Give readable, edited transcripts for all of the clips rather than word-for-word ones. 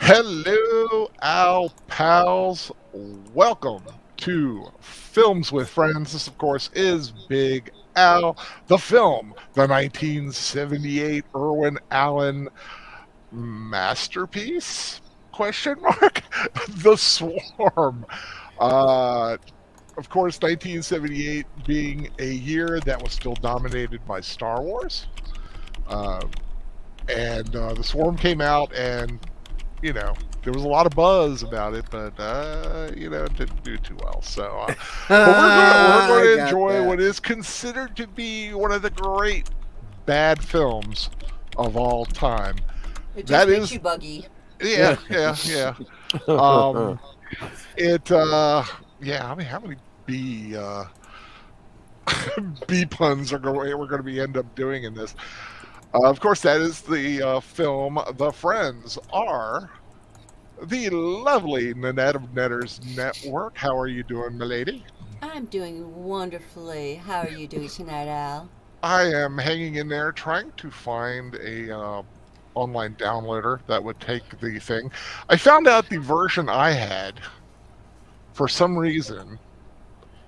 Hello, Al pals. Welcome to Films with Friends. This, of course, is Big Al, the film, the 1978 Irwin Allen masterpiece? Question mark. The Swarm. Uh, of course, 1978 being a year that was still dominated by Star Wars. And The Swarm came out, and there was a lot of buzz about it, but it didn't do too well. So, but we're going to enjoy what is considered to be one of the great bad films of all time. It just makes you buggy. Yeah. I mean, how many B B puns we're going to be end up doing in this? Of course, that is the film The Friends Are the lovely Nanette of Netters Network. How are you doing, milady? I'm doing wonderfully. How are you doing tonight, Al? I am hanging in there trying to find a online downloader that would take the thing. I found out the version I had, for some reason,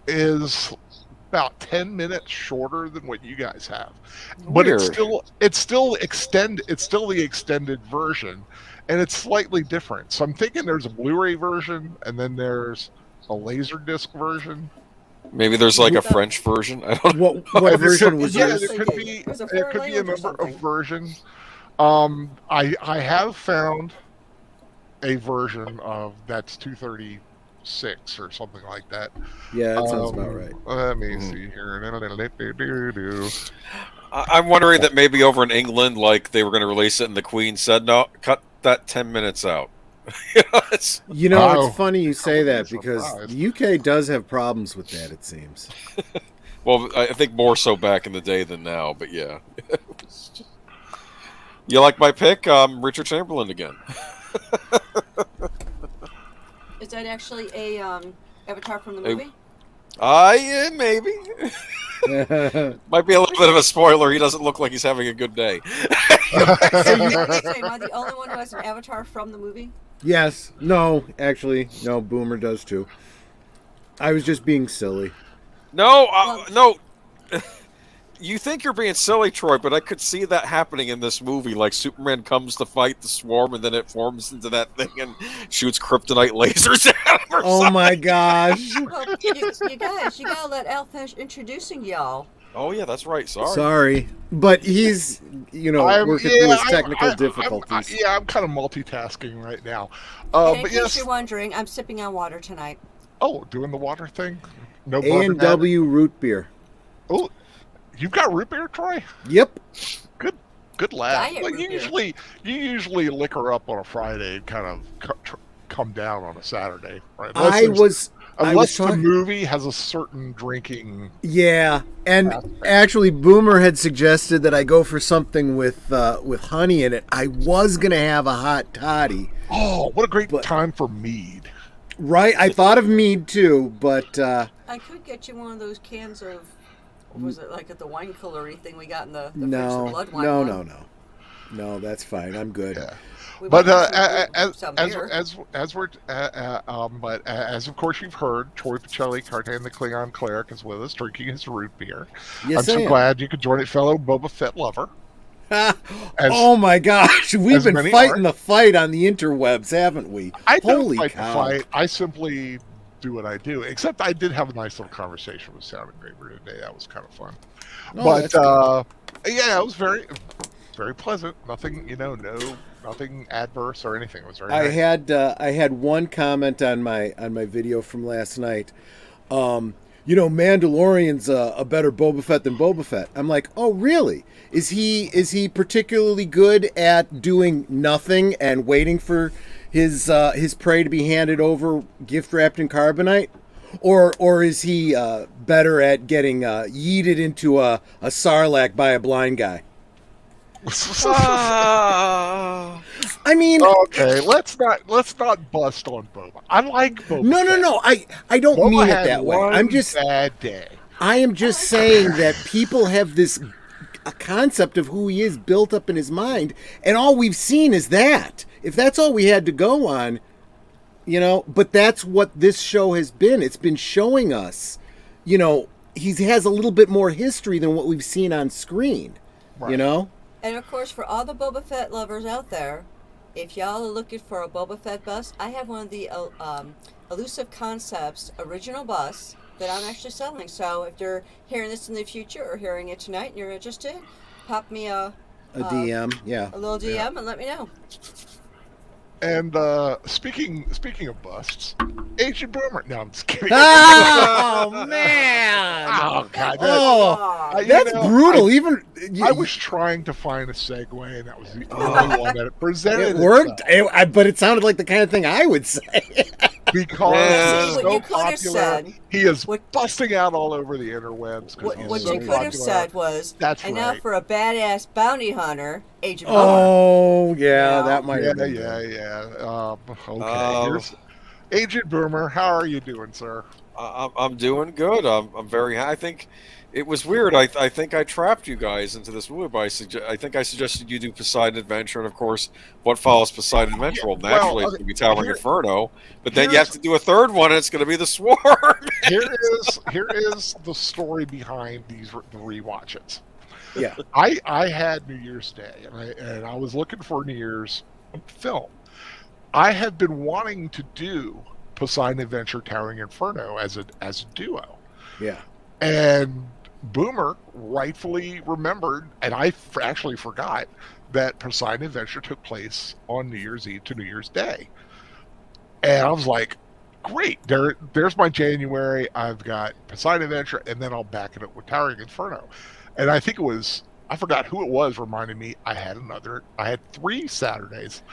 is about 10 minutes shorter than what you guys have. But Weird. it's still the extended version, and it's slightly different. So I'm thinking there's a Blu-ray version and then there's a Laserdisc version. Maybe there's like a French version. I don't know. What version was Yeah, yours? there could be a number of versions. I have found a version of that's 236 or something like that. Yeah, that sounds about right. Let me see here. I'm wondering that maybe over in England, like they were going to release it, and the Queen said, "No, cut that 10 minutes out." It's funny you say that because the UK does have problems with that. It seems. Well, I think more so back in the day than now, but yeah. You like my pick? Richard Chamberlain again. Is that actually a Avatar from the movie? Yeah, maybe. Might be a little bit of a spoiler. He doesn't look like he's having a good day. So am I the only one who has an Avatar from the movie? Yes. No, actually, no. Boomer does too. I was just being silly. No, no. You think you're being silly, Troy, but I could see that happening in this movie. Like Superman comes to fight the Swarm, and then it forms into that thing and shoots kryptonite lasers at him. Oh my gosh! Well, you guys, you gotta let Al finish introducing y'all. Oh yeah, that's right. Sorry, but he's working through his technical difficulties. I'm kind of multitasking right now. And in But case yes. you're wondering, I'm sipping on water tonight. Oh, doing the water thing. No A&W root beer. Oh, you've got root beer, Troy? Yep. Good lad. Diet Like root you usually liquor up on a Friday and kind of come down on a Saturday, right? Unless the movie has a certain drinking. Yeah, and actually, Boomer had suggested that I go for something with honey in it. I was gonna have a hot toddy. Oh, what a great time for mead! Right, I thought of mead too, but I could get you one of those cans of. Was it like at the wine coolery thing we got in the fridge, the blood wine? No, that's fine. I'm good. Yeah. We But as we're but as of course you've heard, Troy Pacelli, Cartan the Klingon cleric, is with us drinking his root beer. Yes, I'm so glad you could join it, fellow Boba Fett lover. Oh my gosh, we've been fighting the fight on the interwebs, haven't we? I don't Holy fight cow. the fight. I simply do what I do. Except I did have a nice little conversation with Sound Engraver today. That was kind of fun. Oh, Yeah, it was very, very pleasant. Nothing, nothing adverse or anything. It was very nice. I had one comment on my video from last night. Mandalorian's a better Boba Fett than Boba Fett. I'm like, oh really? Is he particularly good at doing nothing and waiting for his prey to be handed over, gift wrapped in carbonite, or is he better at getting yeeted into a sarlacc by a blind guy? I mean, okay, let's not bust on Boba. I like Boba. No. I don't Boba mean it had that way. one I'm just bad day. I am just saying that people have this a concept of who he is built up in his mind, and all we've seen is that. If that's all we had to go on, but that's what this show has been. It's been showing us, he has a little bit more history than what we've seen on screen, Right. And of course, for all the Boba Fett lovers out there, if y'all are looking for a Boba Fett bust, I have one of the Elusive Concepts original busts that I'm actually selling. So if you're hearing this in the future or hearing it tonight and you're interested, pop me a DM, yeah. a little DM and let me know. And speaking of busts, Agent Boomer. No, I'm just kidding. Oh man! Oh God! That's brutal. I was trying to find a segue, and that was the only one that presented. It worked, but it sounded like the kind of thing I would say. Because he's what so you could have popular, said- he is busting out all over the interwebs. What so you could have popular. said was, That's and right. now for a badass bounty hunter, Agent Boomer. Oh yeah, Yeah. that might have been. Yeah. Okay. Oh. Here's Agent Boomer. How are you doing, sir? I'm doing good. I'm very happy. I think it was weird. I think I trapped you guys into this movie by I think I suggested you do Poseidon Adventure, and of course, what follows Poseidon Adventure? Well, naturally, it's going to be Towering Inferno. But then you have to do a third one, and it's going to be The Swarm. Here is the story behind the rewatches. Yeah. I had New Year's Day, and I was looking for New Year's film. I have been wanting to do Poseidon Adventure, Towering Inferno as a duo, Yeah. and Boomer rightfully remembered, and I actually forgot that Poseidon Adventure took place on New Year's Eve to New Year's Day, and I was like, great, there's my January. I've got Poseidon Adventure, and then I'll back it up with Towering Inferno. And I think I forgot who it was, reminded me I had 3 Saturdays.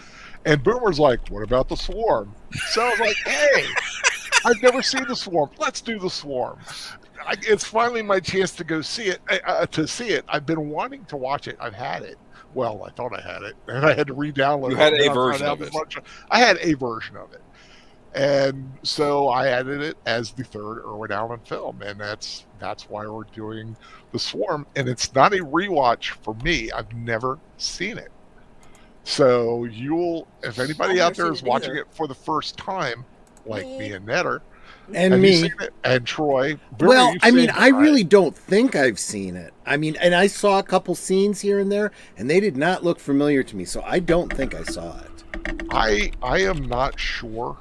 And Boomer's like, what about The Swarm? So I was like, hey, I've never seen The Swarm. Let's do The Swarm. It's finally my chance to go see it. I've been wanting to watch it. I've had it. Well, I thought I had it, and I had to re-download it. You had and a I version found of out it. I had a version of it. And so I added it as the third Irwin Allen film, and that's why we're doing The Swarm. And it's not a rewatch for me. I've never seen it. So if anybody I've out there never is seen it watching either. it for the first time, like me and Netter, And have you me. seen it? And Troy. Boomer, Well, you've I mean, seen it, I right? really don't think I've seen it. I mean, and I saw a couple scenes here and there, and they did not look familiar to me, so I don't think I saw it. I am not sure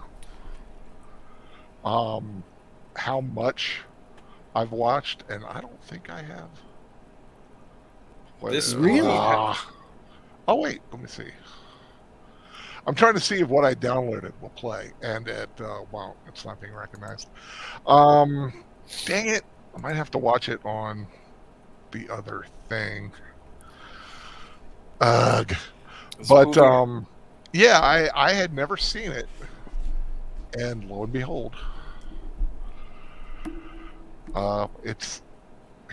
how much I've watched, and I don't think I have. This Really? Oh wait, let me see. I'm trying to see if what I downloaded will play, and wow, it's not being recognized. Dang it! I might have to watch it on the other thing. Ugh. This But movie- yeah, I had never seen it, and lo and behold, it's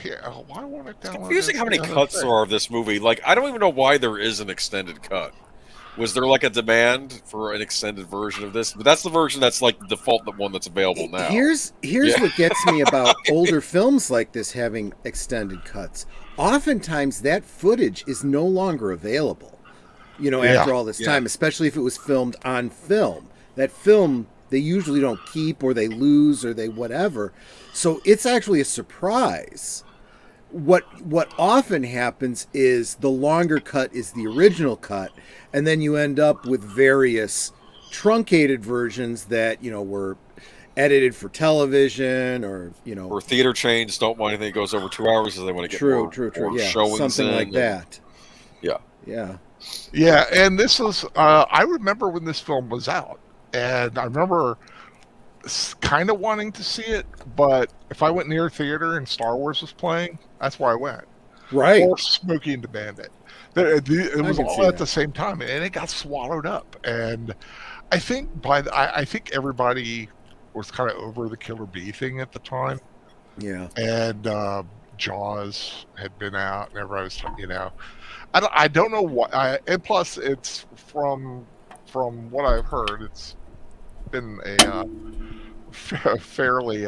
here. Why won't it download? It's confusing it? how many The other cuts thing. there are of this movie. Like, I don't even know why there is an extended cut. Was there like a demand for an extended version of this? But that's the version that's like the default one that's available now. Here's Yeah. what gets me about older films like this having extended cuts. Oftentimes, that footage is no longer available. Yeah. After all this Yeah. time, especially if it was filmed on film. That film they usually don't keep, or they lose, or they whatever. So it's actually a surprise. What often happens is the longer cut is the original cut, and then you end up with various truncated versions that were edited for television, or Or theater chains don't want anything that goes over 2 hours because they want to get true, more yeah, showings something in. like that. Yeah. Yeah. Yeah, and this was. I remember when this film was out, and I remember kind of wanting to see it, but if I went near a theater and Star Wars was playing, that's where I went. Right. Or Smokey and the Bandit. It was can all see at that. the same time, and it got swallowed up. And I think I think everybody was kind of over the Killer Bee thing at the time, Yeah. and Jaws had been out, and everybody was talking. I don't know what. And plus, it's from what I've heard, it's been a fairly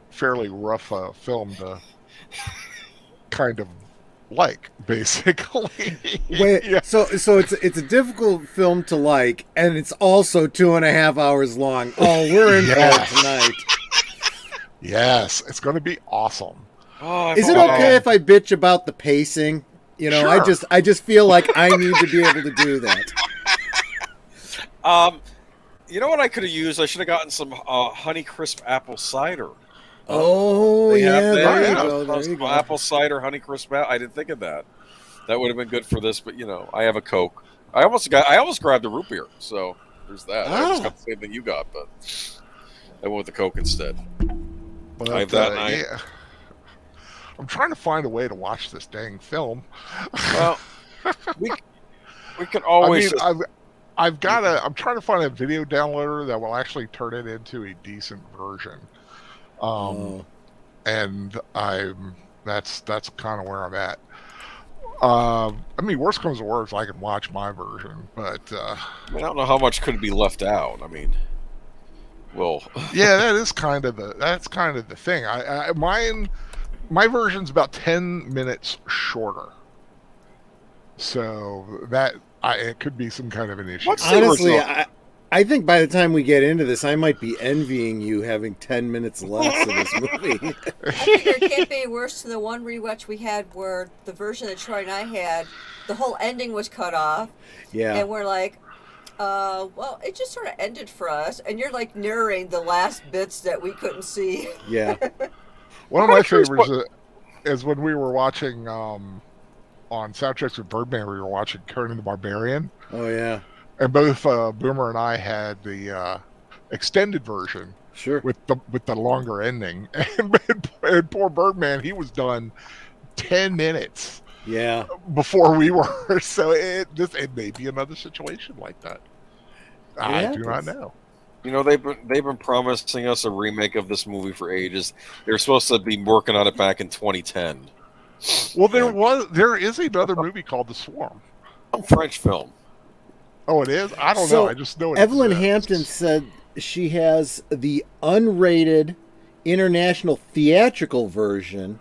fairly rough film to kind of like, basically. Wait, Yeah. so it's a difficult film to like, and it's also 2.5 hours long. Oh, we're in for Yes. it tonight. Yes, it's going to be awesome. Oh, Is it okay if I bitch about the pacing? You know, Sure. I just feel like I need to be able to do that. You know what I could have used? I should have gotten some Honey Crisp apple cider. Oh They have yeah, that, there you know, go. There some you go. apple cider, Honey Crisp. I didn't think of that. That would have been good for this, but I have a Coke. I almost grabbed a root beer, so there's that. I almost got the same thing you got, but I went with the Coke instead. But, I have that night. yeah. I'm trying to find a way to watch this dang film. Well, we can always. I mean, I've got I'm trying to find a video downloader that will actually turn it into a decent version. And that's kind of where I'm at. I mean, worst comes to worst, I can watch my version, but I don't know how much could be left out. I mean, well, yeah, that's kind of the thing. My version's about 10 minutes shorter, so that it could be some kind of an issue. What's- Honestly, I think by the time we get into this, I might be envying you having 10 minutes less of this movie. I figure it can't be worse than the one rewatch we had where the version that Troy and I had, the whole ending was cut off. Yeah. And we're like, well, it just sort of ended for us. And you're like narrating the last bits that we couldn't see. Yeah. One of my favorites is when we were watching on Soundtracks with Birdman. We were watching Conan the Barbarian, Oh, yeah. and both Boomer and I had the extended version Sure. with the longer ending. And poor Birdman, he was done 10 minutes Yeah. before we were. So it may be another situation like that. I do not happens. know. they've been promising us a remake of this movie for ages. They were supposed to be working on it back in 2010. Well, there is another movie called The Swarm. A French film. Oh, it is? I don't So, know. I just know it Evelyn exists. Hampton said she has the unrated international theatrical version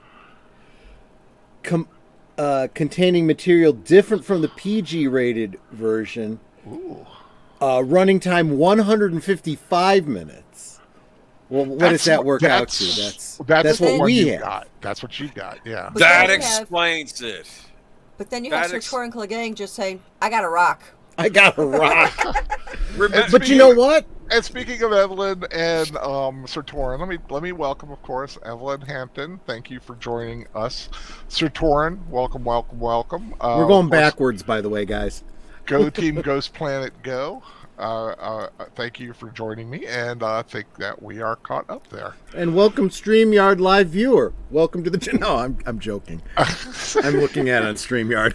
containing material different from the PG rated version. Ooh. Running time 155 minutes. Well, what does that work out to? That's what the one we you have. got. That's what you got. Yeah. But That then you have- explains it. But then you have That Sir ex- Tor and Clegane just saying, I got a rock. I got a rock. And But you know what? And speaking of Evelyn and Sir Torin, let me welcome, of course, Evelyn Hampton. Thank you for joining us, Sir Torin. Welcome. We're going backwards, by the way, guys. Go Team Ghost Planet Go. Thank you for joining me, and I think that we are caught up there. And welcome, StreamYard live viewer. Welcome to the. No, I'm joking. I'm looking at it on StreamYard.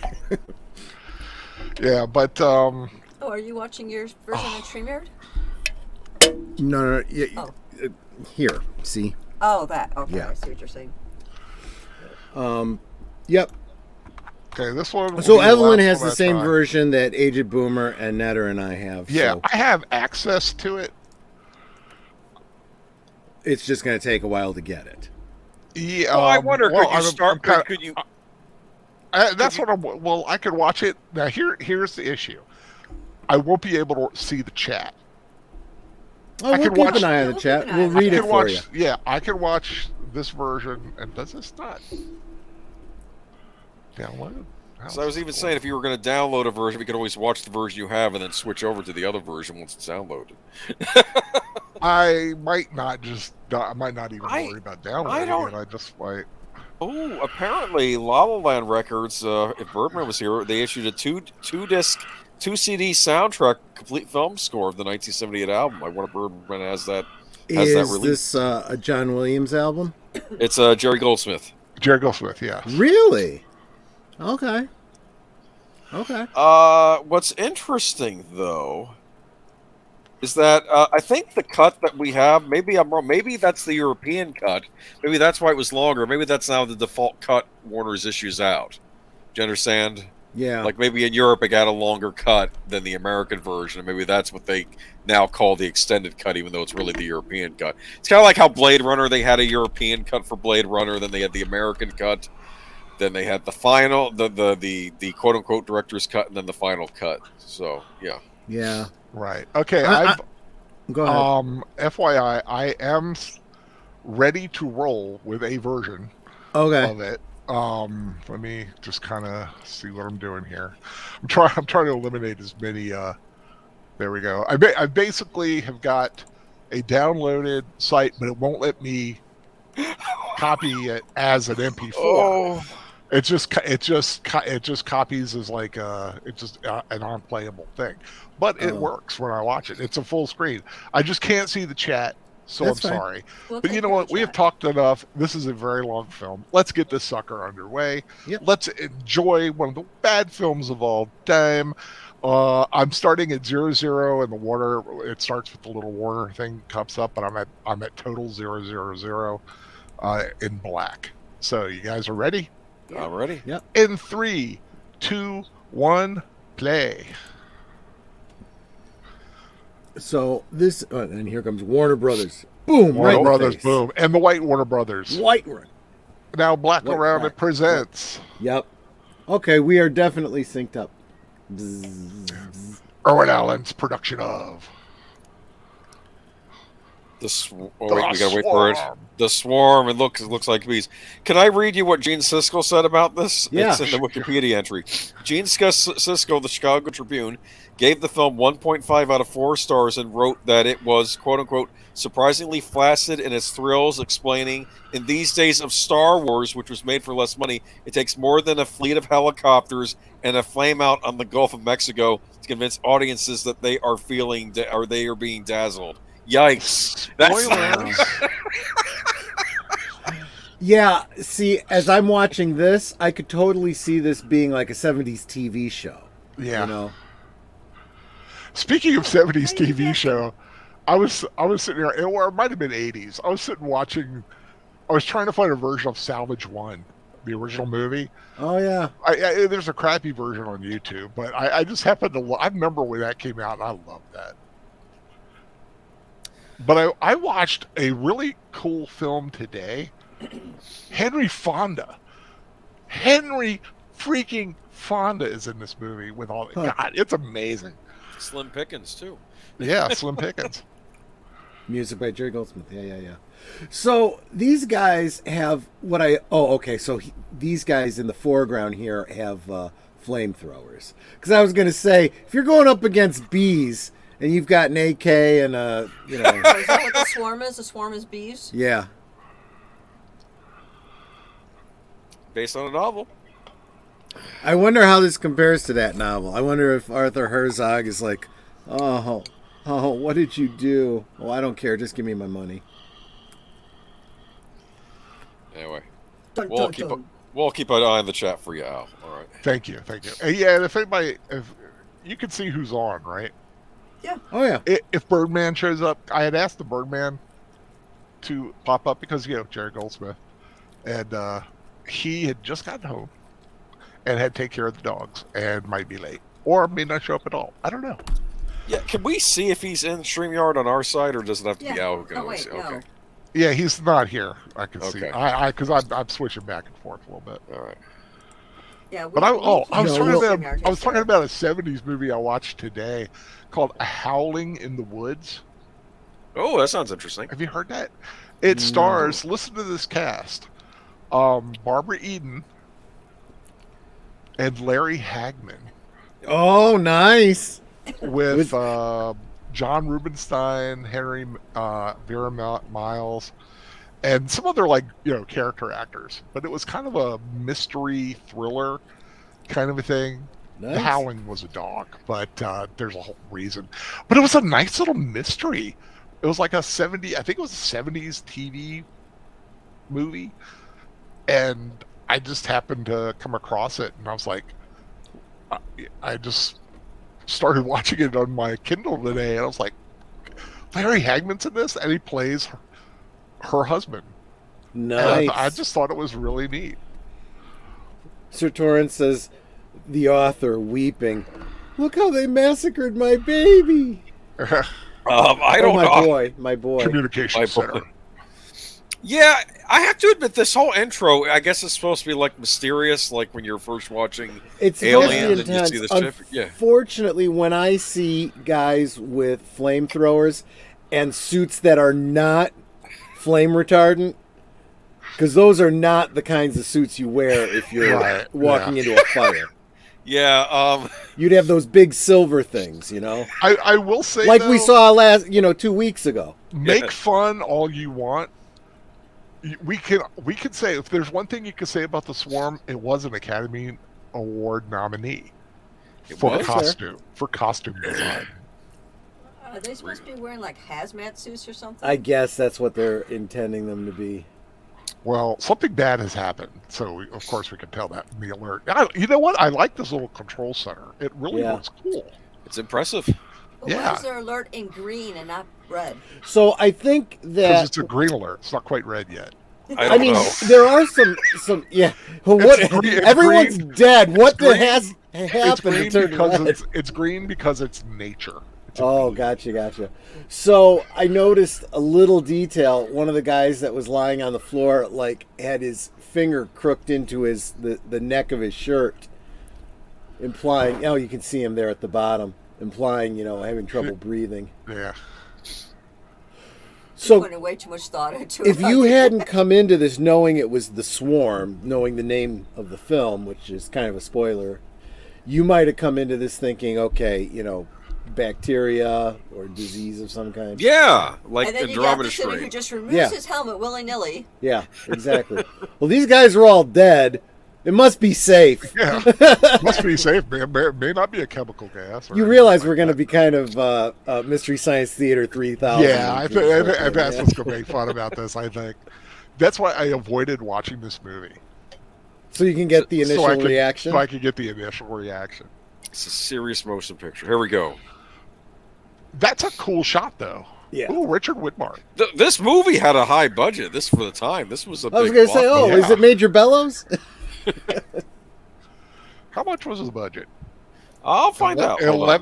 Yeah, but Oh, are you watching your version on StreamYard? No. Yeah, Oh. Here, see. Oh, that. Okay, Yeah. I see what you're saying. Yep. okay, this one. will So be the Evelyn last has one the at same time. version that Aged Boomer and Netter and I have. Yeah, So I have access to it. it's just going to take a while to get it. Yeah, Well, I wonder, well, could you start? kinda- Could you? that's what I'm. Well, I could watch it now. Here's the issue. I won't be able to see the chat. Oh, I we'll can keep watch- an eye on the We'll chat. keep an eye We'll on read I it can for watch. you. Yeah, I can watch this version. And does this not download? So I was even saying, if you were going to download a version, we could always watch the version you have and then switch over to the other version once it's downloaded. I might not even I- worry about downloading don't- it. I just might. Oh, apparently La La Land Records, if Birdman was here, they issued a two-disc, 2 CD soundtrack complete film score of the 1978 album. I wonder if Birdman has that Is released. this a John Williams album? It's Jerry Goldsmith. Jerry Goldsmith, yeah. Really? Okay. Okay. What's interesting, though, is that I think the cut that we have, maybe I'm wrong, maybe that's the European cut. Maybe that's why it was longer. Maybe that's now the default cut Warner's issues out. Do you understand? Yeah. Like maybe in Europe it got a longer cut than the American version, and maybe that's what they now call the extended cut, even though it's really the European cut. It's kind of like how Blade Runner, they had a European cut for Blade Runner, then they had the American cut. Then they had the final, the quote unquote director's cut, and then the final cut. So yeah. Yeah. Right. Okay. Go ahead. FYI, I am ready to roll with a version Okay. of it. Let me just kind of see what I'm doing here. I'm trying to eliminate as many. There we go. I basically have got a downloaded site, but it won't let me copy it as an MP4. Oh. It just copies as like it's just an unplayable thing, but it works when I watch it. It's a full screen. I just can't see the chat, so That's I'm fine. sorry. We'll But take you know care what? of We have chat. talked enough. This is a very long film. Let's get this sucker underway. Yep. Let's enjoy one of the bad films of all time. I'm starting at 00 and the water. It starts with the little water thing comes up, but I'm at total 000 in black. So you guys are ready? I'm ready. In 3, 2, 1, play. So this, and here comes Warner Brothers. Boom! Warner right in the Brothers, face. boom, and the White Warner Brothers. White one. Now Black White Around Black. It presents Yep. Okay, we are definitely synced up. Bzzz. Irwin Allen's production of Oh wait, we gotta wait for it. Swarm. The Swarm. It looks like bees. Can I read you what Gene Siskel said about this? Yeah. It's in the Wikipedia entry. Gene Siskel, the Chicago Tribune, gave the film 1.5 out of 4 stars and wrote that it was, quote unquote, surprisingly flaccid in its thrills, explaining, in these days of Star Wars, which was made for less money, it takes more than a fleet of helicopters and a flame out on the Gulf of Mexico to convince audiences that they are they are being dazzled. Yikes. Spoilers. Yeah, see, as I'm watching this, I could totally see this being like a 70s TV show. Yeah. You know? Speaking of 70s TV show, I was sitting here, or it might have been 80s. I was trying to find a version of Salvage 1, the original movie. Oh, yeah. There's a crappy version on YouTube, but I just happened to, I remember when that came out, and I loved that. But I watched a really cool film today. Henry Fonda. Henry freaking Fonda is in this movie with all, God, it's amazing. Slim Pickens, too. Yeah, Slim Pickens. Music by Jerry Goldsmith. Yeah. So these guys have these guys in the foreground here have flamethrowers. Because I was going to say, if you're going up against bees and you've got an AK and Oh, is that what the swarm is? The swarm is bees? yeah. Based on a novel. I wonder how this compares to that novel. I wonder if Arthur Herzog is like, oh, what did you do? Oh, I don't care. Just give me my money. Anyway, Dun, we'll dun, keep dun. we'll keep an eye on the chat for you, Al. All right. Thank you. And yeah, and if you can see who's on, right? Oh, yeah. If Birdman shows up, I had asked the Birdman to pop up because, Jerry Goldsmith, and he had just gotten home and had to take care of the dogs and might be late or may not show up at all. I don't know. Yeah, can we see if he's in StreamYard on our side, or does it have to be Yeah. Al who can Oh, only wait, see? no. Okay. Yeah, he's not here. I can see. Okay. Because I'm switching back and forth a little bit. All right. Yeah, But I was talking talking about a '70s movie I watched today called "A Howling in the Woods." Oh, that sounds interesting. Have you heard that? It stars. Listen to this cast: Barbara Eden and Larry Hagman, Oh, nice. with John Rubinstein, Henry Vera Miles, and some other character actors. But it was kind of a mystery thriller kind of a thing. Nice. The Howling was a dog, but there's a whole reason. But it was a nice little mystery. It was like I think it was a 70s TV movie. And I just happened to come across it, and I was like, I just started watching it on my Kindle today, and I was like, Larry Hagman's in this, and he plays her husband. And Nice. I just thought it was really neat. Sir Torrance says, the author weeping, look how they massacred my baby. I don't my know. boy. Communication My center. boy. Yeah, I have to admit, this whole intro, I guess it's supposed to be like mysterious, like when you're first watching It's supposed to Alien be and you see intense. this ship. Yeah. Unfortunately, when I see guys with flamethrowers and suits that are not flame retardant, because those are not the kinds of suits you wear if you're Right, walking into a fire. Yeah, You'd have those big silver things, I will say, like we though, saw 2 weeks ago. make Yeah. fun all you want. We can say, if there's one thing you can say about the Swarm, it was an Academy Award nominee for was? costume design. Are they supposed to be wearing like hazmat suits or something? I guess that's what they're intending them to be. Well, something bad has happened, so of course we can tell that in the alert. You know what? I like this little control center. It really Yeah. looks cool. it's impressive. But yeah. why is their alert in green and not red? So I think Because that it's a green alert. It's not quite red yet. I I don't mean, know. there are some yeah. What? it's Everyone's green. dead. What green. has It's happened? green to turn because red? it's green because it's nature. It's a Oh, bee. gotcha. So I noticed a little detail. One of the guys that was lying on the floor, like, had his finger crooked into the neck of his shirt, implying. Oh, you can see him there at the bottom, implying having trouble breathing. Yeah. So Putting way too much thought into it. if you hadn't come into this knowing it was The Swarm, knowing the name of the film, which is kind of a spoiler, you might have come into this thinking, okay, bacteria or disease of some kind. Yeah, like and then you got Andromeda the city who Strain. just removes Yeah. his helmet willy nilly. Yeah, exactly. Well, these guys are all dead. It must be safe. Yeah. Must be safe. May not be a chemical gas. or You anything realize like we're going to that. be kind of Mystery Science Theater 3000. Yeah, I think that's what's going to make fun about this. I think that's why I avoided watching this movie. So you can get the initial so I could, reaction. So I could get the initial reaction. It's a serious motion picture. Here we go. That's a cool shot, though. Yeah. Ooh, Richard Widmark. This movie had a high budget. This for the time. This was a I was big going to say, oh, Yeah. is it Major Bellows? How much was the budget? I'll find out. Hold on.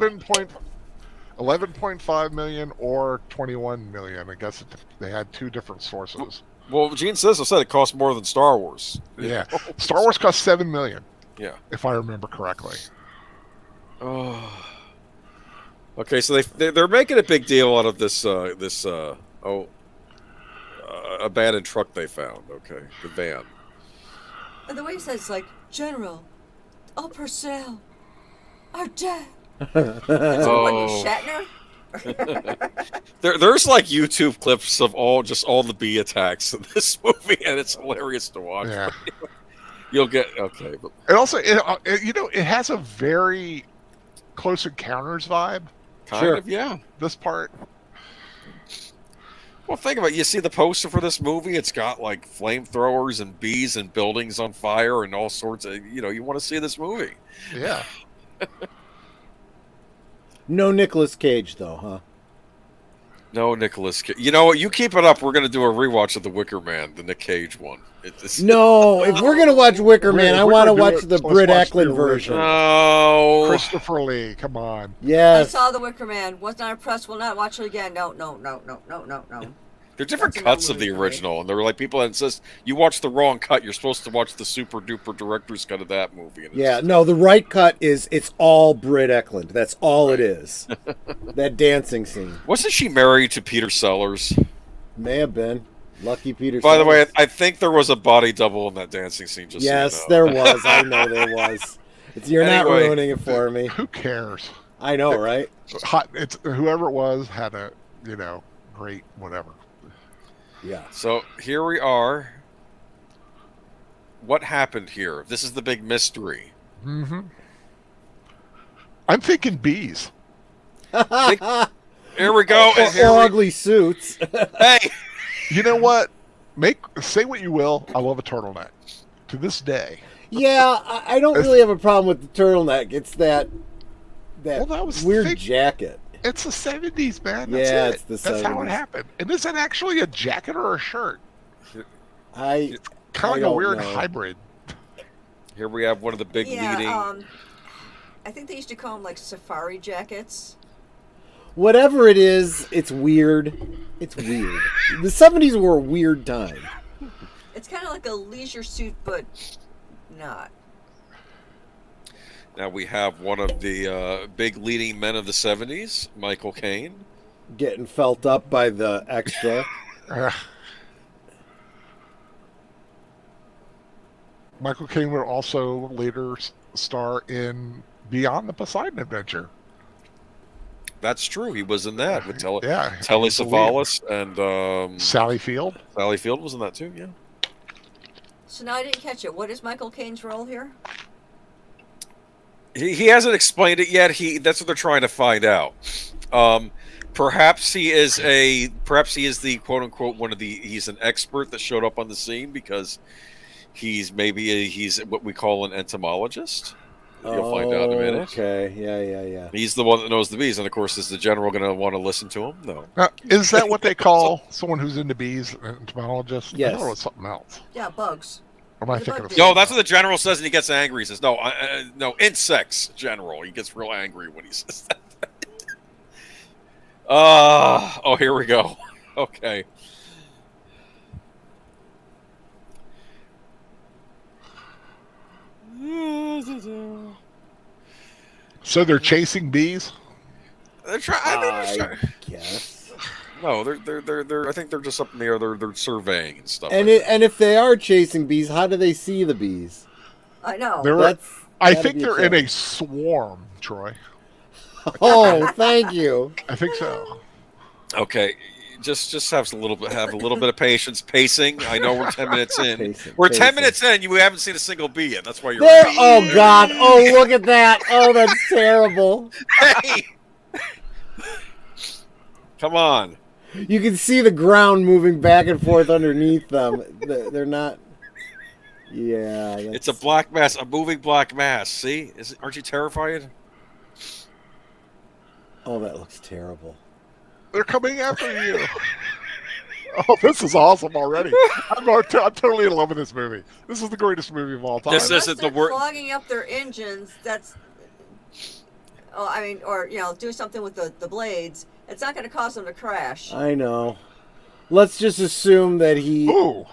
11.5 million or 21 million. I guess they had two different sources. Well, Gene Siskel said it cost more than Star Wars. Yeah. Star Wars cost 7 million, Yeah. if I remember correctly. Oh. Okay, so they're making a big deal out of this abandoned truck they found. Okay, the van. And the way he says, like, General, all personnel are dead. Oh. What, you Shatner? There's like YouTube clips of all the bee attacks in this movie, and it's hilarious to watch. Yeah. You'll get okay, but It also, it has a very Close Encounters vibe. kind Sure. of yeah. This part, Well, think about it. You see the poster for this movie. It's got like flamethrowers and bees and buildings on fire and all sorts of. You want to see this movie. yeah. No Nicolas Cage, though, huh? No, Nicholas. You know what? You keep it up. We're going to do a rewatch of the Wicker Man, the Nick Cage one. No, if we're going to watch Wicker Man, I We're want to gonna do watch it, the let's Britt watch the Eklund version. No. Christopher Lee, come on. I Yes. saw The Wicker Man. Was not impressed. Will not watch it again. No. They're different That's an cuts old of the movie for me. original, and they're like people that insist you watch the wrong cut. You're supposed to watch the super duper director's cut of that movie. And Yeah, no, the right cut is it's all Britt Eklund. That's all it is. That dancing scene. Wasn't she married to Peter Sellers? May have been. Lucky Peter. By the way, Sellers. I think there was a body double in that dancing scene. Just Yes, so you know. there was. I know there was. You're not Anyway. ruining it for me. Who cares? I know, right? It's whoever it was had a great whatever. Yeah. So here we are. What happened here? This is the big mystery. Mm-hmm. I'm thinking bees. Here we go. And Or here we- ugly suits. Hey, You know what? Say what you will. I love a turtleneck. To this day. Yeah, I don't really have a problem with the turtleneck. It's that Well, that was weird thick. jacket. It's the 70s, man. That's Yeah, it. it's the That's how 70s. it happened. And is that actually a jacket or a shirt? I Kind I of like a don't weird know. hybrid. here we have one of the big Yeah, leading. I think they used to call them like safari jackets. Whatever it is, it's weird. It's weird. The 70s were a weird time. It's kind of like a leisure suit, but not. Now we have one of the big leading men of the 70s, Michael Caine. Getting felt up by the extra. Michael Caine would also later star in Beyond the Poseidon Adventure. That's true. He was in that with Telly Yeah, Savalas and Sally Field. Sally Field was in that too. Yeah. So now I didn't catch it. What is Michael Caine's role here? He hasn't explained it yet. That's what they're trying to find out. Perhaps he is the quote unquote he's an expert that showed up on the scene because he's what we call an entomologist. You'll find out in a minute. Okay, yeah. He's the one that knows the bees, and of course, is the general going to want to listen to him? No. Is that what they call someone who's into bees, an entomologist? Yes. I thought it was something else. Yeah, bugs. Or am I The thinking bug of bee. No, that's what the general says, and he gets angry. He says, "No, no, insects, general." He gets real angry when he says that. Oh, here we go. Okay. So they're chasing bees? They're trying. I guess. No, they're. I think they're just up in the air. They're surveying and stuff. And like and if they are chasing bees, how do they see the bees? I know. I That'd think be they're in a challenge. swarm, Troy. Oh, thank you. I think so. Okay, just have a little bit of patience. Pacing. I know we're 10 minutes in. Pacing, We're 10 pacing. minutes in. You haven't seen a single bee yet. That's why you're. There. Oh God. Oh, look at that. Oh, that's terrible. Hey! Come on. You can see the ground moving back and forth underneath them. They're not. Yeah. It's a black mass, a moving black mass. See? Aren't you terrified? Oh, that looks terrible. They're coming after you. Oh, this is awesome already. I'm totally in love with this movie. This is the greatest movie of all time. This Unless isn't the they're word- clogging up their engines. That's. Oh, I mean, or do something with the blades. It's not going to cause them to crash. I know. Let's just assume that he. Ooh,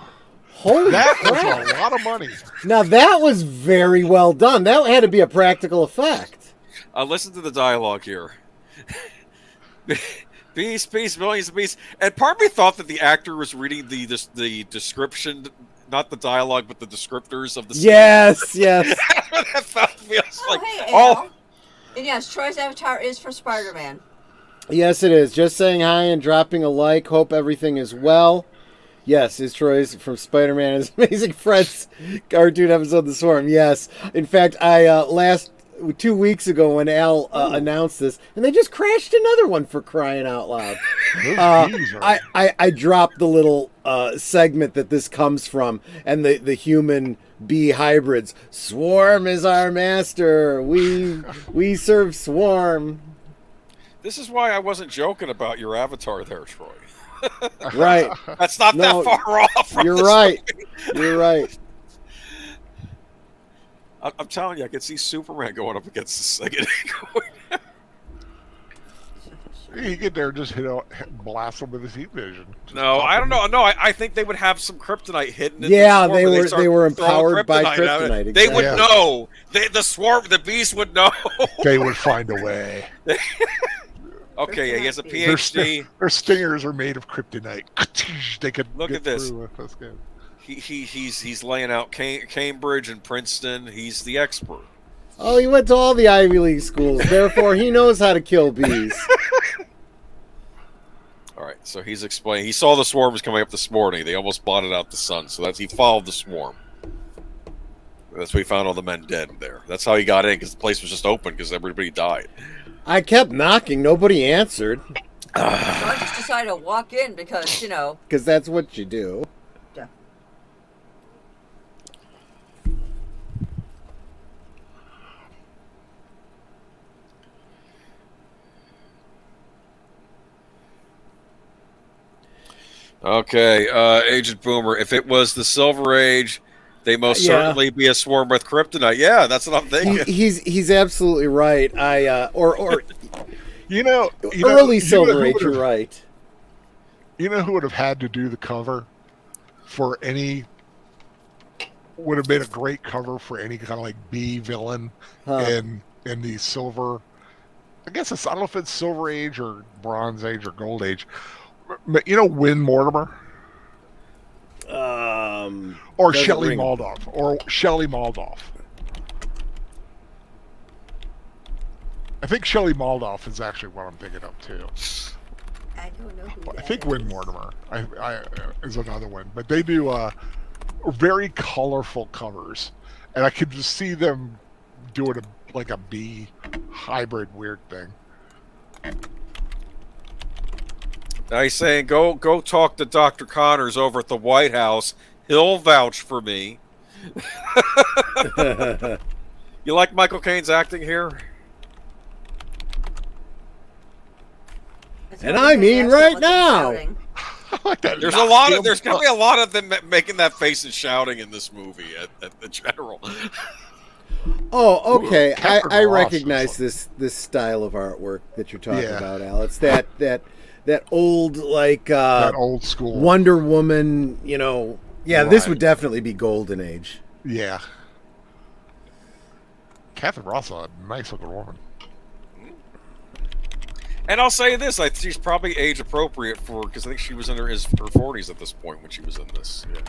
Holy that crap! was a lot of money. Now that was very well done. That had to be a practical effect. Listen to the dialogue here. Beast, millions of beasts. And part of me thought that the actor was reading the description, not the dialogue, but the descriptors of the scene. Yes, yes. That feels Oh, like, hey, oh, Al. And yes, Troy's avatar is for Spider-Man. Yes, it is. Just saying hi and dropping a like. Hope everything is well. Yes, is Troy's from Spider-Man and His Amazing Friends cartoon episode, The Swarm. Yes. In fact, I 2 weeks ago when Al announced this, and they just crashed another one for crying out loud. Those bees are- I dropped the little segment that this comes from, and the human bee hybrids. Swarm is our master. We serve Swarm. this is why I wasn't joking about your avatar there, Troy. Right. That's not No, that far off from You're this right. movie. You're right. I'm telling you, I could see Superman going up against this thing. You get there, just blast them with his heat vision. Just No, pop I don't them. know. No, I think they would have some kryptonite hidden. In Yeah, the swarm they where were- start they were throwing empowered by out. kryptonite, They would exactly. know. The beast would know. They would find a way. Okay, he has a Their, PhD. their stingers are made of kryptonite. They could Look get at this. through with this game. He's laying out Cambridge and Princeton. He's the expert. Oh, he went to all the Ivy League schools. Therefore, he knows how to kill bees. All right, so he's explaining. He saw the swarm was coming up this morning. They almost blotted out the sun, so he followed the swarm. That's why he found all the men dead there. That's how he got in, because the place was just open because everybody died. I kept knocking. Nobody answered. So I just decided to walk in because, Because that's what you do. yeah. Okay, Agent Boomer. If it was the Silver Age, they most Yeah. certainly be a swarm with kryptonite. Yeah, that's what I'm thinking. He's absolutely right. You know, Early Silver Age, you're right. You know who would have had to do the cover for any? Would have been a great cover for any kind of like B villain in the silver. I guess I don't know if it's Silver Age or Bronze Age or Gold Age. But you know, Win Mortimer or Shelley Moldoff. I think Shelley Moldoff is actually what I'm thinking of too. I don't know who I think Win Mortimer is another one, but they do very colorful covers, and I could just see them doing like a B hybrid weird thing. Now he's saying, go talk to Dr. Connors over at the White House. He'll vouch for me. You like Michael Caine's acting here? And I mean right now. Like that. There's going to be a lot of them making that face and shouting in this movie at the general. Oh, okay. Catherine I Ross recognize this style of artwork that you're talking about, Al. It's that old that old school Wonder Woman. Yeah, Right. this would definitely be Golden Age. Yeah. Catherine Ross, a nice looking woman. And I'll say this: she's probably age appropriate because I think she was in her 40s at this point when she was in this. Yeah.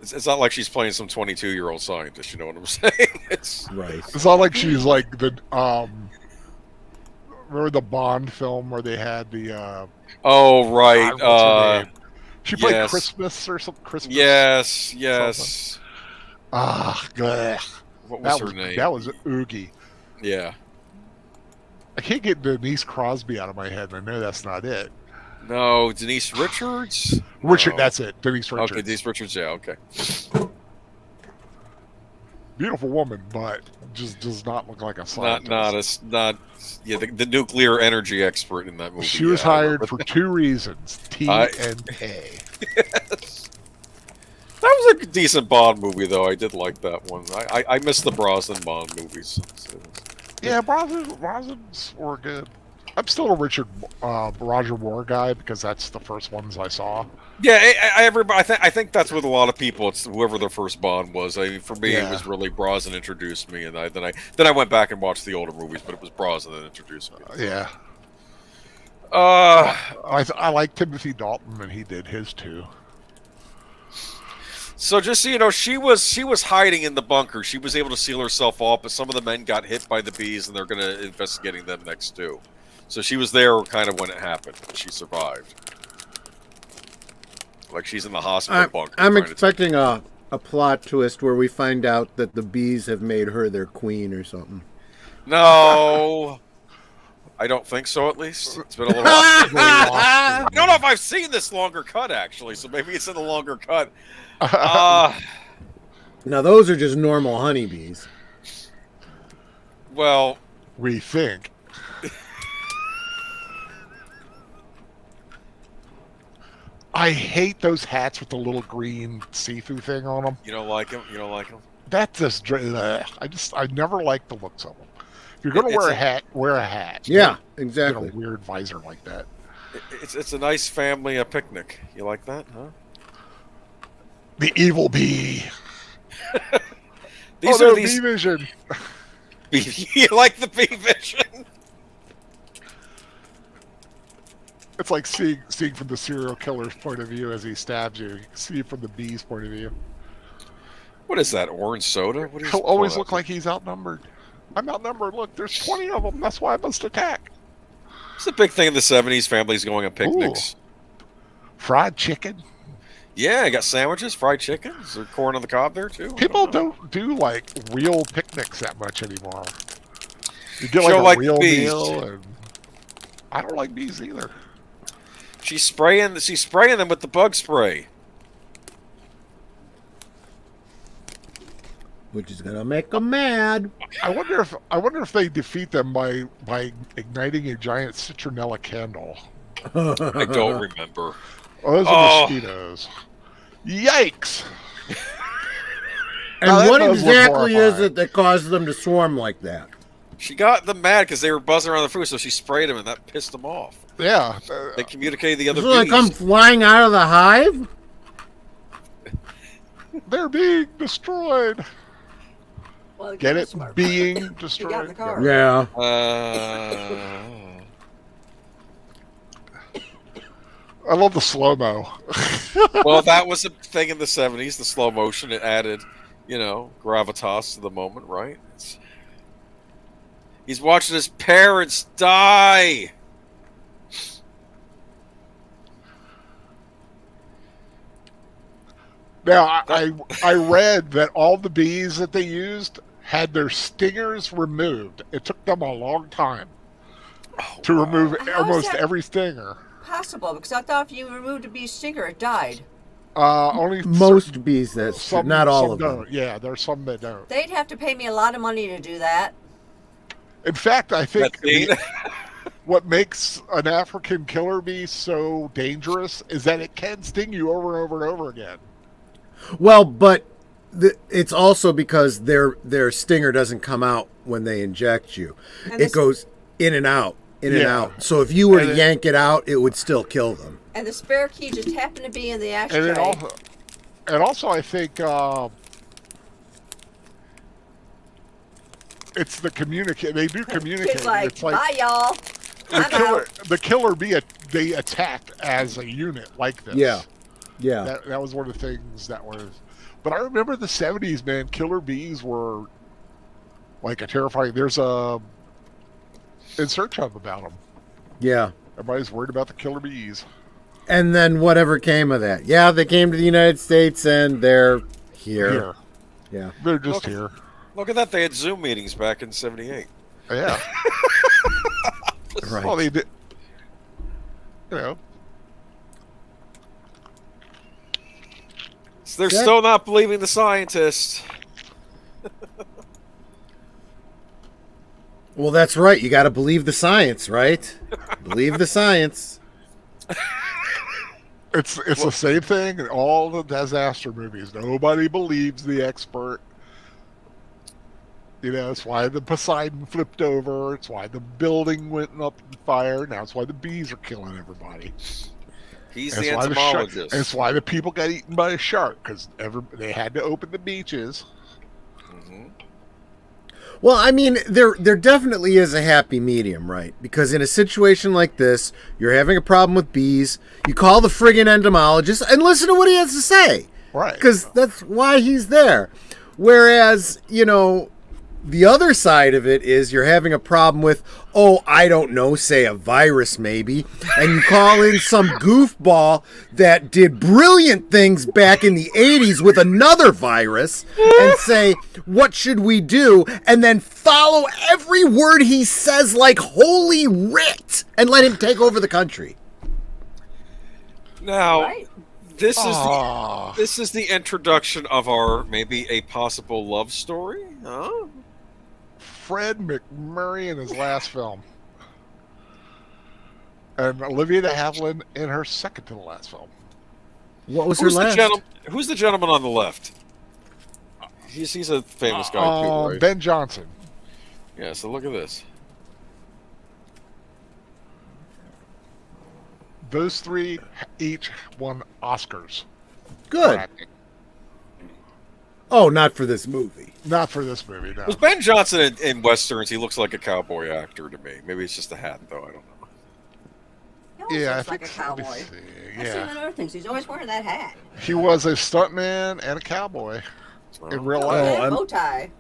It's not like she's playing some 22-year-old scientist. You know what I'm saying? It's Right. It's not like she's like the remember the Bond film where they had the oh right. what's her name? She played yes. Christmas or something. Christmas. Yes. Good. What was her name? That was Oogie. Yeah. I can't get Denise Crosby out of my head, and I know that's not it. No, Denise Richards. Richard, No. That's it. Denise Richards. Okay, Denise Richards. Yeah. Okay. Beautiful woman, but just does not look like a scientist. The nuclear energy expert in that movie. She was hired for two reasons: T and A. Yes. That was a decent Bond movie, though. I did like that one. I miss the Brosnan Bond movies. Yeah, Brosnans were good. I'm still a Roger Moore guy because that's the first ones I saw. Yeah, I think that's with a lot of people. It's whoever their first Bond was. I mean, for me, it was really Brosnan introduced me, and then I went back and watched the older movies, but it was Brosnan that introduced me. Yeah. I like Timothy Dalton, and he did his too. So just so you know, she was hiding in the bunker. She was able to seal herself off, but some of the men got hit by the bees, and they're going to investigating them next too. So she was there kind of when it happened. She survived. Like she's in the hospital bunker. I'm expecting a plot twist where we find out that the bees have made her their queen or something. No. I don't think so, at least. It's been a little while. I don't know if I've seen this longer cut, actually, so maybe it's in the longer cut. Now, those are just normal honeybees. Well, we think. I hate those hats with the little green Sifu thing on them. You don't like them? You don't like them? That just, I never liked the looks of them. If you're going to wear a hat, wear a hat. Yeah, exactly. Get a weird visor like that. It's a nice family picnic. You like that, huh? The evil bee. These are bee vision. You like the bee vision? It's like seeing from the serial killer's point of view as he stabs you. You can see it from the bee's point of view. What is that, orange soda? He'll always look like he's outnumbered. I'm outnumbered. Look, there's 20 of them. That's why I must attack. It's a big thing in the 70s, families going on picnics. Ooh. Fried chicken. Yeah, I got sandwiches, fried chicken. Is there corn on the cob there, too? People don't do, like, real picnics that much anymore. You get, like, a real meal, and I don't like bees either. She's spraying them with the bug spray. Which is gonna make them mad. I wonder if they defeat them by igniting a giant citronella candle. I don't remember. Oh, those are mosquitoes. Yikes! And Now, that what does look exactly is horrifying. it that caused them to swarm like that? She got them mad because they were buzzing around the food, so she sprayed them, and that pissed them off. Yeah. They communicated the other It's like bees. I'm flying out of the hive? They're being destroyed. Well, Get you're it? smart. Being You got in the destroyed. car. Yeah. I love the slow-mo. Well, that was a thing in the 70s, the slow motion. It added, gravitas to the moment, right? He's watching his parents die. Now, I read that all the bees that they used had their stingers removed. It took them a long time to remove How is almost that- every stinger. Possible, because I thought if you removed a bee's stinger, it died. Only Most bees, that's some, not all some of them. don't. Yeah, there's some that don't. They'd have to pay me a lot of money to do that. In fact, I think That's neat. what makes an African killer bee so dangerous is that it can sting you over and over and over again. Well, but it's also because their stinger doesn't come out when they inject you. And It this- goes in and out, in and Yeah. out. So if you were And to it- yank it out, it would still kill them. And the spare key just happened to be in the And ashtray. also, I think it's the communicate. They do communicate. It's like, It's like bye, y'all. I'm out. the killer bee. They attacked as a unit like this. Yeah. Yeah. That was one of the things that was. But I remember the '70s, man. Killer bees were like a terrifying. There's a In Search of about them. Yeah. Everybody's worried about the killer bees. And then whatever came of that. Yeah, they came to the United States and they're here. Here, Yeah. they're just Okay. here. Look at that. They had Zoom meetings back in 78. Yeah. Right. Well, they did. You know. So they're Yeah. still not believing the scientists. Well, that's right. You got to believe the science, right? Believe the science. It's the same thing in all the disaster movies. Nobody believes the expert. It's why the Poseidon flipped over. It's why the building went up in fire. Now it's why the bees are killing everybody. He's And the it's why entomologist. and it's why the people got eaten by a shark because they had to open the beaches. Mhm. Well, I mean, there definitely is a happy medium, right? Because in a situation like this, you're having a problem with bees, you call the friggin' entomologist and listen to what he has to say. Right. Because that's why he's there. Whereas, the other side of it is you're having a problem with, I don't know, say a virus maybe, and you call in some goofball that did brilliant things back in the 80s with another virus and say, what should we do? And then follow every word he says like holy writ and let him take over the country. Now, Right? this is the introduction of our maybe a possible love story, huh? Fred McMurray in his last film. And Olivia de Havilland in her second to the last film. What was Who's her the, last? who's the gentleman on the left? He's a famous guy too, right? Ben Johnson. Yeah. So look at this. Those three each won Oscars. for Good. acting. Oh, not for this movie. Not for this movie, no. Was Ben Johnson in westerns? He looks like a cowboy actor to me. Maybe it's just a hat, though. I don't know. He always Yeah, I looks think like a so. Let me cowboy. see. I've seen him Yeah. in other things. He's always wearing that hat. He was a stuntman and a cowboy in real Oh, life. that I'm- bow tie.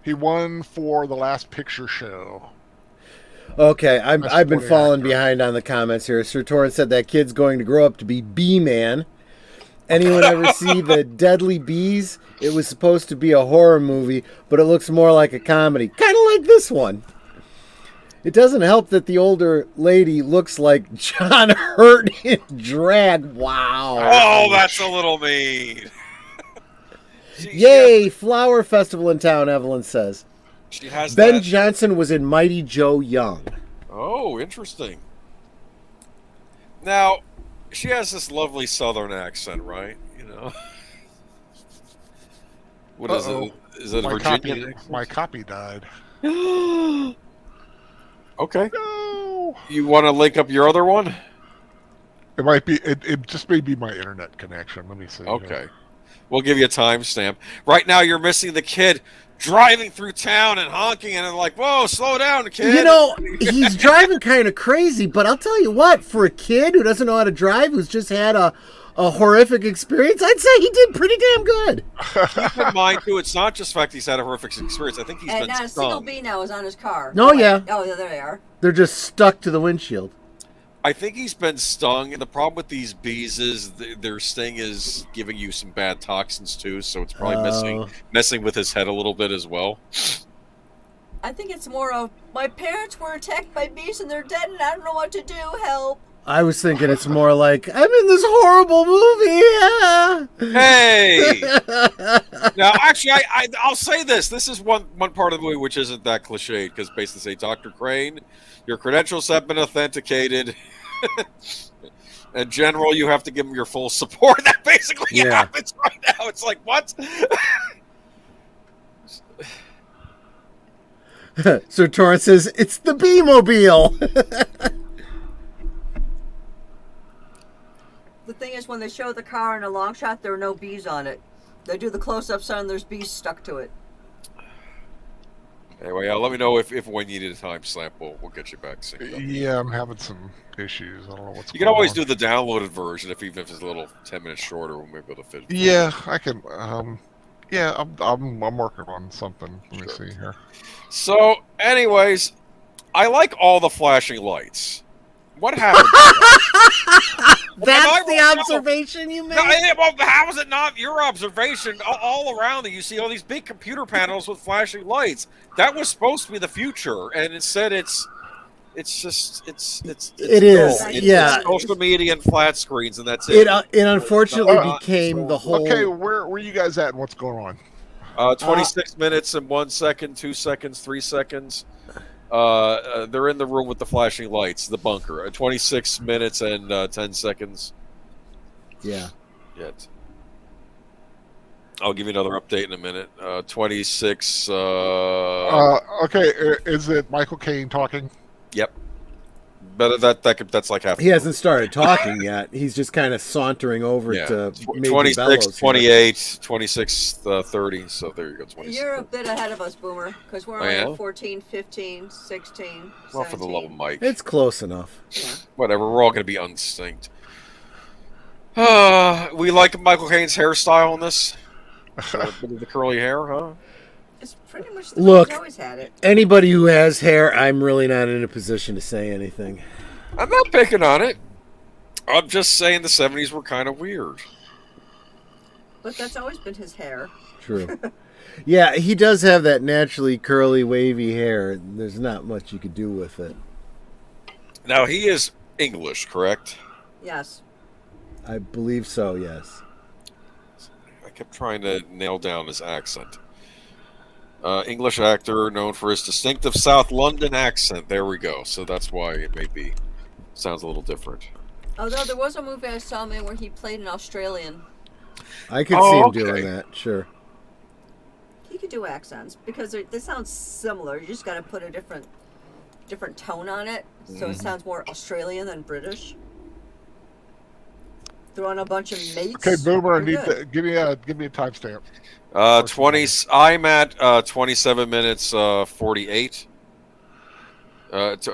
He won for the Last Picture Show. Okay, Best I've been supporting falling actor. behind on the comments here. Sir Torrance said that kid's going to grow up to be B-Man. Anyone ever see the Deadly Bees? It was supposed to be a horror movie, but it looks more like a comedy. Kind of like this one. It doesn't help that the older lady looks like John Hurt in drag. Wow. Oh, that's a little mean. Yay, Flower Festival in town, Evelyn says. She has Ben that. Johnson was in Mighty Joe Young. Oh, interesting. Now, she has this lovely southern accent, right? What is Uh-oh. it? Is it a My Virginia? copy died. Okay. No. You want to link up your other one? It might be. It just may be my internet connection. Let me see. Okay. We'll give you a timestamp. Right now, you're missing the kid driving through town and honking, and like, whoa, slow down, kid. You know, he's driving kind of crazy, but I'll tell you what, for a kid who doesn't know how to drive, who's just had a horrific experience, I'd say he did pretty damn good. Keep in mind, too, it's not just the fact he's had a horrific experience. I think he's And been not a single stung. bee now is on his car. Oh, yeah. Oh, yeah, there they are. They're just stuck to the windshield. I think he's been stung, and the problem with these bees is their sting is giving you some bad toxins, too, so it's probably messing with his head a little bit as well. I think it's more of, my parents were attacked by bees and they're dead and I don't know what to do. Help. I was thinking it's more like, I'm in this horrible movie. Hey! Now, actually, I'll say this. This is one part of the movie which isn't that cliched, because basically say, Dr. Crane, your credentials have been authenticated. In general, you have to give them your full support. That basically happens right now. It's like, what? So Torrance says, it's the Bee-mobile. The thing is, when they show the car in a long shot, there are no bees on it. They do the close-ups and there's bees stuck to it. Anyway, let me know if when you need a timestamp. We'll get you back synced up. Yeah, I'm having some issues. I don't know what's. You can always do the downloaded version even if it's a little 10 minutes shorter. We may be able to fit. Yeah, I can. Yeah, I'm working on something. Let me see here. So, anyways, I like all the flashing lights. What happened? That's the observation you made? No, well, how is it not your observation? All around you see all these big computer panels with flashing lights. That was supposed to be the future, and instead it's social media and flat screens, and that's it. It unfortunately became the whole. Okay, where you guys at and what's going on? 26 minutes and 1 second, 2 seconds, 3 seconds. They're in the room with the flashing lights, the bunker. 26 minutes and 10 seconds. Yeah. Yet. I'll give you another update in a minute. 26. Okay, is it Michael Caine talking? Yep. But that's like half. He hasn't started talking yet. He's just kind of sauntering over to maybe 26, Bellows 28, 26, 30. So there you go. 26. You're a bit ahead of us, Boomer, because we're only at 14, 15, 16, Well, for the love of Mike. It's close enough. Yeah. Whatever, we're all going to be unsynced. We like Michael Caine's hairstyle in this. The curly hair, huh? It's pretty much the way Look, he's always had it. anybody who has hair, I'm really not in a position to say anything. I'm not picking on it. I'm just saying the 70s were kind of weird. But that's always been his hair. True. Yeah, he does have that naturally curly, wavy hair. There's not much you could do with it. Now, he is English, correct? Yes. I believe so, yes. I kept trying to nail down his accent. English actor known for his distinctive South London accent. There we go. So that's why it maybe sounds a little different. Although there was a movie I saw where he played an Australian. I could see him doing that, sure. He could do accents because they sound similar. You just got to put a different tone on it, so it sounds more Australian than British. Throw on a bunch of mates. Okay, Boomer, I you're need good. to give me a timestamp. 20. I'm at 27 minutes 48.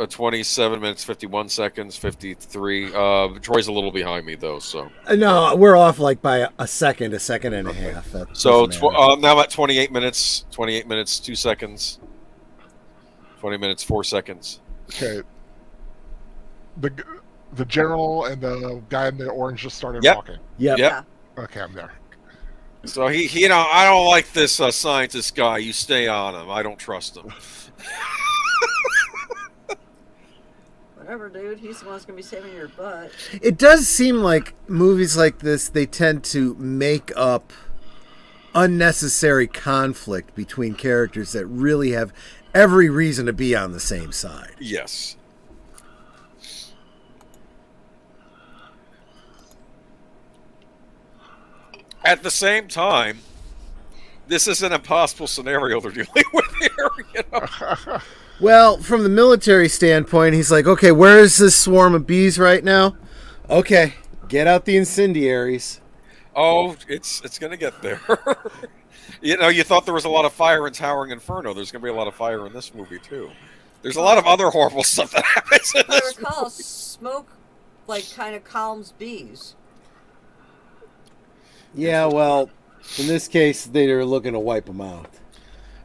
27 minutes 51 seconds 53. Troy's a little behind me though, so. No, we're off like by a second and a half. That So doesn't matter. now I'm at 28 minutes 2 seconds. 20 minutes 4 seconds. Okay. The general and the guy in the orange just started Yep. talking. Yep. Yep. Okay, I'm there. So he I don't like this scientist guy. You stay on him. I don't trust him. Whatever, dude. He's the one that's gonna be saving your butt. It does seem like movies like this, they tend to make up unnecessary conflict between characters that really have every reason to be on the same side. Yes. At the same time, this is an impossible scenario they're dealing with here. You know? Well, from the military standpoint, he's like, okay, where is this swarm of bees right now? Okay, get out the incendiaries. Oh, it's gonna get there. You know, you thought there was a lot of fire in Towering Inferno. There's gonna be a lot of fire in this movie too. There's a lot of other horrible stuff that happens in If I this. recall, smoke like kind of calms bees. Yeah, well, in this case, they're looking to wipe them out.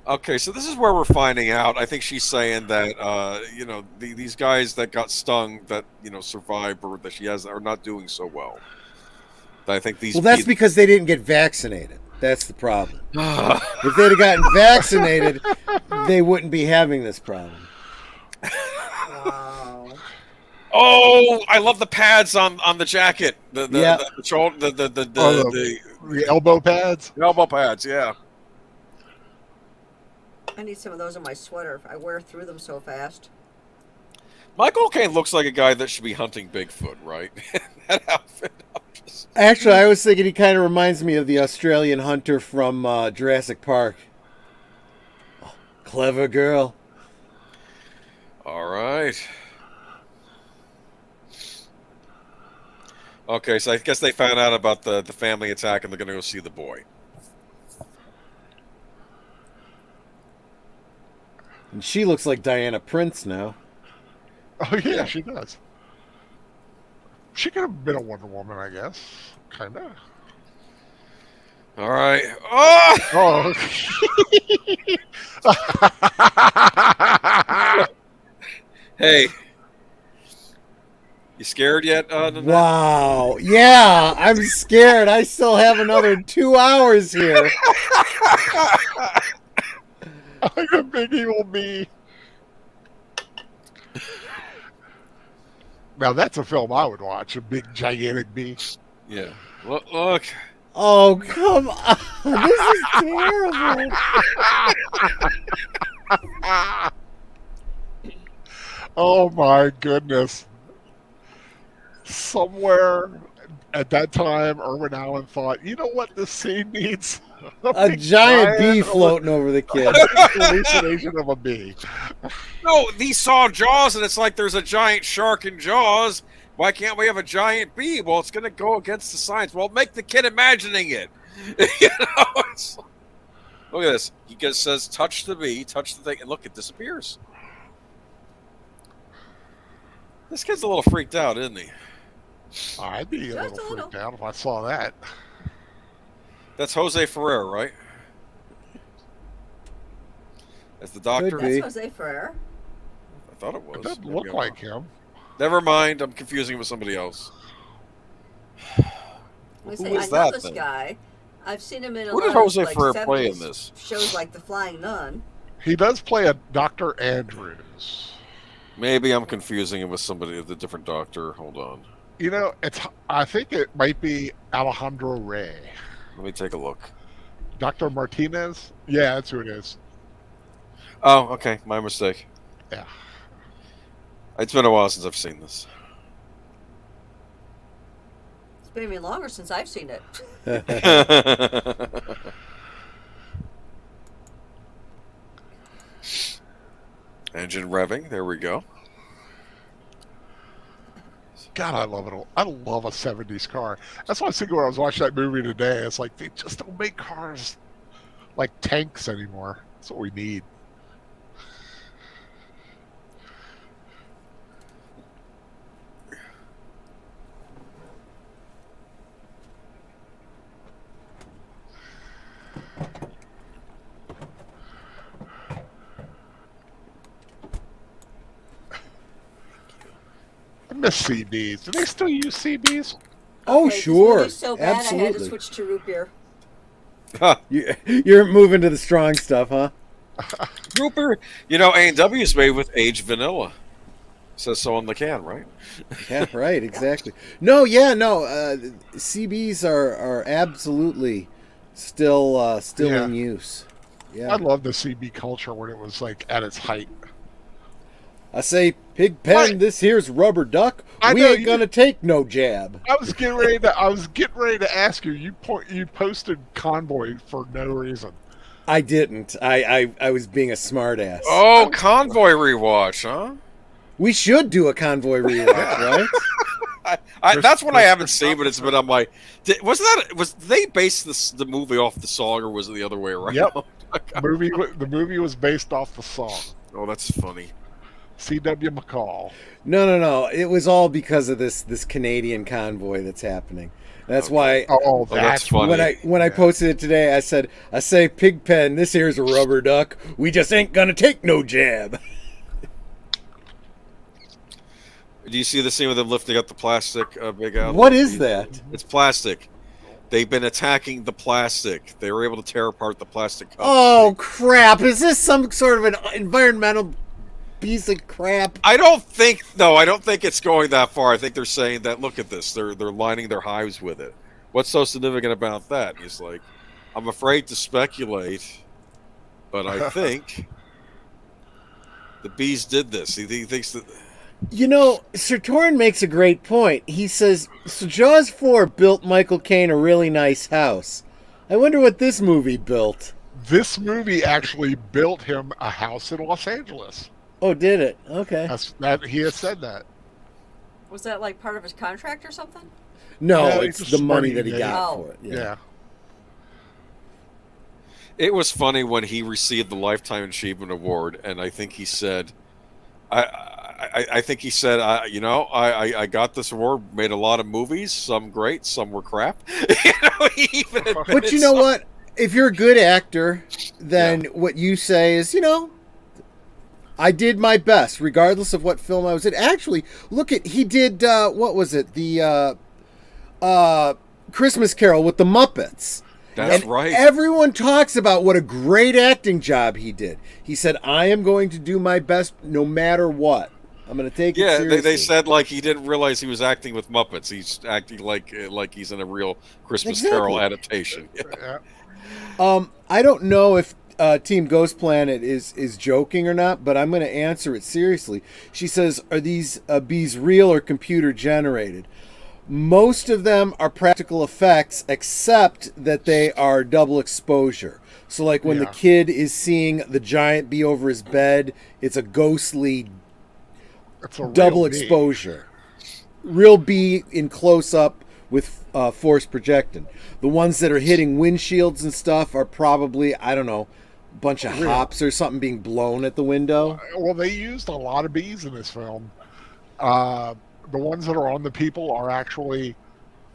Okay, so this is where we're finding out. I think she's saying that you know, these guys that got stung that, you know, survived or that she has are not doing so well. I think these. Well, that's because they didn't get vaccinated. That's the problem. If they'd have gotten vaccinated, they wouldn't be having this problem. Wow. Oh, I love the pads on the jacket. The Yeah. The elbow pads. elbow pads. Yeah. I need some of those on my sweater. I wear through them so fast. Michael Caine looks like a guy that should be hunting Bigfoot, right? That outfit. Actually, I was thinking he kind of reminds me of the Australian hunter from Jurassic Park. Oh, clever girl. All right. Okay, so I guess they found out about the family attack and they're going to go see the boy. And she looks like Diana Prince now. Oh yeah, she does. She could have been a Wonder Woman, I guess. Kinda. All right. Oh! Oh. Hey. You scared yet? Nanette? Wow. Yeah, I'm scared. I still have another 2 hours here. Like a big evil bee. Now that's a film I would watch. A big gigantic bee. Yeah. Look. Oh, come on. This is terrible. Oh my goodness. Somewhere at that time, Irwin Allen thought, you know what this scene needs? A big giant bee floating over the kid. hallucination of a bee. No, he saw Jaws, and it's like there's a giant shark in Jaws. Why can't we have a giant bee? Well, it's going to go against the science. Well, make the kid imagining it. You know, look at this. He just says, touch the bee, touch the thing, and look, it disappears. This kid's a little freaked out, isn't he? I'd be a Just little a little. freaked out if I saw that. That's Jose Ferrer, right? As the doctor? Could That's be. Jose Ferrer. I thought it was. It doesn't Maybe look I'm like wrong. him. Never mind. I'm confusing him with somebody else. I Who say, is I know that this then? guy. I've seen him in a Who did lot Jose of like, Ferrer play in 70s this? shows like The Flying Nun. He does play a Dr. Andrews. Maybe I'm confusing him with somebody, the different doctor. Hold on. You know, I think it might be Alejandro Rey. Let me take a look. Dr. Martinez? Yeah, that's who it is. Oh, okay. My mistake. Yeah. It's been a while since I've seen this. It's been even longer since I've seen it. Engine revving. There we go. God, I love it. I love a 70s car. That's what I was thinking when I was watching that movie today. It's like, they just don't make cars like tanks anymore. That's what we need. I miss CBs. Do they still use CBs? Oh, Okay, this sure. movie's so bad I had to Absolutely. switch to root beer. You're moving to the strong stuff, huh? Grouper. You know, A&W is made with aged vanilla. Says so on the can, right? Yeah, right, exactly. No, yeah, no. CBs are absolutely still Yeah. in use. Yeah, I love the CB culture when it was like at its height. I say, Pigpen, Right. this here's rubber duck. I We know, ain't you- gonna take no jab. I was getting ready to ask you. You posted Convoy for no reason. I didn't. I was being a smartass. Oh, Convoy rewatch, huh? We should do a Convoy rewatch, right? That's one I haven't seen, but it's been on my. Was they based the movie off the song, or was it the other way around? Yep. The movie was based off the song. Oh, that's funny. C.W. McCall. No. It was all because of this Canadian convoy that's happening. That's why Oh, that's funny. when I posted it today, I say Pigpen, this here's a rubber duck. We just ain't gonna take no jab. Do you see the scene with them lifting up the plastic, Big Al? What is that? It's plastic. They've been attacking the plastic. They were able to tear apart the plastic cups. Oh crap! Is this some sort of an environmental piece of crap? I don't think it's going that far. I think they're saying that, look at this. They're lining their hives with it. What's so significant about that? And he's like, I'm afraid to speculate, but I think the bees did this. He thinks that. You know, Sir Torn makes a great point. He says, so Jaws 4 built Michael Caine a really nice house. I wonder what this movie built. This movie actually built him a house in Los Angeles. Oh, did it? Okay. He has said that. Was that like part of his contract or something? No, Yeah, it's it's the just money money that he they- got Oh. for it. Yeah. It was funny when he received the Lifetime Achievement Award, and I think he said, I think he said, I got this award, made a lot of movies, some great, some were crap. He even But you know what? If you're a good actor, then what you say is, I did my best, regardless of what film I was in. Actually, he did, what was it? The Christmas Carol with the Muppets. That's And right. Everyone talks about what a great acting job he did. He said, I am going to do my best no matter what. I'm going to take it Yeah, seriously. they said like he didn't realize he was acting with Muppets. He's acting like he's in a real Christmas Carol adaptation. Yeah. Yeah. I don't know if Team Ghost Planet is joking or not, but I'm going to answer it seriously. She says, are these bees real or computer generated? Most of them are practical effects, except that they are double exposure. So like when the Yeah. kid is seeing the giant bee over his bed, it's a ghostly It's a real double bee. exposure. Real bee in close up with force projecting. The ones that are hitting windshields and stuff are probably, I don't know, a bunch of hops or something being blown at the window. Well, they used a lot of bees in this film. The ones that are on the people are actually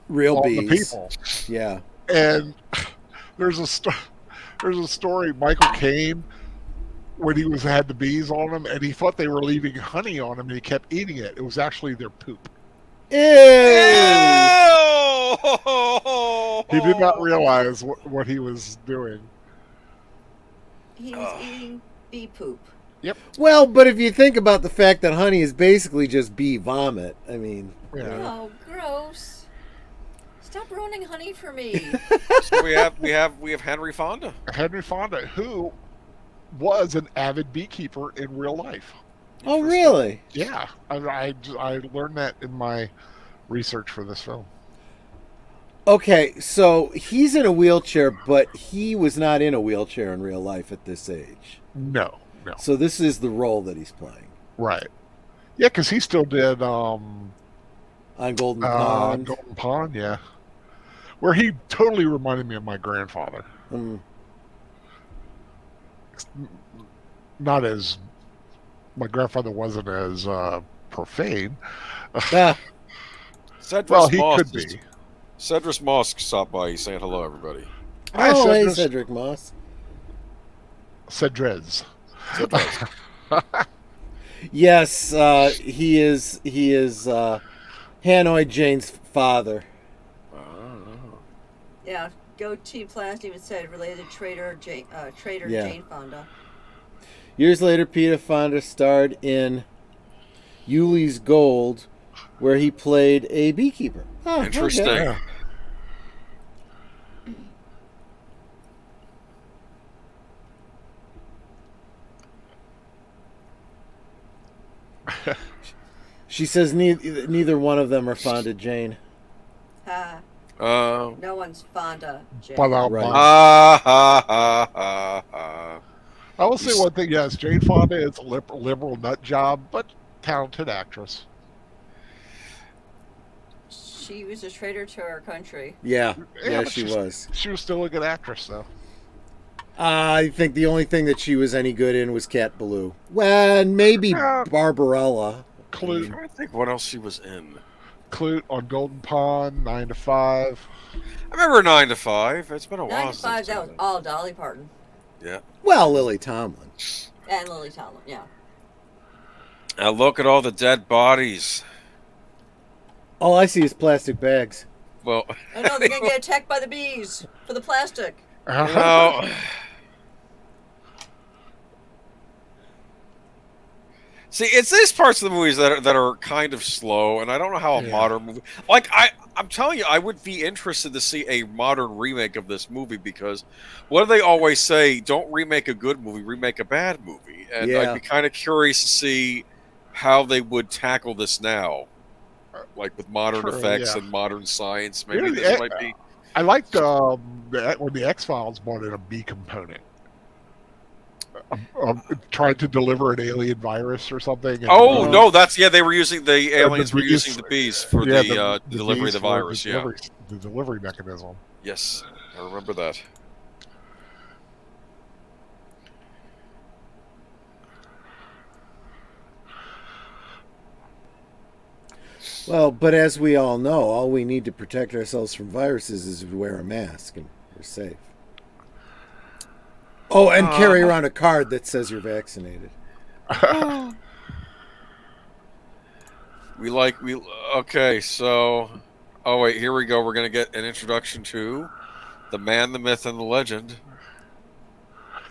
Real on bees. the people. Yeah. And there's a story. Michael Caine, when he had the bees on him, and he thought they were leaving honey on him, and he kept eating it. It was actually their poop. Ew! He did not realize what he was doing. He was eating bee poop. Well, but if you think about the fact that honey is basically just bee vomit, I mean, Yeah. Oh, gross! Stop ruining honey for me. So we have Henry Fonda. Henry Fonda, who was an avid beekeeper in real life. oh really? Yeah, I learned that in my research for this film. Okay, so he's in a wheelchair, but he was not in a wheelchair in real life at this age. No. So this is the role that he's playing Right. Yeah, because he still did on Golden Pond. Golden Pond, yeah. Where he totally reminded me of my grandfather. Mm. Not as... My grandfather wasn't as profane. Ah, Cedrus Well, he Moss could be. Cedrus Moss stopped by. He's saying hello, everybody. Hi, oh, hey, Cedrus. Cedric Moss. Cedrez. Yes, he is. He is Hanoi Jane's father. Yeah, Go Team Plastic even said related to Trader Yeah. Jane Fonda. Years later, Peter Fonda starred in Yuli's Gold, where he played a beekeeper. Oh, Interesting. okay. Yeah. She says neither one of them are Fonda Jane. Ha! Uh, No one's Fonda Jane. But, Right. ha ha ha ha. I will say one thing. Yes, Jane Fonda is a liberal nut job, but talented actress. She was a traitor to our country. Yeah, but she was. She was still a good actress, though. I think the only thing that she was any good in was Cat Ballou. Well, and maybe Yeah. Barbarella. Clute, I'm trying to think what else she was in. Clute on Golden Pond, 9 to 5. I remember 9 to 5. It's been a while 9 to 5, since that was all Dolly Parton. Yeah. Well, Lily Tomlin. And Lily Tomlin, yeah. Now look at all the dead bodies. All I see is plastic bags. Well, Oh no, they're gonna get attacked by the bees for the plastic. you know, see, it's these parts of the movies that are kind of slow, and I don't know how a Yeah. modern movie. Like I'm telling you, I would be interested to see a modern remake of this movie because what do they always say? Don't remake a good movie, remake a bad movie. And Yeah. I'd be kind of curious to see how they would tackle this now, like with modern True, effects yeah. and modern science. Maybe Really, this might be. I liked when the X-Files brought in a B component. Tried to deliver an alien virus or something. And, Oh no, that's they were using the aliens were bees- using the bees for yeah, the delivery of bees the for virus. the delivery mechanism. Yes, I remember that. Well, but as we all know, all we need to protect ourselves from viruses is to wear a mask, and we're safe. Oh, and carry around a card that says you're vaccinated. Okay, so oh wait, here we go. We're gonna get an introduction to the man, the myth, and the legend,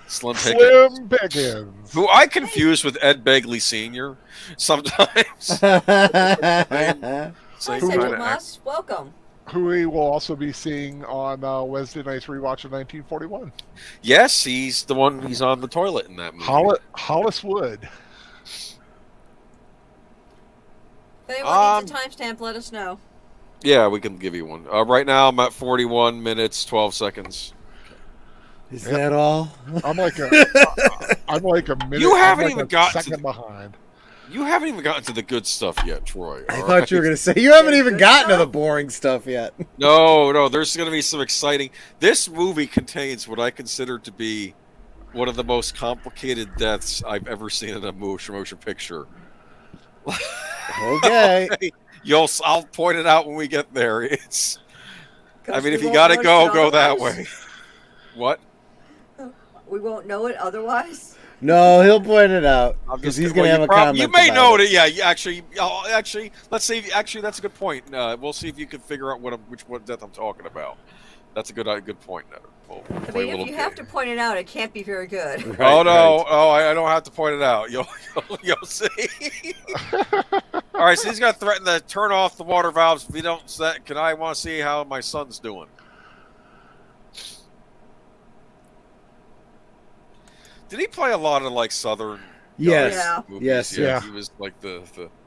Slim Pickens, Slim Pickens. who I confuse with Ed Begley Sr. sometimes. Hi, Same Cedric kinda Moss. Welcome. Who we will also be seeing on Wednesday night's rewatch of 1941. Yes, he's the one. He's on the toilet in that movie. Hollis Wood. If anyone needs a timestamp, let us know. Yeah, we can give you one. Right now, I'm at 41 minutes 12 seconds. Is that all? I'm like a minute. You haven't I'm like even a got to second the- behind. You haven't even gotten to the good stuff yet, Troy. I all thought you were right? going to say you haven't even Good gotten to stuff? the boring stuff yet. No, there's going to be some exciting. This movie contains what I consider to be one of the most complicated deaths I've ever seen in a motion picture. Okay. I'll point it out when we get there. It's. I mean, We if you won't got to know it go that otherwise. way. What? We won't know it otherwise. No, he'll point it out I'm because just he's well, going to have you a comment. You may about know it. it. Yeah, actually, let's see. Actually, that's a good point. We'll see if you can figure out which death I'm talking about. That's a good point. We'll I play a mean, little if you game. have to point it out, it can't be very good. Right, Oh no! right. Oh, I don't have to point it out. You'll see. All right, so he's going to threaten to turn off the water valves if you don't. I want to see how my son's doing. Did he play a lot of like Southern? Yes. Yeah. movies? Yes, yeah. He was like the.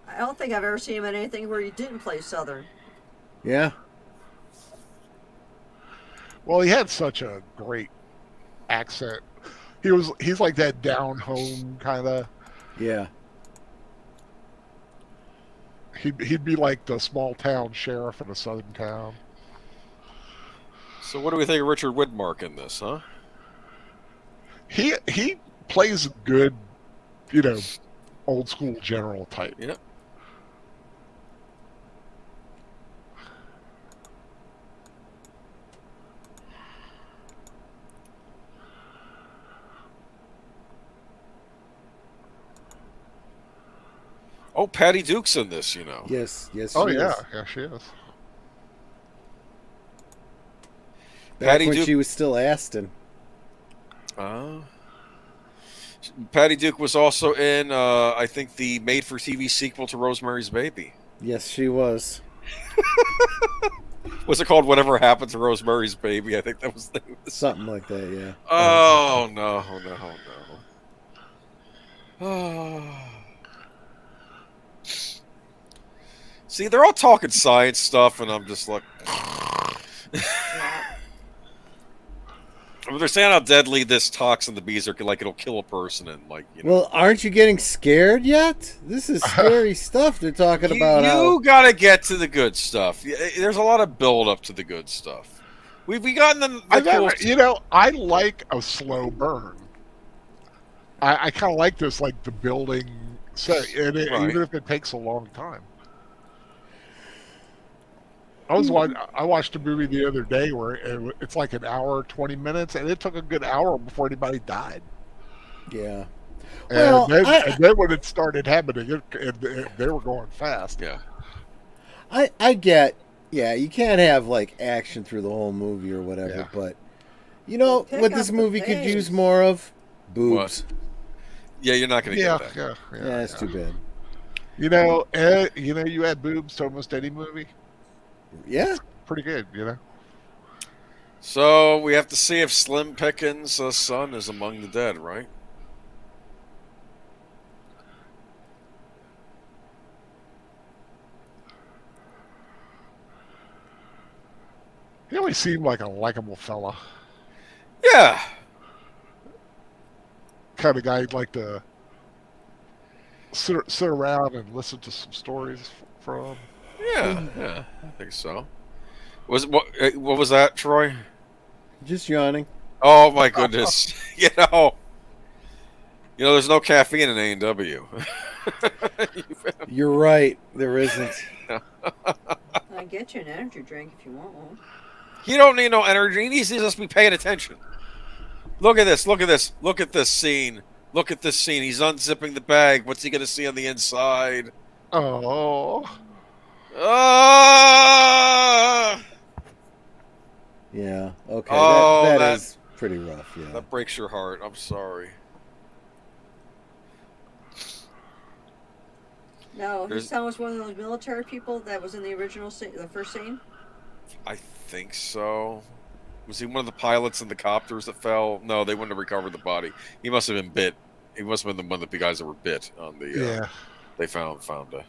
I don't think I've ever seen him in anything where he didn't play Southern. Yeah. Well, he had such a great accent. He's like that down home kind of. Yeah. He'd be like the small town sheriff in a southern town. So what do we think of Richard Widmark in this, huh? He plays a good, old school general type. Yeah. Oh, Patty Duke's in this, Yes. Yes. Oh she yeah, is. yeah, she is. Back Patty when Duke- she was still Aston. Patty Duke was also in, I think, the made-for-TV sequel to Rosemary's Baby. Yes, she was. Was it called Whatever Happened to Rosemary's Baby? I think that was the name of the Something like that. Yeah. Oh, no. Oh. See, they're all talking science stuff, and I'm just like... But they're saying how deadly this toxin, the bees, are. Like it'll kill a person, and like Well, aren't you getting scared yet? This is scary stuff they're talking about. You gotta get to the good stuff. There's a lot of build up to the good stuff. We gotten the I like a slow burn. I kind of like this, like the building set, and even if it takes a long time. I watched a movie the other day where it's like an hour, 20 minutes, and it took a good hour before anybody died. Yeah. And, then when it started happening, they were going fast. Yeah. I get, you can't have like action through the whole movie or whatever, Yeah. but you know what this movie could use more of? Boobs. What? Yeah, you're not going to get that. Yeah, that's too bad. You add boobs to almost any movie. Yeah. Pretty good, So we have to see if Slim Pickens' son is among the dead, right? He always seemed like a likable fella. Yeah. Kind of guy you'd like to sit around and listen to some stories from. Yeah, I think so. What was that, Troy? Just yawning. Oh my goodness! There's no caffeine in A&W. You're right. There isn't. I get you an energy drink if you want one. You don't need no energy. He needs to just be paying attention. Look at this. Look at this. Look at this scene. Look at this scene. He's unzipping the bag. What's he going to see on the inside? Oh. Yeah. Okay. Oh, that is pretty rough. Yeah. That breaks your heart. I'm sorry. No, his son was one of those military people that was in the original scene, the first scene. I think so. Was he one of the pilots in the copters that fell? No, they wouldn't have recovered the body. He must have been bit. He must have been one of the guys that were bit on the. They found. So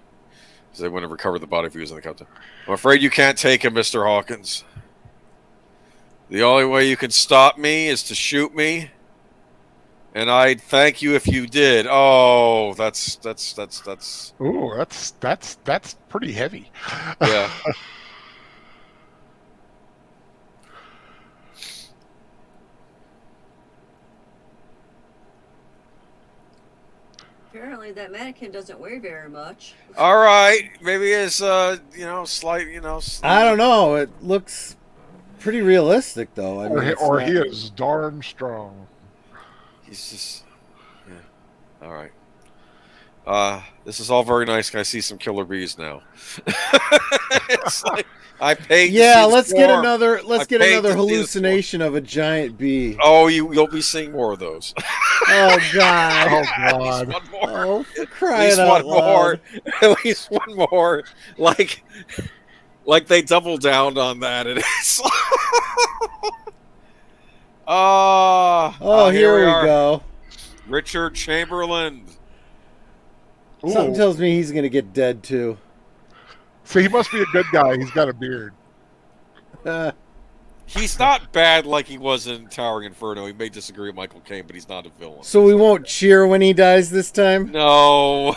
they wouldn't have recovered the body if he was in the copter. I'm afraid you can't take him, Mr. Hawkins. The only way you can stop me is to shoot me. And I'd thank you if you did. Oh, that's. Ooh, that's pretty heavy. Yeah. Apparently, that mannequin doesn't weigh very much. All right, maybe it's slight. I don't know. It looks pretty realistic, though. I mean, He is darn strong. He's just. Yeah. All right. This is all very nice. Can I see some killer bees now? It's like I paid. Yeah, to see let's the get swarm. another. I Let's get paid another to see the hallucination of a giant bee. Oh, you'll be seeing more of those. Oh God! Oh At God! least one more. Oh, for At crying least out one loud! more. At least one more. Like they double down on that. It is. Oh, here we are. go. Richard Chamberlain. Something Ooh. tells me he's gonna get dead too. So he must be a good guy. He's got a beard. He's not bad like he was in Towering Inferno. He may disagree with Michael Caine, but he's not a villain. So we won't cheer when he dies this time. No.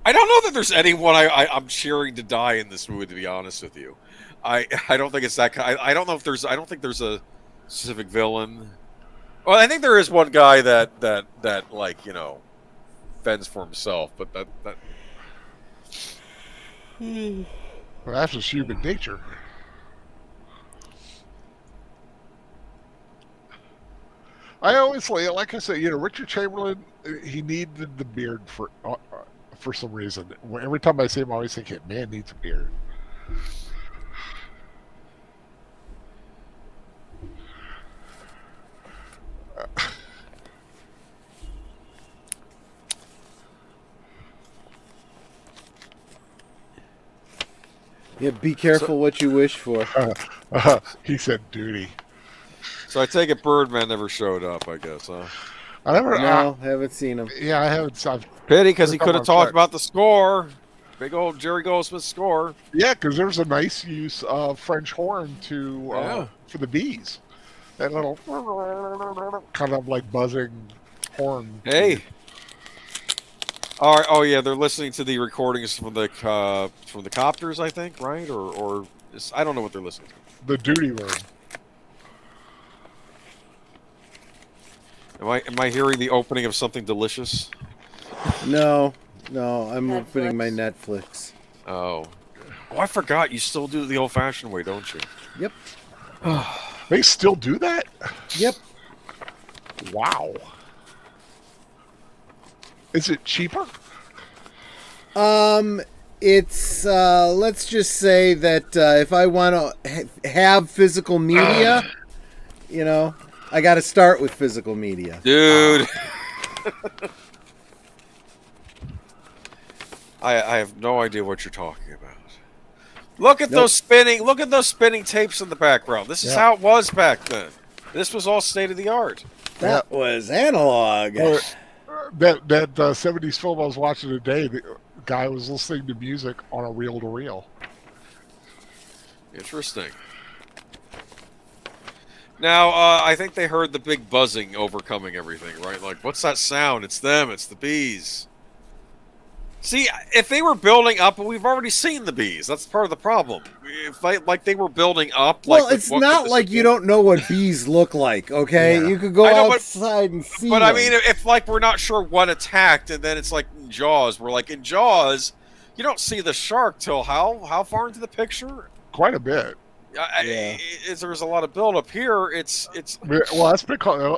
I don't know that there's anyone I'm cheering to die in this movie, to be honest with you. I don't think it's that kind. I don't know if there's. I don't think there's a specific villain. Well, I think there is one guy that fends for himself, but that. Well, that's just human nature. I always like I said, Richard Chamberlain. He needed the beard for some reason. Every time I see him, I always think, "Man needs a beard." Yeah, be careful what you wish for. He said, "Duty." So I take it Birdman never showed up. I guess, huh? I never. No, haven't seen him. Yeah, I haven't. Pity, because he Every time could have I've talked checked. about the score. Big old Jerry Goldsmith score. Yeah, because there's a nice use of French horn to Yeah. for the bees. That little kind of like buzzing horn. Hey. All right. Oh yeah, they're listening to the recordings from the copters, I think, right? Or I don't know what they're listening to. The duty room. Am I hearing the opening of something delicious? No, I'm Netflix. opening my Netflix. Oh, I forgot. You still do it the old-fashioned way, don't you? Yep. They still do that? Yep. Wow. Is it cheaper? It's let's just say that if I want to have physical media, I got to start with physical media. Dude. I have no idea what you're talking about. Look at those spinning tapes in the background. This is how it was back then. This was all state of the art. That was analog. That 70s film I was watching today, the guy was listening to music on a reel-to-reel. Interesting. Now, I think they heard the big buzzing overcoming everything, right? Like, what's that sound? It's them. It's the bees. See, if they were building up, we've already seen the bees. That's part of the problem. If they were building up, Well, like, it's not like you don't know what bees look like, okay? Yeah. You could go I know, outside and see But them. I mean, if like we're not sure what attacked, and then it's like in Jaws, we're like in Jaws, you don't see the shark till how far into the picture? Quite a bit. There's a lot of build up here. It's Well, that's because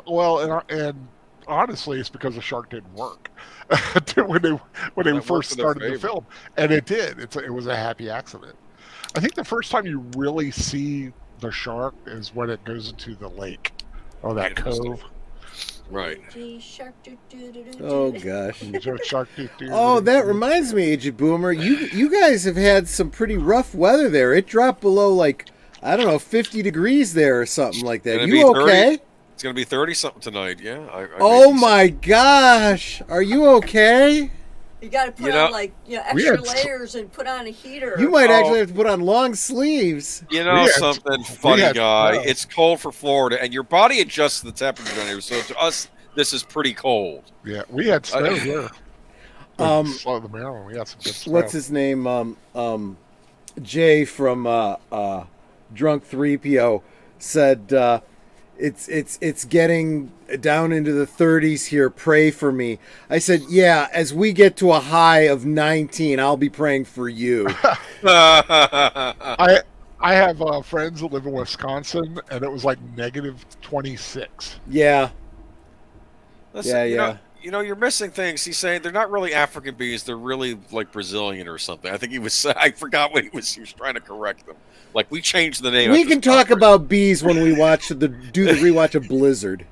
and honestly, it's because the shark didn't work when they That first worked in their started the favor. film, and it did. It was a happy accident. I think the first time you really see the shark is when it goes into the lake or that Interesting. cove. right. Shark, Oh gosh. Shark Oh, that reminds me, Agent Boomer. You guys have had some pretty rough weather there. It dropped below like 50 degrees there or something like that. Gonna You be 30. okay? It's gonna be 30 something tonight. Yeah. I Oh made these- my gosh. Are you okay? You got to put You know, on we extra had layers and put on a heater. You might Oh. actually have to put on long sleeves. You know We had- something funny, had guy? snow. It's cold for Florida, and your body adjusts to the temperature down here. So to us, this is pretty cold. Yeah, we had snow here. Slow the Maryland. We had some good snow. What's his name? Jay from Drunk 3PO said it's getting down into the 30s here. Pray for me. I said, yeah. As we get to a high of 19, I'll be praying for you. I have friends that live in Wisconsin, and it was like negative 26. Yeah. Listen, Yeah. You know, you're missing things. He's saying they're not really African bees; they're really like Brazilian or something. I think he was. I forgot what he was trying to correct them. Like we changed the name. We at can this talk conference. about bees when we do the rewatch of Blizzard.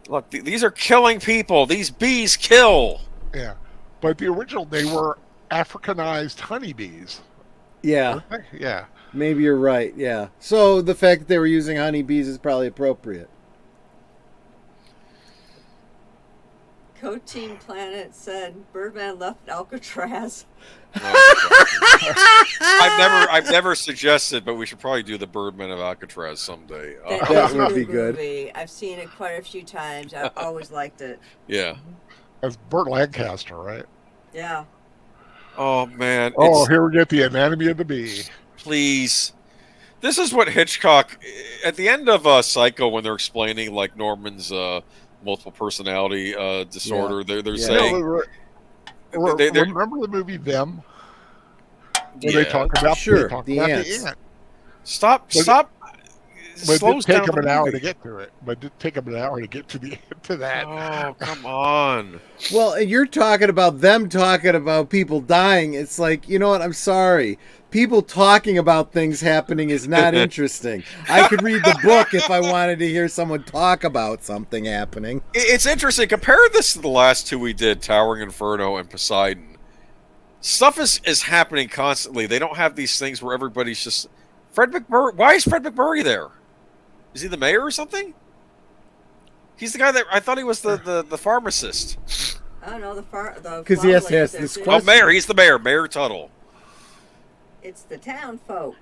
Look, these are killing people. These bees kill. Yeah, but the original they were Africanized honeybees. Yeah. weren't they? Yeah. Maybe you're right. Yeah. So the fact that they were using honeybees is probably appropriate. Code Team Planet said Birdman left Alcatraz. I've never suggested, but we should probably do the Birdman of Alcatraz someday. That is a would be good. movie. I've seen it quite a few times. I've always liked it. Yeah. That's Burt Lancaster, right? Yeah. Oh man. Oh, It's, here we get the anatomy of the bee. please. This is what Hitchcock at the end of Psycho when they're explaining like Norman's multiple personality disorder. They're Yeah. saying they're- Remember the movie Them? Where Yeah. they talk about Sure, they talk the about ants. the ant. Stop. But it Slows did take down them the an hour movie. to get to it. But it did take them an hour to get to that. Oh, come on. Well, and you're talking about them talking about people dying. It's like, you know what? I'm sorry. People talking about things happening is not interesting. I could read the book if I wanted to hear someone talk about something happening. It's interesting. Compare this to the last two we did, Towering Inferno and Poseidon. Stuff is happening constantly. They don't have these things where everybody's just... Fred McMurray... Why is Fred McMurray there? Is he the mayor or something? He's the guy that I thought he was the pharmacist. I don't know the 'Cause he has to flower ask lady's this there, too. Oh, question. Mayor. He's the mayor. Mayor Tuttle. It's the town folk.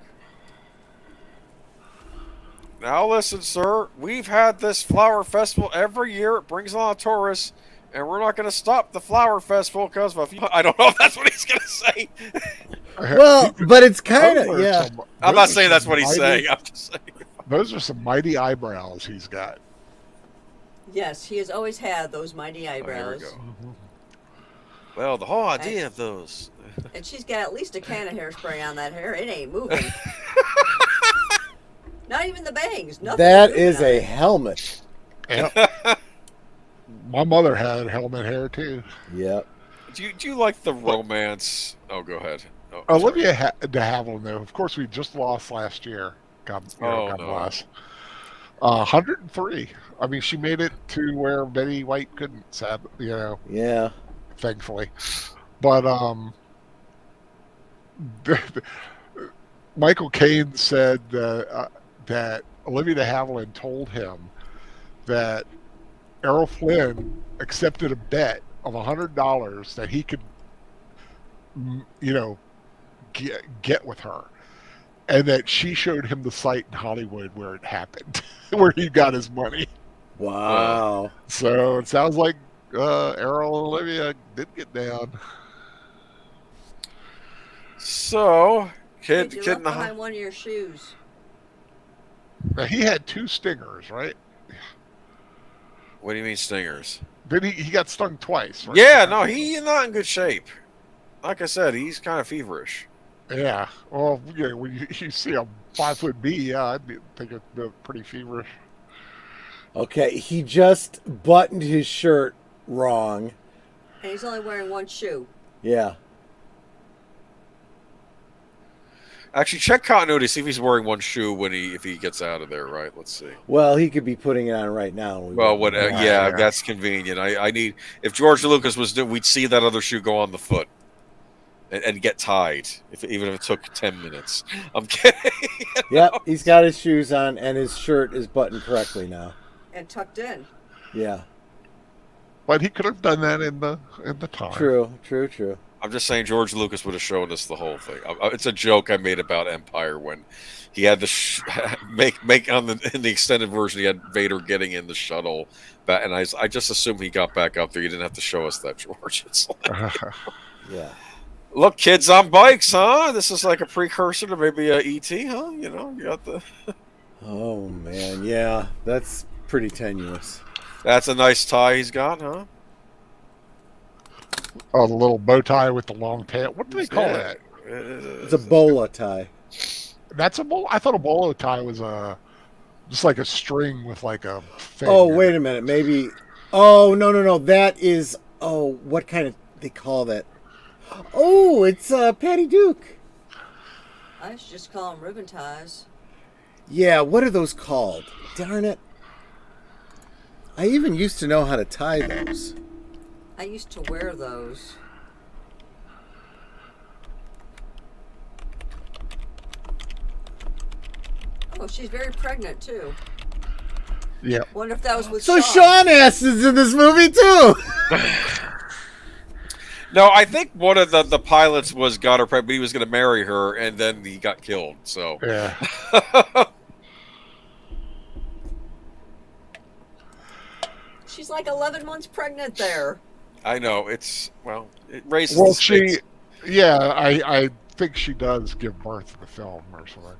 Now listen, sir. We've had this flower festival every year. It brings a lot of tourists, and we're not going to stop the flower festival because of a few. I don't know if that's what he's going to say. Well, but it's kind of, Those are yeah. some- I'm those not are saying that's some what he's mighty- saying. I'm just saying. Those are some mighty eyebrows he's got. Yes, he has always had those mighty Oh, here eyebrows. we go. Well, the whole idea of those. And she's got at least a can of hairspray on that hair. It ain't moving. Not even the bangs. Nothing. That moving is on a it. helmet. Yep. My mother had helmet hair too. Yep. Do you like the romance? Oh, go ahead. Oh, Olivia de Havilland, though, of course, we just lost last year. God, God no. bless. 103. I mean, she made it to where Betty White couldn't, Yeah. thankfully. But Michael Caine said that Olivia de Havilland told him that Errol Flynn accepted a bet of $100 that he could, get with her, and that she showed him the site in Hollywood where it happened, where he got his money. Wow. So it sounds like Errol and Olivia did get down. So, Hey, kid you in left the behind one of your shoes. Now, he had 2 stingers, right? What do you mean stingers? Then he got stung twice, right? Yeah, no, he's not in good shape. Like I said, he's kind of feverish. Yeah. Well, yeah, when you see a 5-foot bee, yeah, think it'd be pretty feverish. Okay, he just buttoned his shirt wrong. And he's only wearing one shoe. Yeah. Actually, check continuity. See if he's wearing one shoe if he gets out of there. Right? Let's see. Well, he could be putting it on right now. Well, what? Yeah, yeah. that's convenient. I need. If George Lucas was doing, we'd see that other shoe go on the foot and get tied, even if it took 10 minutes. I'm kidding. Yep, he's got his shoes on and his shirt is buttoned correctly now. And tucked in. Yeah. But he could have done that in the time. True. I'm just saying George Lucas would have shown us the whole thing. It's a joke I made about Empire when he had the in the extended version he had Vader getting in the shuttle, and I just assumed he got back up there. You didn't have to show us that, George. It's like, Yeah. look, kids on bikes, huh? This is like a precursor to maybe a ET, huh? You got the. Oh man, yeah, that's pretty tenuous. That's a nice tie he's got, huh? Oh, the little bow tie with the long tail. What do they call Yeah. that? It's a bola tie. That's a bolo. I thought a bolo tie was just like a string with like a thing. Oh, wait a minute, maybe. Oh no, that is. Oh, what kind of they call that? Oh, it's Patty Duke. I should just call them ribbon ties. Yeah, what are those called? Darn it! I even used to know how to tie those. I used to wear those. Oh, she's very pregnant too. Yeah. Wonder if that was with So Sean. Sean Ass is in this movie too. No, I think one of the pilots got her pregnant, but he was going to marry her, and then he got killed. So Yeah. She's like 11 months pregnant there. I know it raises. Well, the stakes. I think she does give birth in the film or something.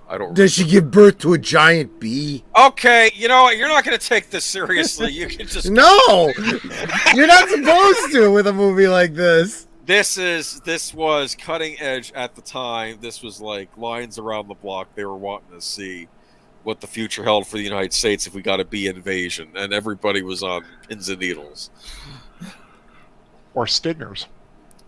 I don't. Does she give birth to a giant bee? Okay, you know what? You're not going to take this seriously. You can just. No, you're not supposed to with a movie like this. This was cutting edge at the time. This was like lines around the block. They were wanting to see what the future held for the United States if we got a bee invasion, and everybody was on pins and needles. Or stingers.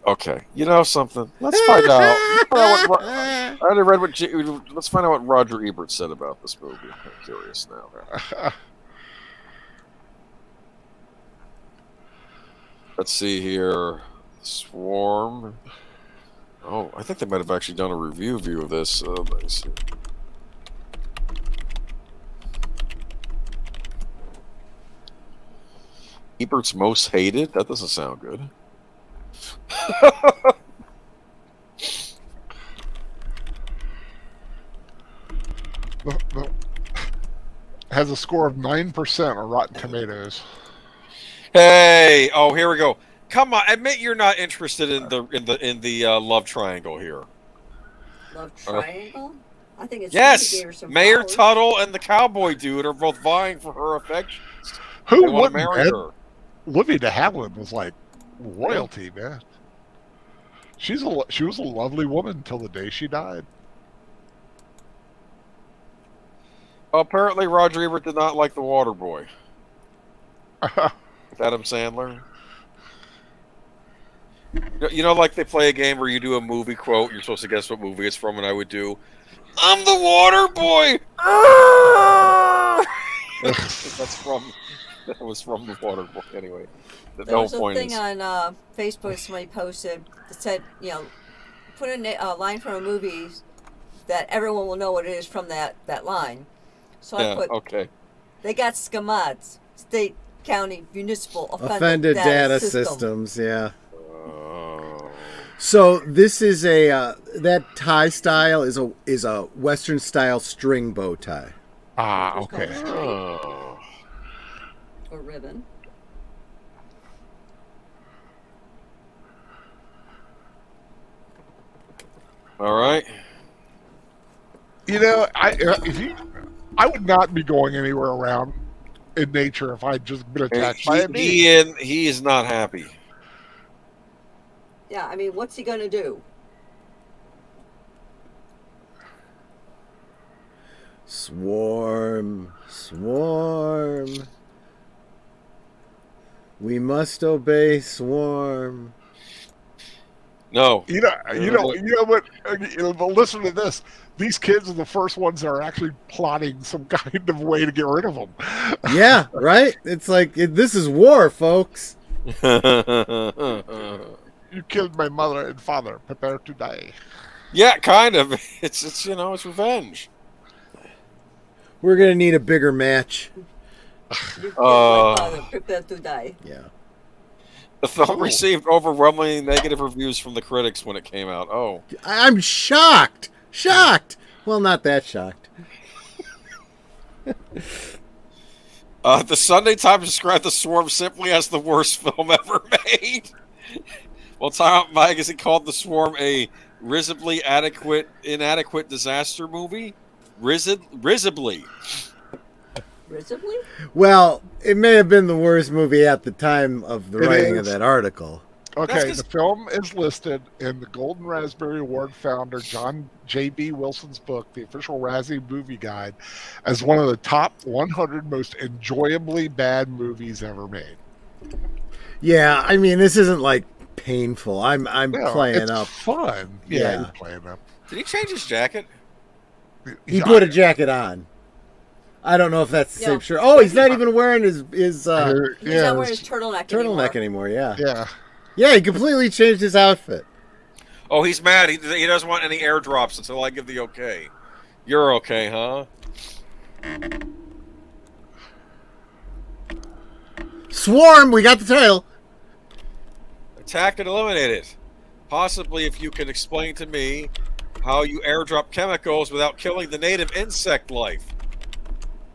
Okay, you know something? Let's find out. I already read let's find out what Roger Ebert said about this movie. I'm curious now. Let's see here. Swarm. Oh, I think they might have actually done a review of this. Let me see. Ebert's most hated? That doesn't sound good. The- has a score of 9% on Rotten Tomatoes. Hey, oh, here we go. Come on, admit you're not interested in the love triangle here. Love triangle? I think it's Yes, gave her some Mayor flowers. Tuttle and the cowboy dude are both vying for her affections. Who They want to wouldn't? marry Man? her. Olivia de Havilland was like royalty, man. She was a lovely woman until the day she died. Apparently, Roger Ebert did not like The Water Boy. With Adam Sandler. You know, like they play a game where you do a movie quote, you're supposed to guess what movie it's from, and I would do, "I'm the Water Boy!" That was from The Water Boy, anyway. There was a thing on Facebook somebody posted that said, put a line from a movie that everyone will know what it is from that line. So I put, okay. They got SCMODs, State, County, Municipal Offended data System. systems, yeah. So this is that tie style is a Western style string bow tie. Ah, It's okay. called Oh. or ribbon. All right. You know, I would not be going anywhere around in nature if I'd just been attacked by a bee. He is not happy. Yeah, I mean, what's he gonna do? Swarm, swarm. We must obey swarm. No. You know what? But listen to this. These kids are the first ones that are actually plotting some kind of way to get rid of them. Yeah, right? It's like, this is war, folks. You killed my mother and father. Prepare to die. Yeah, kind of. It's it's revenge. We're going to need a bigger match. You killed my father, prepare to die. Yeah. The film received overwhelmingly negative reviews from the critics when it came out. Oh. I'm shocked. Shocked. Well, not that shocked. The Sunday Times described The Swarm simply as the worst film ever made. Well, Time Out Magazine called The Swarm a risibly inadequate disaster movie. Risibly. Risibly? Well, it may have been the worst movie at the time of the It writing is. of that article. Okay, the film is listed in the Golden Raspberry Award founder John J.B. Wilson's book, The Official Razzie Movie Guide, as one of the top 100 most enjoyably bad movies ever made. Yeah, I mean, this isn't like painful. I'm Yeah, playing it's up. fun. Yeah. Yeah, you're playing up. Did he change his jacket? He put a jacket on. I don't know if that's the Yeah. same shirt. Oh, he's not even wearing his He's not wearing his turtleneck turtleneck anymore. Yeah. yeah. Yeah, he completely changed his outfit. Oh, he's mad. He doesn't want any airdrops until I give the okay. You're okay, huh? Swarm, we got the title. Attack and eliminate it. Possibly if you can explain to me how you airdrop chemicals without killing the native insect life.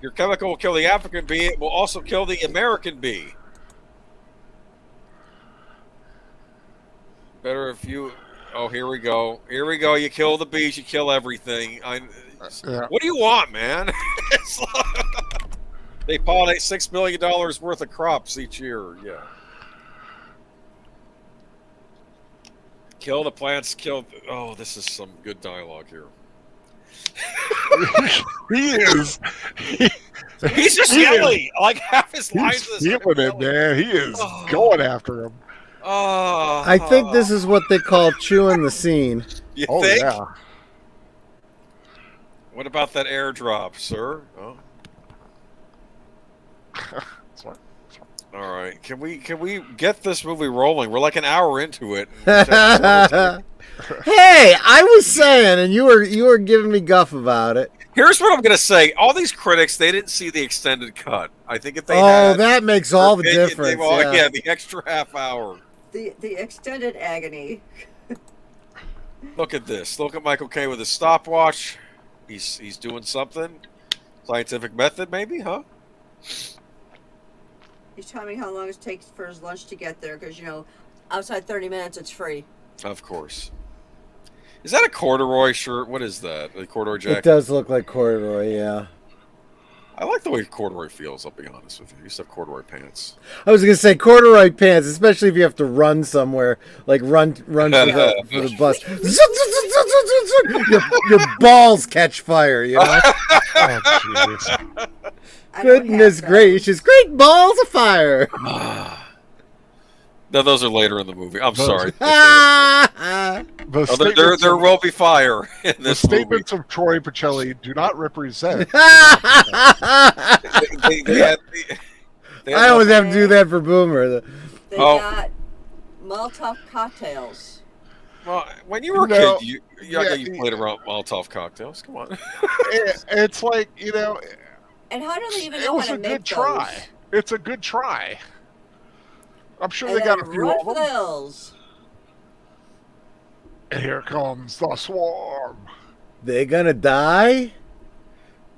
Your chemical will kill the African bee. It will also kill the American bee. Better if you... Oh, here we go. Here we go. You kill the bees, you kill everything. Yeah. What do you want, man? They pollinate $6 million worth of crops each year. Yeah. Kill the plants, Oh, this is some good dialogue here. He is. He's just He is. yelling. Like half his lines He's is feeling it, man. He is going after him. Oh, I think this is what they call chewing the scene. You Oh, think? yeah. What about that airdrop, sir? Oh. Sorry. All right. Can we get this movie rolling? We're like an hour into it. Hey, I was saying, and you were giving me guff about it. Here's what I'm gonna say: all these critics, they didn't see the extended cut. I think if they Oh, had, that makes all the their opinion, difference. yeah, the extra half hour. The extended agony. Look at this. Look at Michael Caine with his stopwatch. He's doing something. Scientific method, maybe, huh? He's telling me how long it takes for his lunch to get there, because outside 30 minutes it's free. Of course. Is that a corduroy shirt? What is that? A corduroy It jacket? does look like corduroy, yeah. I like the way corduroy feels, I'll be honest with you. I used to have corduroy pants. I was gonna say corduroy pants, especially if you have to run somewhere, like run for the bus. your balls catch fire, you know. Oh, jeez. I don't Goodness have gracious, great balls of fire! No, those are later in the movie. I'm Those- sorry. The Oh, statements, there of, will be fire in the this movie. statements of Troy Pacelli do not represent. They had I always have to do that for Boomer. They Oh. got Molotov cocktails. Well, when you were a No, kid, you yeah, played around Molotov cocktails. Come on. It's like, And how do they even it know was how a to good make try. those? It's a good try. I'm sure And they got a then few run of for them. the hills. And here comes the swarm. They gonna die?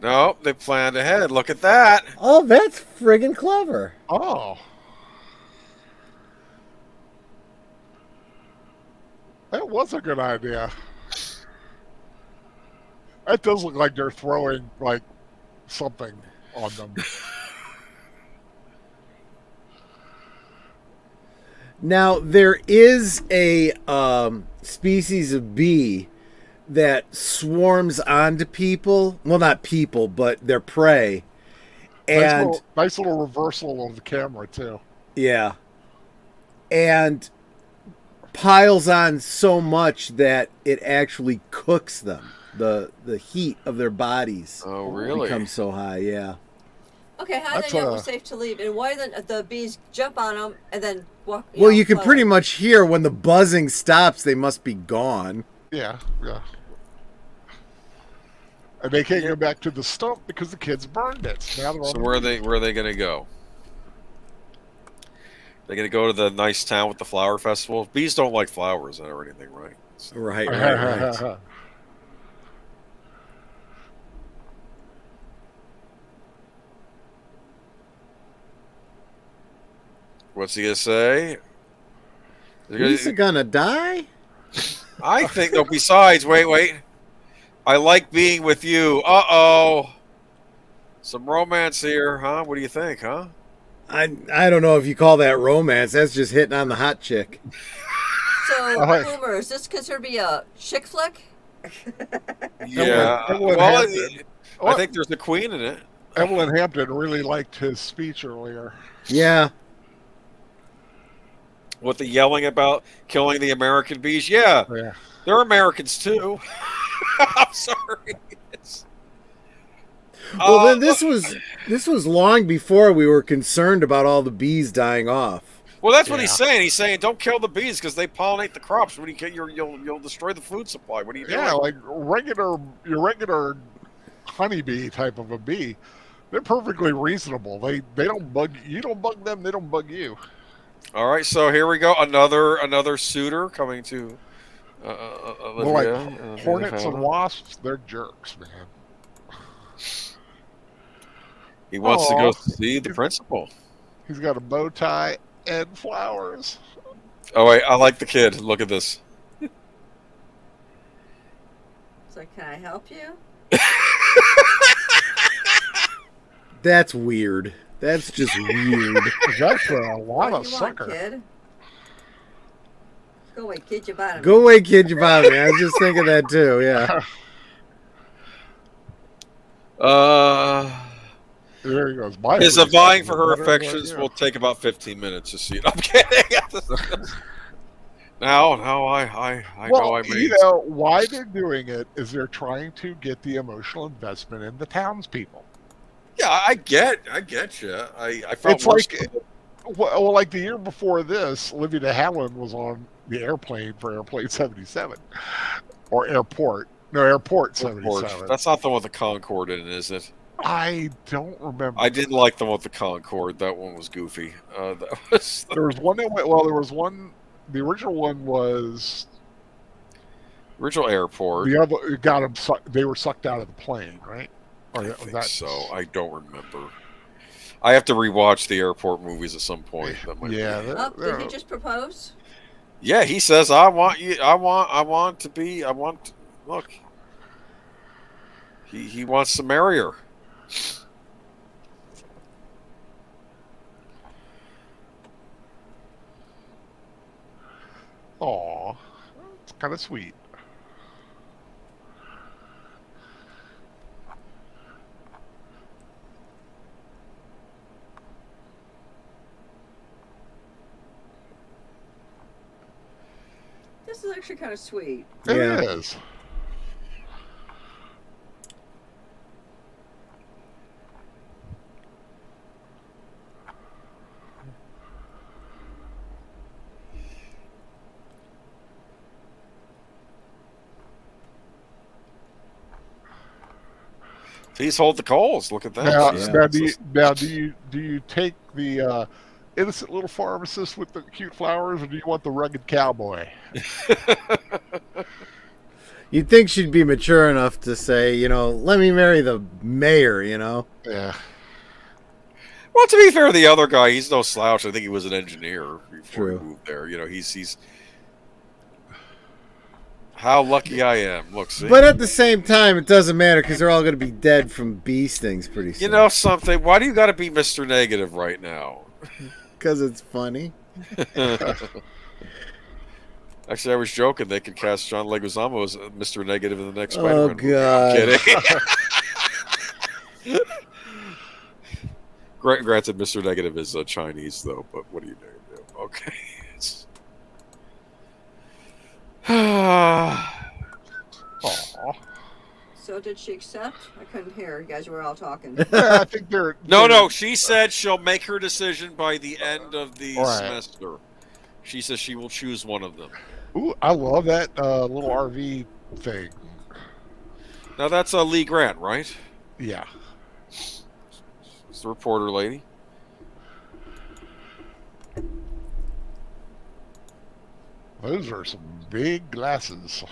No, they planned ahead. Look at that. Oh, that's friggin' clever. Oh. That was a good idea. That does look like they're throwing, like, something on them. Now there is a species of bee that swarms onto people. Well, not people, but their prey. And Nice little reversal of the camera, too. yeah, and piles on so much that it actually cooks them. The heat of their bodies Oh, really? becomes so high. Yeah. Okay, how do That's they know it a- was safe to leave? And why the bees jump on them and then walk? Well, you can fly pretty away? much hear when the buzzing stops. They must be gone. Yeah, yeah. And they can't go back to the stump because the kids burned it. Now they're So on where are they gonna go? They're gonna go to the nice town with the flower festival. Bees don't like flowers or anything, right? So- Right, right. What's he gonna say? Lisa gonna die? I think. No. Besides, wait. I like being with you. Uh-oh. Some romance here, huh? What do you think, huh? I don't know if you call that romance. That's just hitting on the hot chick. So, All right. Boomer, is this considered to be a chick flick? Yeah. Evelyn Well, Hampton. I think there's a queen in it. Evelyn Hampton really liked his speech earlier. Yeah. With the yelling about killing the American bees. Yeah, Yeah. they're Americans too. I'm sorry. Well, Uh, then this was long before we were concerned about all the bees dying off. Well, that's what Yeah. he's saying. He's saying, "Don't kill the bees because they pollinate the crops. When you kill, you'll destroy the food supply. What are you doing?" Yeah, like your regular honeybee type of a bee, they're perfectly reasonable. They don't bug you. Don't bug them. They don't bug you. All right, so here we go. Another suitor coming to Well, like Olivia. hornets and wasps, they're jerks, man. He wants to Aw. go see the principal. He's got a bow tie and flowers. Oh wait, I like the kid. Look at this. It's like, can I help you? That's weird. That's just weird. That's a lot What of do you want, sucker. kid? Go away, kid. You're bottom. Go away, kid, you bother me. I was just thinking that too. Yeah. There he goes. My His every vying second for her is better than affections you. will take about 15 minutes to see it. I'm kidding. now I know Well, I made. why they're doing it is they're trying to get the emotional investment in the townspeople. Yeah, I get you. I felt It's worse. like, well, like the year before this, Olivia de Havilland was on the airplane for Airplane 77, or Airport. No, Airport Airport. 77. That's not the one with the Concorde in it, is it? I don't remember. I didn't like the one with the Concorde. That one was goofy. That was There was one that went. Well, there was one. The original one was original Airport. the other. It got them. They were sucked out of the plane, right? Or I was think that so. I don't remember. I have to rewatch the Airport movies at some point. That might Yeah. be. Oh, did he just propose? Yeah, he says, "I want you. I want to be. I want." Look, he wants to marry her. Aw, it's kind of sweet. This is actually kind of sweet. It Yeah. is. Please hold the coals. Look at that. Now, Jesus. do you take the innocent little pharmacist with the cute flowers, or do you want the rugged cowboy? You'd think she'd be mature enough to say, let me marry the mayor, Yeah. Well, to be fair, the other guy, he's no slouch. I think he was an engineer before True. he moved there. He's. How lucky I am. Look, see. But at the same time, it doesn't matter because they're all going to be dead from bee stings pretty soon. You know something? Why do you got to be Mr. Negative right now? Because it's funny. Actually, I was joking. They could cast John Leguizamo as Mr. Negative in the next Oh, Spider-Man movie. God. I'm kidding. Granted, Mr. Negative is Chinese, though, but what are you going to do? Okay. Aw. So did she accept? I couldn't hear. You guys were all talking. Yeah, I think they're No. She said she'll make her decision by the end of the Right. semester. She says she will choose one of them. Ooh, I love that little RV thing. Now that's Lee Grant, right? Yeah. It's the reporter lady. Those are some big glasses.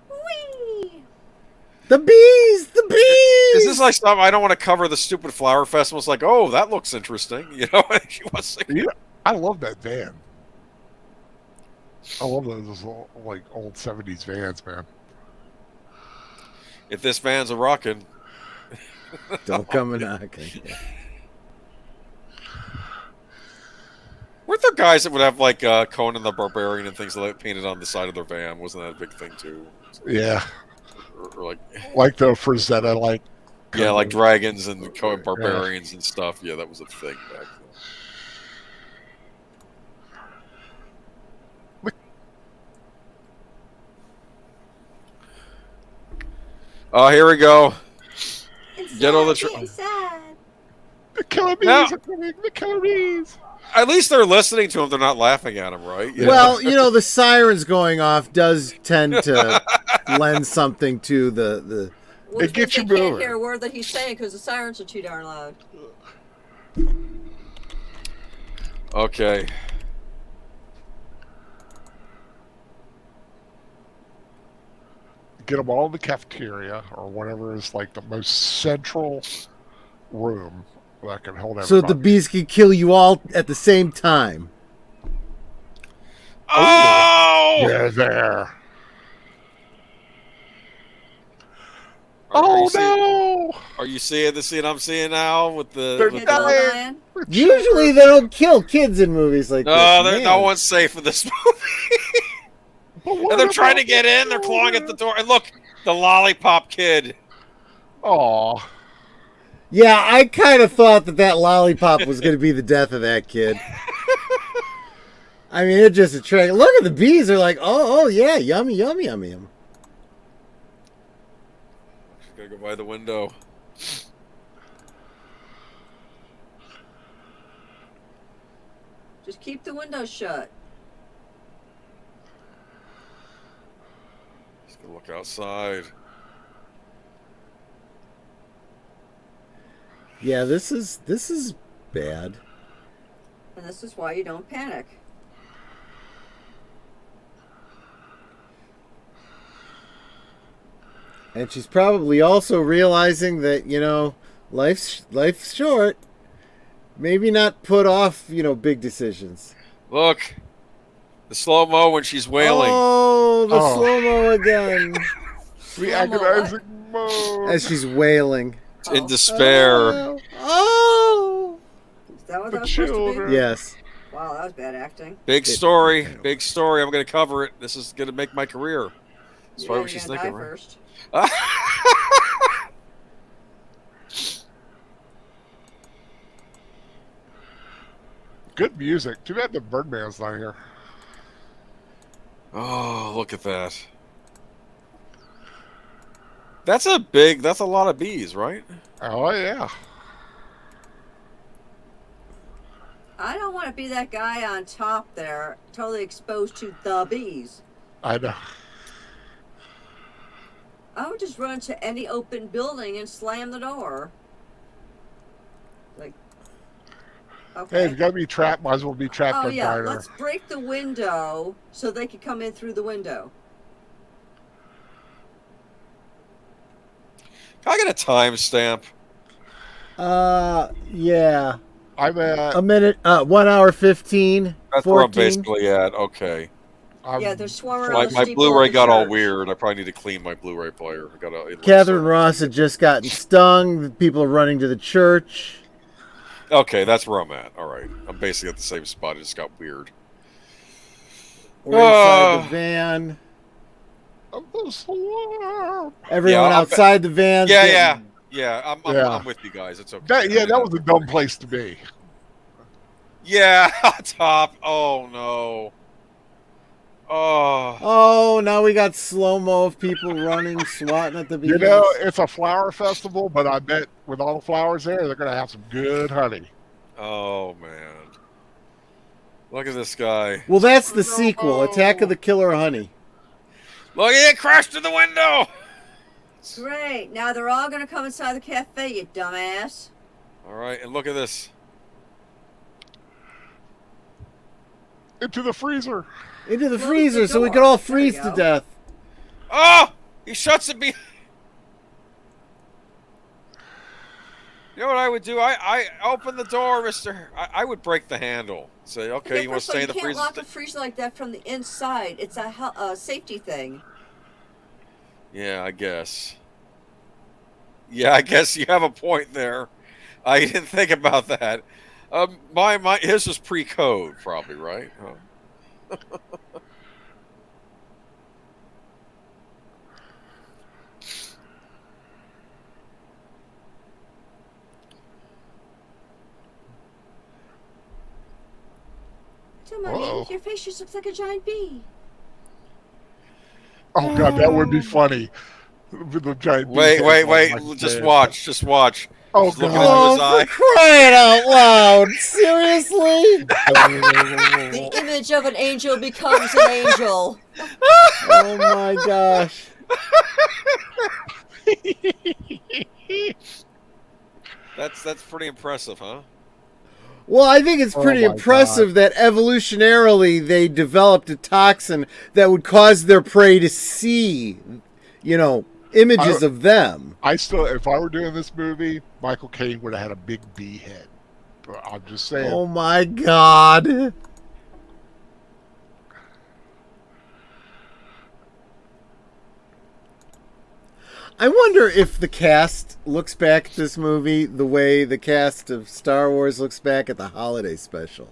Whee! The bees! The bees! Is this like something I don't want to cover the stupid flower festival? It's like, oh, that looks interesting. She wants to. Yeah, I love that van. I love those like old 70s vans, man. If this van's a rockin', Don't come a knocking. weren't there guys that would have like Conan the Barbarian and things like that painted on the side of their van? Wasn't that a big thing too? Yeah, Or like the Frazetta, like yeah, like dragons and Conan barbarians and stuff. Yeah, that was a thing back then. Here we go. Get all the the killer bees Now- are coming. The killer bees. At least they're listening to him. They're not laughing at him, right? Well, the sirens going off does tend to lend something to the Which It gets means you they can't moving. hear a word that he's saying because the sirens are too darn loud. Okay. Get them all in the cafeteria or whatever is like the most central room that can hold everybody. so that the bees can kill you all at the same time. Oh! Yeah, there. Are Oh you seeing- no! Are you seeing the scene I'm seeing now with the? They're with Kids all the dying. Usually they don't kill kids in movies like no, this. no Man. one's safe in this movie. But what And they're trying to about get in. They're clawing at the door. And look, the lollipop kid. Aw. Yeah, I kind of thought that lollipop was going to be the death of that kid. I mean, it just attracted. Look at the bees. They're like, oh yeah, yummy, yummy, yummy, yum. Gotta go by the window. Just keep the windows shut. Just gonna look outside. Yeah, this is bad. And this is why you don't panic. And she's probably also realizing that, life's short. Maybe not put off, big decisions. Look, the slow mo when she's wailing. Oh, the Oh. slow-mo again. The Slow-mo agonizing mode. As she's wailing. In despair. Oh. Is that what The that was supposed to children. be? Yes. Wow, that was bad acting. Big story. Big story. I'm gonna cover it. This is gonna make my career. That's Yeah, probably you're what she's gonna thinking, die right? first. Good music. Too bad the Birdman's not here. Oh, look at that. That's a lot of bees, right? Oh yeah. I don't want to be that guy on top there, totally exposed to the bees. I know. I would just run to any open building and slam the door. Like, Hey, okay. if you gotta be trapped, might as well be trapped Oh on yeah, Diner. let's break the window so they can come in through the window. Can I get a timestamp? Yeah. I'm at. A minute, 1 hour 15. That's where I'm 14. basically at. Okay. Yeah, they're swarming around the My steeple of Blu-ray the got all church. weird. I probably need to clean my Blu-ray player. I gotta. It looks Catherine so- Ross had just gotten stung. People are running to the church. Okay, that's where I'm at. All right. I'm basically at the same spot. It just got weird. We're inside the van. Of the swarm. Everyone I'm- outside the van. Yeah. I'm Yeah. with you guys. It's okay. That was a dumb place to be. Yeah, top. Oh no. Oh. Oh, now we got slow-mo of people running, swatting at the bees. You know, it's a flower festival, but I bet with all the flowers there, they're gonna have some good honey. Oh man. Look at this guy. Well, that's the sequel, Attack of the Killer Honey. Look, it crashed through the window. Great. Now they're all gonna come inside the cafe, you dumbass. All right, and look at this. Into the freezer. Into the Close freezer the so we door. could all There you freeze to go. death. Oh, he shuts it. You know what I would do? I open the door, Mister. I would break the handle. Say, okay, you want to first of all, stay in the you can't freezer? lock a freezer like that from the inside. It's a safety thing. Yeah, I guess. Yeah, I guess you have a point there. I didn't think about that. His was pre-code, probably, right? Huh? So, Mommy, Uh-oh. your face just looks like a giant bee. Oh god, that would be funny. With the giant Wait, bees wait, on wait! my Just face. watch, just watch. Oh Just looking god. into Oh, his for eye. crying out loud! Seriously? The image of an angel becomes an angel. Oh my gosh. That's pretty impressive, huh? Well, I think it's pretty Oh my impressive that evolutionarily they developed a toxin that would cause their prey to see, images of them. I still, if I were doing this movie, Michael Caine would have had a big bee head. But I'm just saying. Oh my god. I wonder if the cast looks back at this movie the way the cast of Star Wars looks back at the holiday special.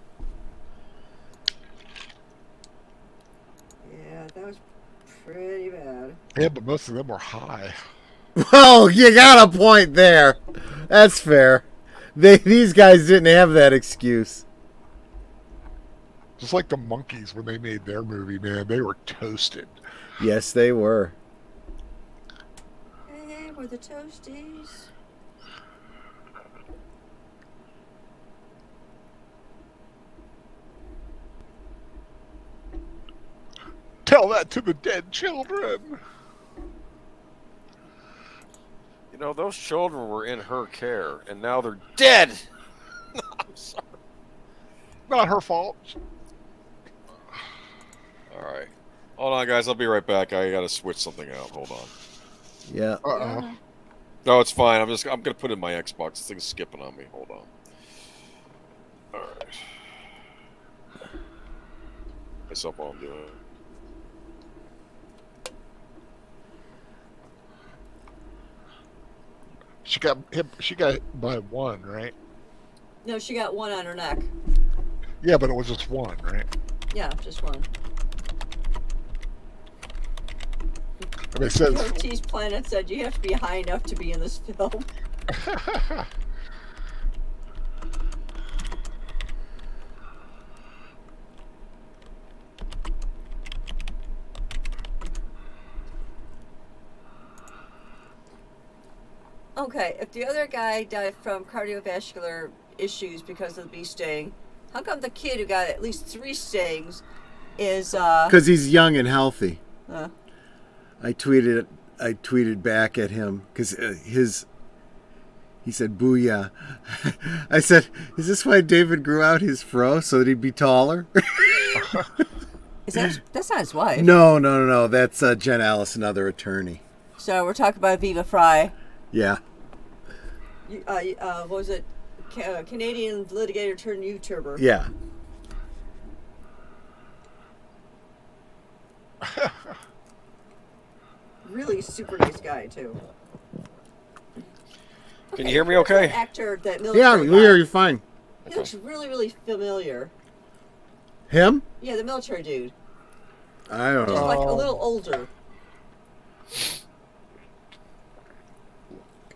Yeah, that was pretty bad. Yeah, but most of them were high. Well, you got a point there. That's fair. These guys didn't have that excuse. Just like the monkeys when they made their movie, man, they were toasted. Yes, they were. Hey, we're the toasties. tell that to the dead children. You know, those children were in her care, and now they're dead. I'm sorry. Not her fault. All right. Hold on, guys. I'll be right back. I gotta switch something out. Hold on. Yeah. Uh-oh. No, it's fine. I'm gonna put in my Xbox. This thing's skipping on me. Hold on. All right. Myself while I'm doing it. She got hit. She got hit by one, right? No, she got one on her neck. Yeah, but it was just one, right? Yeah, just one. And it says. Ortiz Planet said you have to be high enough to be in this film. Okay, if the other guy died from cardiovascular issues because of the bee sting, how come the kid who got at least 3 stings is Because he's young and healthy. uh I tweeted back at him because he said booyah. I said, is this why David grew out his fro so that he'd be taller? that's not his wife? No. That's Jen Ellis, another attorney. So we're talking about Viva Fry. Yeah. What was it? Canadian litigator turned YouTuber. Yeah. Really super nice guy too. Can you hear me okay? That actor, that military Yeah, guy, we hear you fine. he looks really, really familiar. Him? Yeah, the military dude. I don't Just know. like a little older.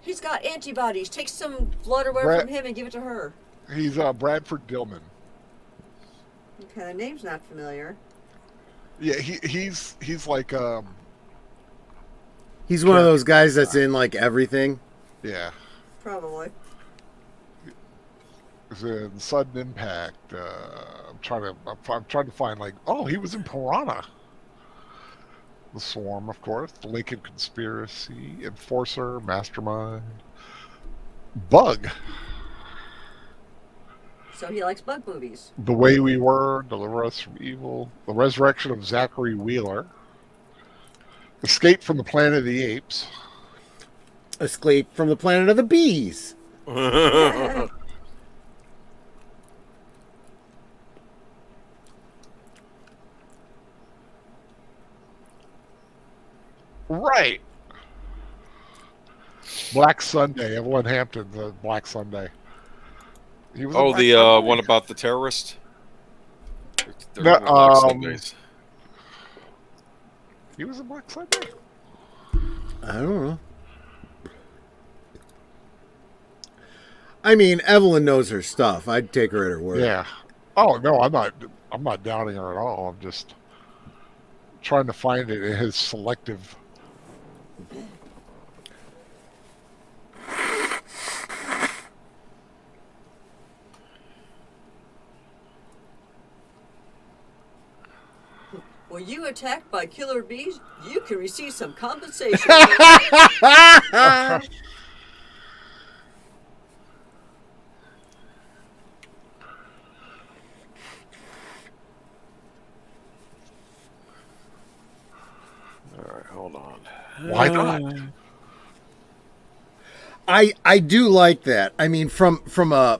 He's got antibodies. Take some blood or whatever Brett- from him and give it to her. He's Bradford Dillman. Okay, the name's not familiar. Yeah, he's like He's one of those guys that's in like everything. yeah. Probably. He's in Sudden Impact. I'm trying to find like he was in Piranha. The Swarm, of course. The Lincoln Conspiracy. Enforcer. Mastermind. Bug. So he likes bug movies. The Way We Were. Deliver Us from Evil. The Resurrection of Zachary Wheeler. Escape from the Planet of the Apes. Escape from the Planet of the Bees. Right. Black Sunday. Evelyn Hampton, the Black Sunday. He was in Oh, Black the Sunday. one about the terrorist? They're No, doing Black Sundays. He was in Black Sunday. I don't know. I mean, Evelyn knows her stuff. I'd take her at her word. Yeah. Oh no, I'm not doubting her at all. I'm just trying to find it in his selective. Were you attacked by killer bees? You can receive some compensation. All right, hold on. Why not? I do like that. I mean, from a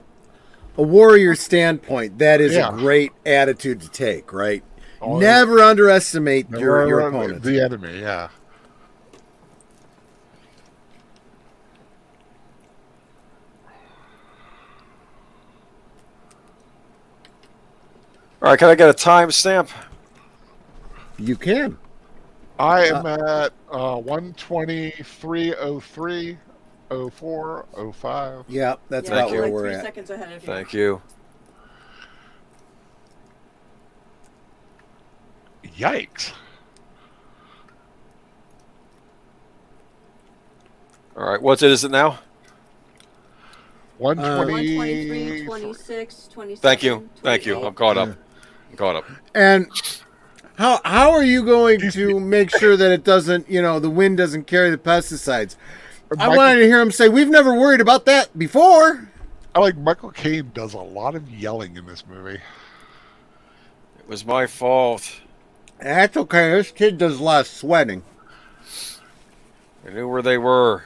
warrior standpoint, that is Yeah. a great attitude to take, right? Oh, Never underestimate your Never- opponent. The enemy, yeah. All right, can I get a timestamp? You can. I am at 1:23:03, 04, 05. Yeah, that's Yeah, about you're where like we're 3 at. seconds ahead of you. Thank you. Yikes. All right, what is it now? 1:20. 123, 26, 27. Thank you. 28. I'm caught up. I'm caught up. And How are you going to make sure that it doesn't, the wind doesn't carry the pesticides? I wanted to hear him say, "We've never worried about that before." I like Michael Caine does a lot of yelling in this movie. It was my fault. That's okay. This kid does a lot of sweating. I knew where they were.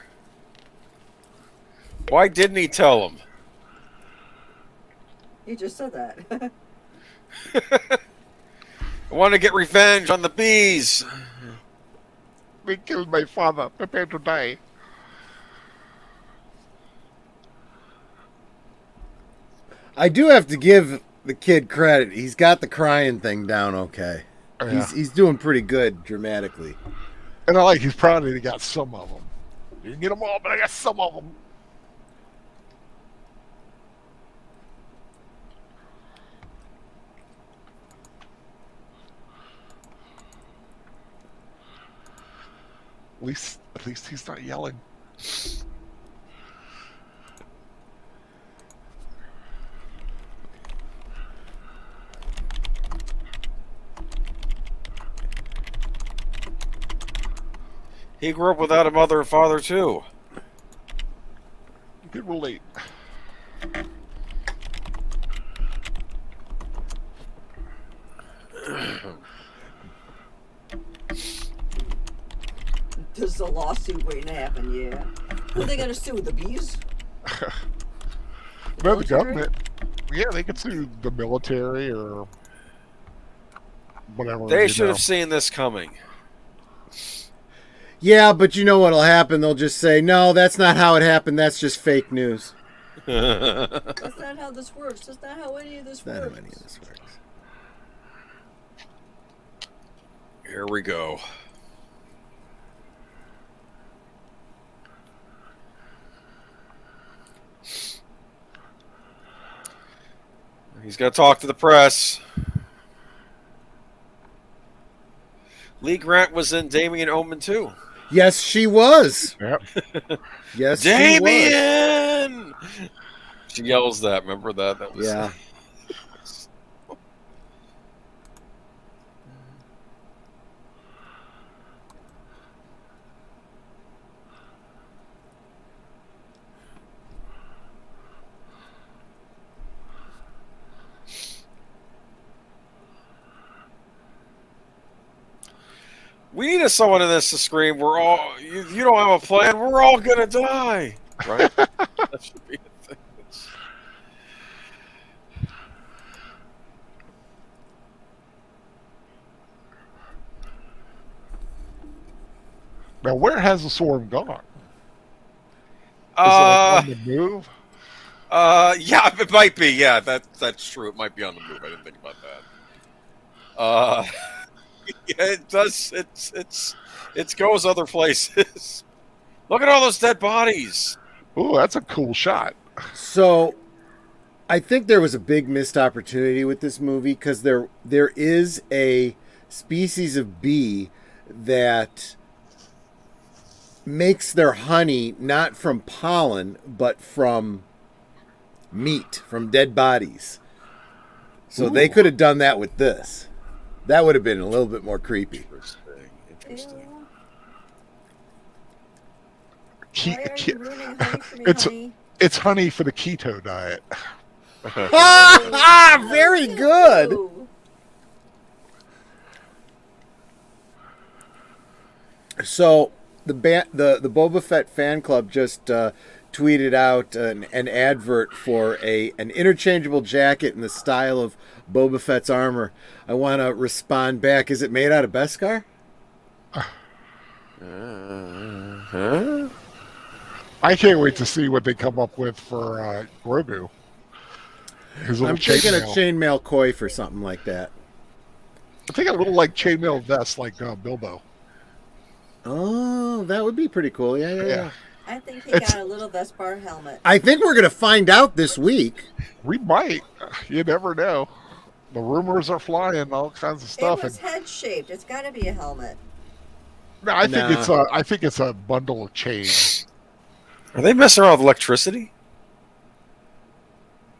Why didn't he tell them? You just said that. I want to get revenge on the bees. They killed my father. Prepare to die. I do have to give the kid credit. He's got the crying thing down okay. Yeah. He's doing pretty good dramatically. And I like he's proud that he got some of them. You didn't get them all, but I got some of them. At least he's not yelling. He grew up without a mother and father, too. You can relate. Does the lawsuit waiting to happen? Yeah. Who are they gonna sue? The bees? No, the government. Yeah, they could sue the military or whatever. They should have seen this coming. Yeah, but you know what'll happen? They'll just say, "No, that's not how it happened. That's just fake news." That's not how this works. That's not how any of this Not works. how any of this works. Here we go. He's got to talk to the press. Lee Grant was in Damien Omen too. Yes, she was. Yep. Yes, she was. Damien! She yells that. Remember that? That was Yeah. We need someone in this to scream, "We're all you don't have a plan. We're all gonna die." Right? That should be a thing. Now, where has the swarm gone? Is it Uh, on the move? Yeah, it might be. Yeah, that's true. It might be on the move. I didn't think about that. Yeah, it does. It goes other places. Look at all those dead bodies. Ooh, that's a cool shot. So, I think there was a big missed opportunity with this movie because there is a species of bee that makes their honey not from pollen but from meat, from dead bodies. So they Ooh. could have done that with this. That would have been a little bit more creepy. Interesting. Ew. Ke- Why are ke- you ruining honey for me, It's- honey? it's honey for the keto diet. Very good. Ew. So the Boba Fett fan club just tweeted out an advert for an interchangeable jacket in the style of Boba Fett's armor. I want to respond back. Is it made out of Beskar? Huh? I can't wait to see what they come up with for Grogu. His little I'm thinking a chainmail. chainmail koi for something like that. I think a little like chainmail vest, like Bilbo. Oh, that would be pretty cool. Yeah. Yeah. I think he It's- got a little Vespar helmet. I think we're gonna find out this week. We might. You never know. The rumors are flying, all kinds of stuff. It was head shaped. It's got to be a helmet. No, I think Nah. I think it's a bundle of chains. Are they messing around with electricity?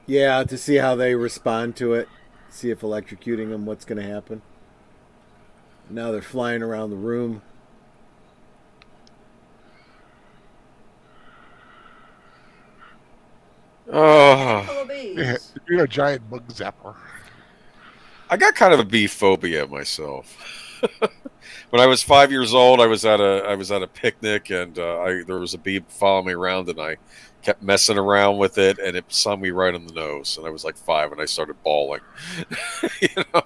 Yeah, to see how they respond to it. See if electrocuting them, what's gonna happen. Now they're flying around the room. Oh, Full of Yeah, bees. you're a giant bug zapper. I got kind of a bee phobia myself. When I was 5 years old, I was at a picnic, and there was a bee following me around, and I kept messing around with it, and it stung me right on the nose. And I was like 5, and I started bawling. You know,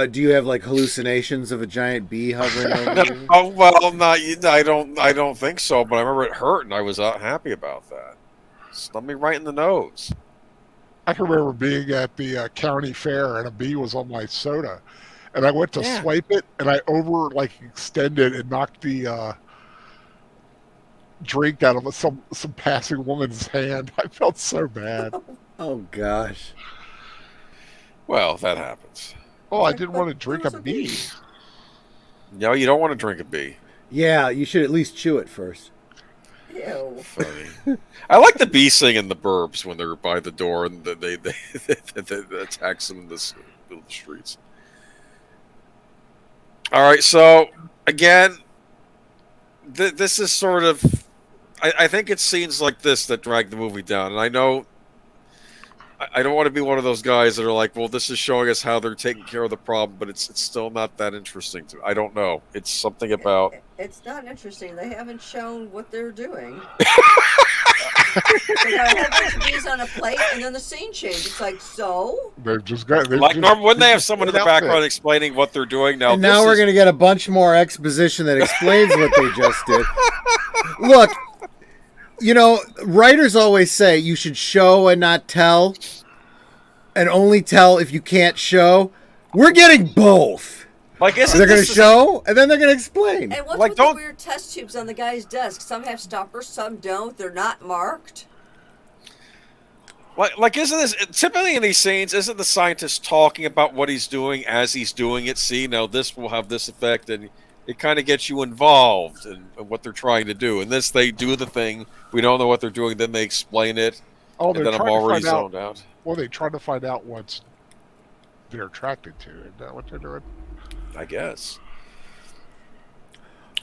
Do you have like hallucinations of a giant bee hovering over you? Oh well, not I don't think so. But I remember it hurt, and I was happy about that. Stung me right in the nose. I can remember being at the county fair and a bee was on my soda, and I went to Yeah. swipe it and I extended and knocked the drink out of some passing woman's hand. I felt so bad. Oh gosh. Well, that happens. Oh, I didn't want to drink a bee. No, you don't want to drink a bee. Yeah, you should at least chew it first. Ew. Funny. I like the bee sing in the burbs when they're by the door and they attacks them in the middle of the streets. All right, so again, this is sort of. I think it's scenes like this that drag the movie down, and I know. I don't want to be one of those guys that are like, well, this is showing us how they're taking care of the problem, but it's still not that interesting to me. I don't know. It's something about. It's not interesting. They haven't shown what they're doing. They got a whole bunch of bees on a plate, and then the scene changes. It's like, so? They've just got Like, Norm, wouldn't they have someone in the background explaining what they're doing? Now, And now we're going to get a bunch more exposition that explains what they just did. Look, you know, writers always say you should show and not tell, and only tell if you can't show. We're getting both. Like, isn't They're going to this- show, and then they're going to explain. And what's Like, with the don't- weird test tubes on the guy's desk? Some have stoppers, some don't. They're not marked. Like, isn't this typically in these scenes? Isn't the scientist talking about what he's doing as he's doing it? See, now this will have this effect, and it kind of gets you involved in what they're trying to do. And this, they do the thing. We don't know what they're doing. Then they explain it, Oh, and they're then I'm trying to already find out. zoned out. Well, they try to find out what they're attracted to. Is that what they're doing? I guess.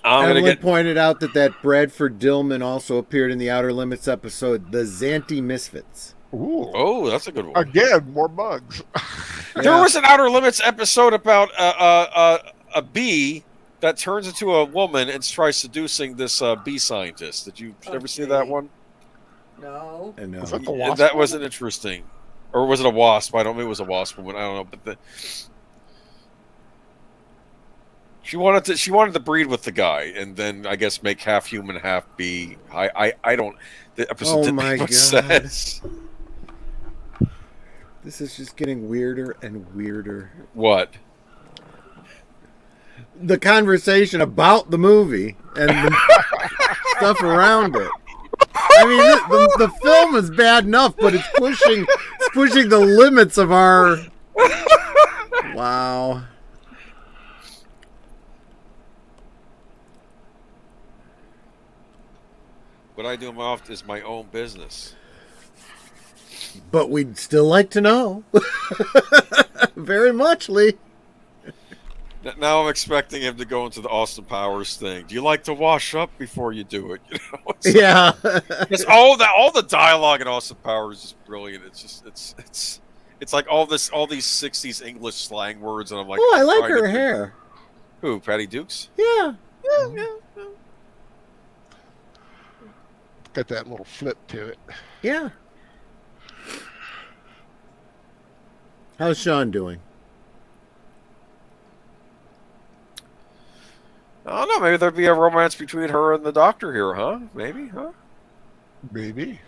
I'm gonna Evelyn get. pointed out that Bradford Dillman also appeared in the Outer Limits episode, The Zanti Misfits. Ooh. Oh, that's a good one. Again, more bugs. There was an Outer Limits episode about a bee that turns into a woman and tries seducing this bee scientist. Did you ever see that Okay. one? No. And, Was that the wasp? That wasn't interesting. Or was it a wasp? I don't know. It was a wasp woman. I don't know. But she wanted to breed with the guy, and then I guess make half human, half bee. I don't. The episode Oh didn't my make much God. sense. This is just getting weirder and weirder. What? The conversation about the movie and the stuff around it. I mean, the film is bad enough, but it's pushing the limits of our. Wow. What I do off is my own business. But we'd still like to know. Very much, Lee. Now I'm expecting him to go into the Austin Powers thing. Do you like to wash up before you do it? You know, Yeah. it's all the dialogue in Austin Powers is brilliant. It's just it's like all these '60s English slang words, and I'm like, Oh, I I'm like trying to her think- hair. Who? Patty Dukes? Yeah. Got that little flip to it. Yeah. How's Sean doing? I don't know. Maybe there'd be a romance between her and the Doctor here, huh? Maybe, huh? Maybe.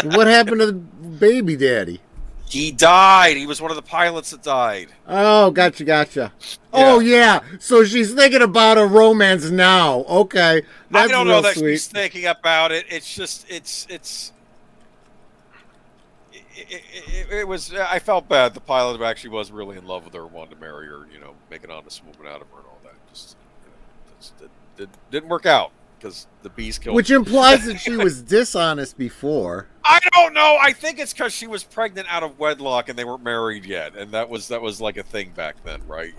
What happened to the baby daddy? He died. He was one of the pilots that died. Oh, gotcha. Oh, yeah. So she's thinking about a romance now. Okay. That's I don't real know that sweet. she's thinking about it. It's just it was. I felt bad. The pilot actually was really in love with her, wanted to marry her. You know, make an honest woman out of her and all that. Just didn't work out because the bees killed. Which implies that she was dishonest before. I don't know. I think it's because she was pregnant out of wedlock and they weren't married yet, and that was like a thing back then, right?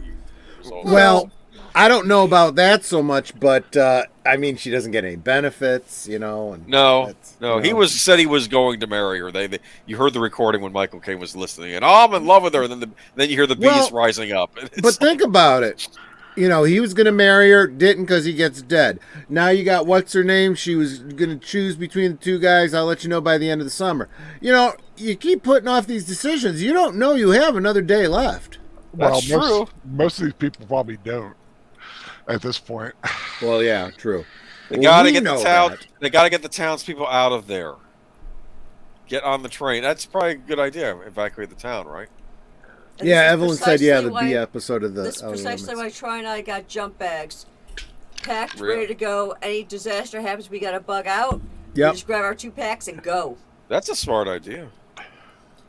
was all. Well, I don't know about that so much, but I mean, she doesn't get any benefits, you know. And No, that's, no, you he know. said he was going to marry her. You heard the recording when Michael Caine was listening, and I'm in love with her. And then you hear the bees Well, rising up. It's But think about it. You know, he was going to marry her, didn't because he gets dead. Now you got what's her name? She was going to choose between the two guys. I'll let you know by the end of the summer. You know, you keep putting off these decisions. You don't know you have another day left. That's true. Most of these people probably don't at this point. Well, yeah, true. They Well, got to we get the know town. that. They got to get the townspeople out of there. Get on the train. That's probably a good idea. Evacuate the town, right? And Yeah, this is Evelyn said, yeah, the precisely B why- episode of the This is Outer precisely Limits. why Troy and I got jump bags packed, Really? ready to go. Any disaster happens, we got to bug out. Yep. We just grab our 2 packs and go. That's a smart idea.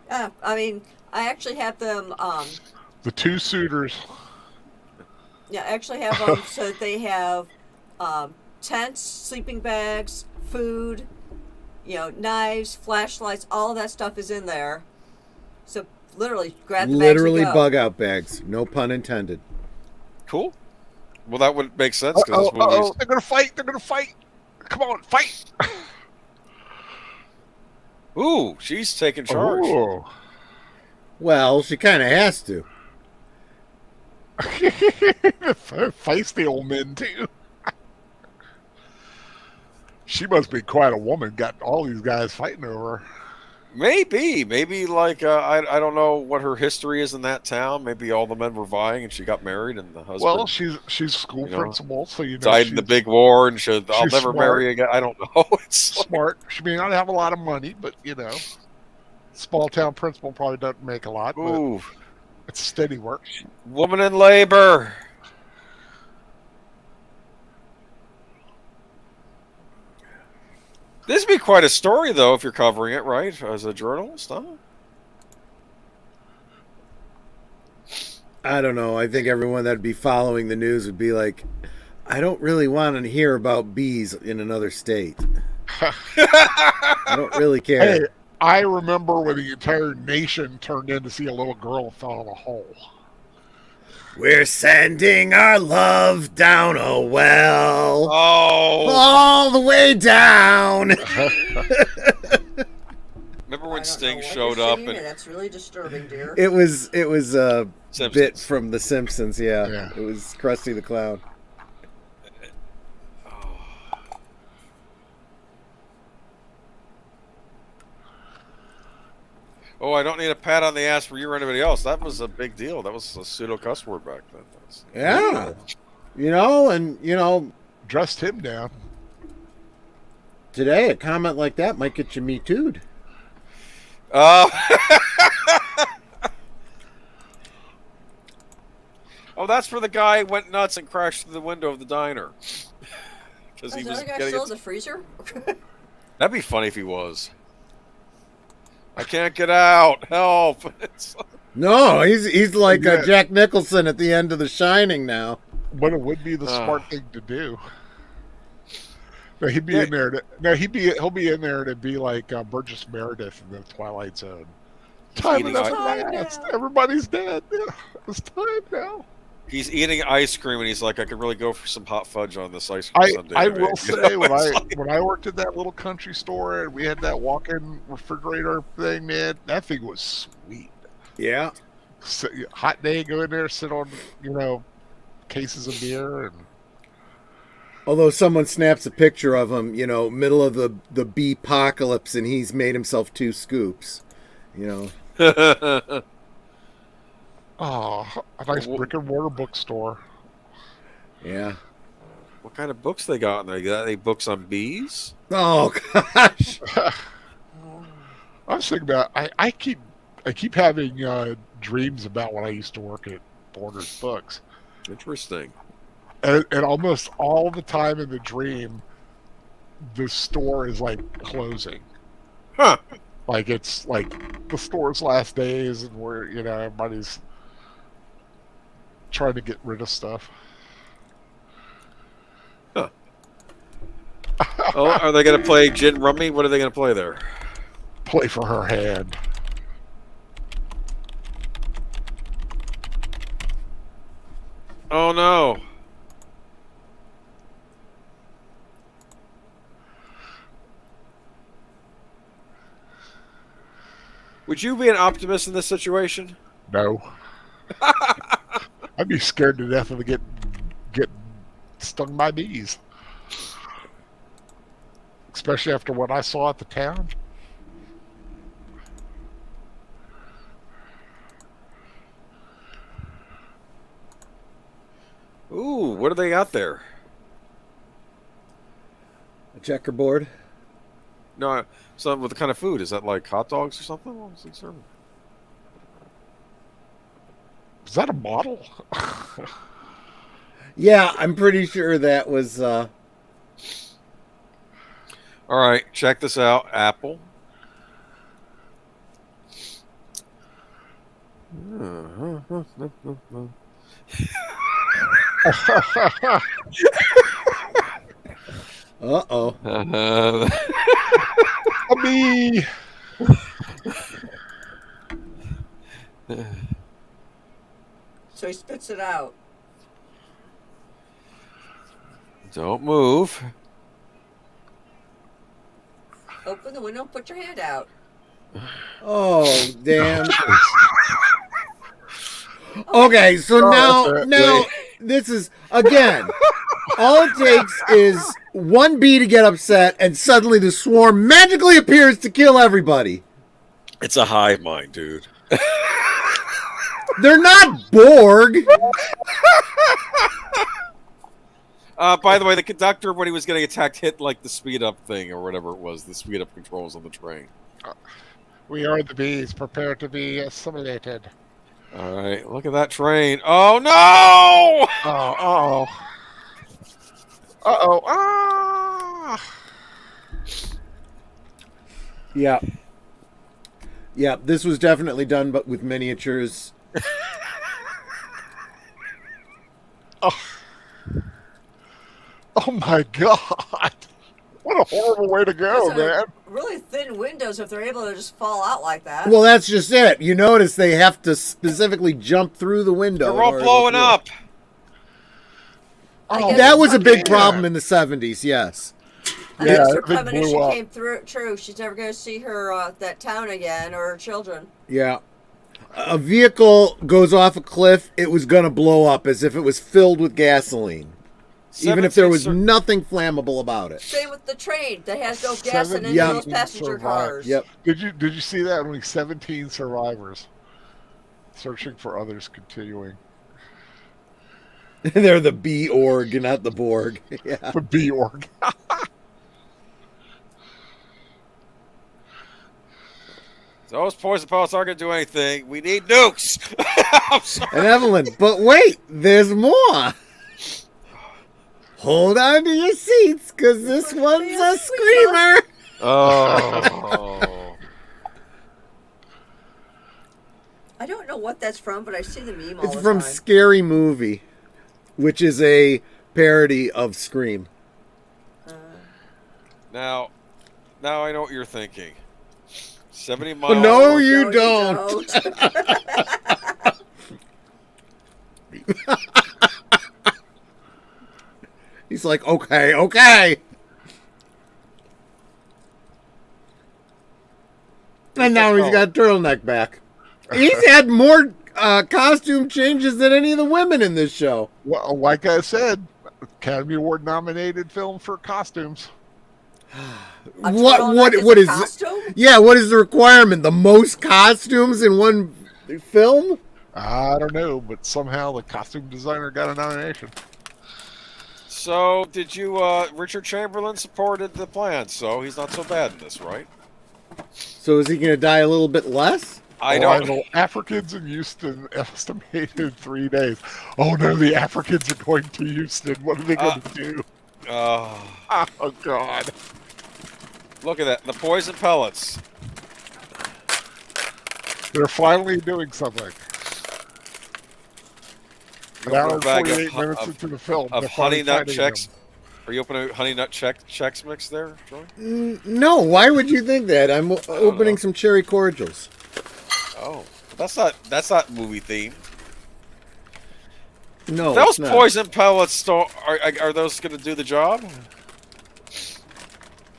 Yeah, I mean, I actually have them. The 2 suitors. Yeah, I actually have them so that they have tents, sleeping bags, food, knives, flashlights, all of that stuff is in there. So literally grab the Literally bags and go. bug out bags. No pun intended. Cool. Well, that would make sense because this movie's. They're gonna fight. They're gonna fight. Come on, fight. Ooh, she's taking charge. Ooh. Well, she kind of has to. Feisty old men too. She must be quite a woman. Got all these guys fighting over her. Maybe like I don't know what her history is in that town. Maybe all the men were vying and she got married and the husband Well, she's school You know, principal, so died in the big war and said, "I'll she's never smart. marry again." I don't know. It's smart. She may not have a lot of money, but small town principal probably doesn't make a lot. But ooh, it's steady work. woman in labor. This would be quite a story, though, if you're covering it right as a journalist, huh? I don't know. I think everyone that'd be following the news would be like, I don't really want to hear about bees in another state. I don't really care. Hey, I remember when the entire nation turned in to see a little girl fall in a hole. We're sending our love down a well. Oh, All the way down. remember I when don't Sting know what showed you're up seeing, and and that's really disturbing, dear. It was a Simpsons. bit from The Simpsons, yeah. Yeah. It was Krusty the Clown. Oh, I don't need a pat on the ass for you or anybody else. That was a big deal. That was a pseudo cuss word back then. Yeah. Dressed him down. Today a comment like that might get you me too'd. Oh, that's for the guy who went nuts and crashed through the window of the diner. Because Is he the was other guy getting still it. has a freezer? That'd be funny if he was. I can't get out. Help! It's- No, he's like Yeah. Jack Nicholson at the end of The Shining now. But it would be the Ah. smart thing to do. No, he'd be Yeah. in there. He'll be in there to be like Burgess Meredith in the Twilight Zone. Time Eating enough ice- at last. Everybody's dead. Yeah, it's time now. He's eating ice cream and he's like, I could really go for some hot fudge on this ice cream sundae. I today." will You say know, when it's like- when I worked at that little country store and we had that walk-in refrigerator thing, man, that thing was sweet. Yeah. So, hot day, go in there, sit on cases of beer, and Although someone snaps a picture of him, middle of the bee apocalypse, and he's made himself 2 scoops. a nice Well, brick and mortar bookstore. Yeah. What kind of books they got in there? You got any books on bees? Oh gosh. I was thinking about I keep having dreams about when I used to work at Borders Books, Interesting. and almost all the time in the dream, the store is like closing. Huh. Like it's like the store's last days, and where everybody's trying to get rid of stuff. Oh, are they going to play gin rummy? What are they going to play there? Play for her hand. Oh no. Would you be an optimist in this situation? No. I'd be scared to death of get stung by bees. Especially after what I saw at the town. Ooh, what do they got there? A checkerboard. No, something with the kind of food. Is that like hot dogs or something? What was it serving? Is that a bottle? Yeah, I'm pretty sure that was. All right, check this out. Apple. Uh-oh. A bee. So he spits it out. Don't move. Open the window, put your hand out. Oh, damn. Okay, so Oh, now wait. this is again. All it takes is one bee to get upset, and suddenly the swarm magically appears to kill everybody. It's a hive mind, dude. They're not Borg. By the way, the conductor, when he was getting attacked, hit like the speed up thing or whatever it was, the speed up controls on the train. We are the bees. Prepare to be assimilated. All right, look at that train. Oh no! Oh, uh-oh. Ah! Yeah. Yeah, this was definitely done, but with miniatures. Oh my god. What a horrible way to go, Those are man. really thin windows if they're able to just fall out like that. Well, that's just it. You notice they have to specifically jump through the window. They're in all order to blowing do it. up. I Oh, guess That was a big Yeah. problem in the 70s, yes. I Yeah, guess her it blew premonition up. came true. She's never going to see her that town again or her children. Yeah. A vehicle goes off a cliff, it was going to blow up as if it was filled with gasoline. Even if there was 17 nothing flammable about it. Same with the train that has no gas in any Yeah. of those passenger Survived. cars. Yep. Did you see that? Only 17 survivors. Searching for others continuing. They're the bee org, not the Borg. Yeah. The bee org. Those poison pellets aren't going to do anything. We need nukes. I'm sorry. And Evelyn, but wait, there's more. Hold on to your seats, because this one's a screamer. Oh. I don't know what that's from, but I see the meme all It's the from time. Scary Movie, which is a parody of Scream. Now I know what you're thinking. 70 miles. No, you No, don't. He's like, okay. And now he's got turtleneck back. He's had more costume changes than any of the women in this show. Well, like I said, Academy Award nominated film for costumes. A What turtleneck what a is costume? Yeah, what is the requirement? The most costumes in one film? I don't know, but somehow the costume designer got a nomination. So, did you, Richard Chamberlain supported the plan, so he's not so bad in this, right? So is he going to die a little bit less? I don't. Arrival, Africans in Houston estimated 3 days. Oh no, the Africans are going to Houston. What are they going to do? Oh god. Look at that. The poison pellets. They're finally doing something. An Open hour a and bag 48 minutes into the film. Of they're honey finally nut fighting checks. them. Are you opening honey nut checks mix there, Troy? No, why would you think that? I'm opening some cherry cordials. Oh, that's not movie themed. No, Those it's not. poison pellets are those going to do the job?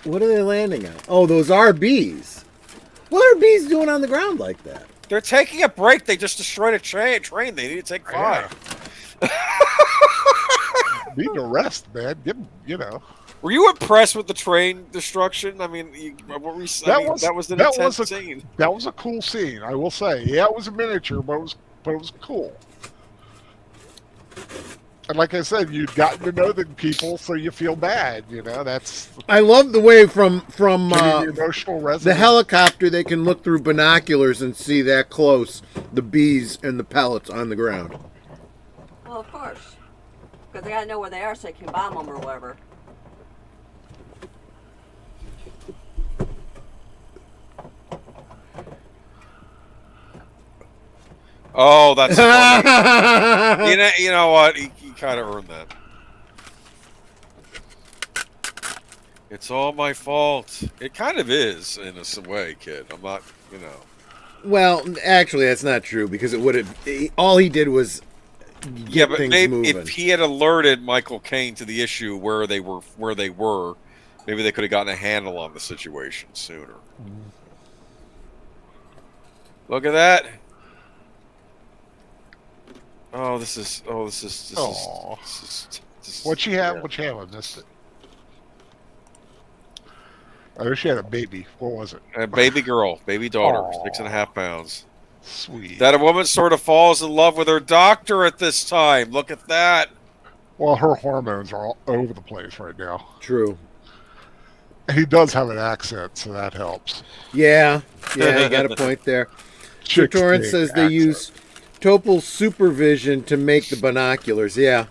What are they landing on? Oh, those are bees. What are bees doing on the ground like that? They're taking a break. They just destroyed a train. They need to take 5. Yeah. Need to rest, man. Give 'em, Were you impressed with the train destruction? I mean, that was an intense scene. That was a cool scene, I will say. Yeah, it was a miniature, but it was cool. And like I said, you've gotten to know the people, so you feel bad. That's I love the way from the emotional the resonance. helicopter they can look through binoculars and see that close the bees and the pellets on the ground. Well, of course. Because they gotta know where they are so they can bomb them or whatever. Oh, that's funny. you know what? He kind of earned that. It's all my fault. It kind of is in a way, kid. I'm not, Well, actually, that's not true because it would have. All he did was get but things maybe moving. if he had alerted Michael Caine to the issue where they were, maybe they could have gotten a handle on the situation sooner. Look at that. This is. What'd she have? What'd she have? I missed it. I wish she had a baby. What was it? A baby girl, baby daughter, Aw. 6.5 pounds. Sweet. That a woman sort of falls in love with her doctor at this time. Look at that. Well, her hormones are all over the place right now. True. He does have an accent, so that helps. Yeah, you got a point there. Sir Chick's Torrance big says they accent. use Topol supervision to make the binoculars. Yeah.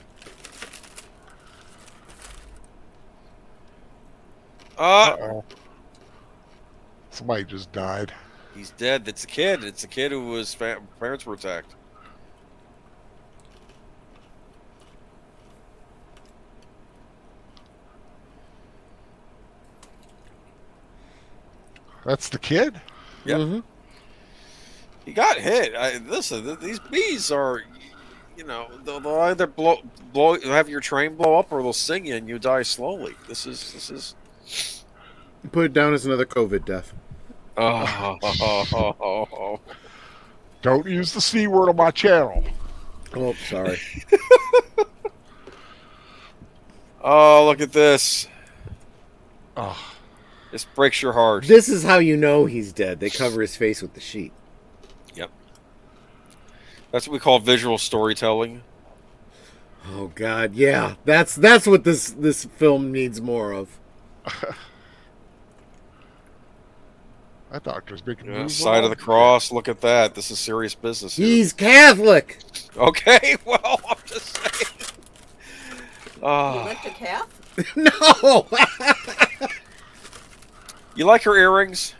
Uh-oh. Somebody just died. He's dead. It's a kid. It's a kid who was parents were attacked. That's the kid? Yep. Mhm. He got hit. Listen, these bees are, they'll either blow, have your train blow up, or they'll sting you and you die slowly. This is. Put it down as another COVID death. Oh. Don't use the C word on my channel. Oh, sorry. Oh, look at this. Oh, This breaks your heart. This is how you know he's dead. They cover his face with the sheet. Yep. That's what we call visual storytelling. Oh God, yeah. That's what this film needs more of. that doctor's making Yeah, moves side on. of the cross. Look at that. This is serious business here. He's Catholic. Okay, well, I'm just saying. You licked a calf? No. You like her earrings?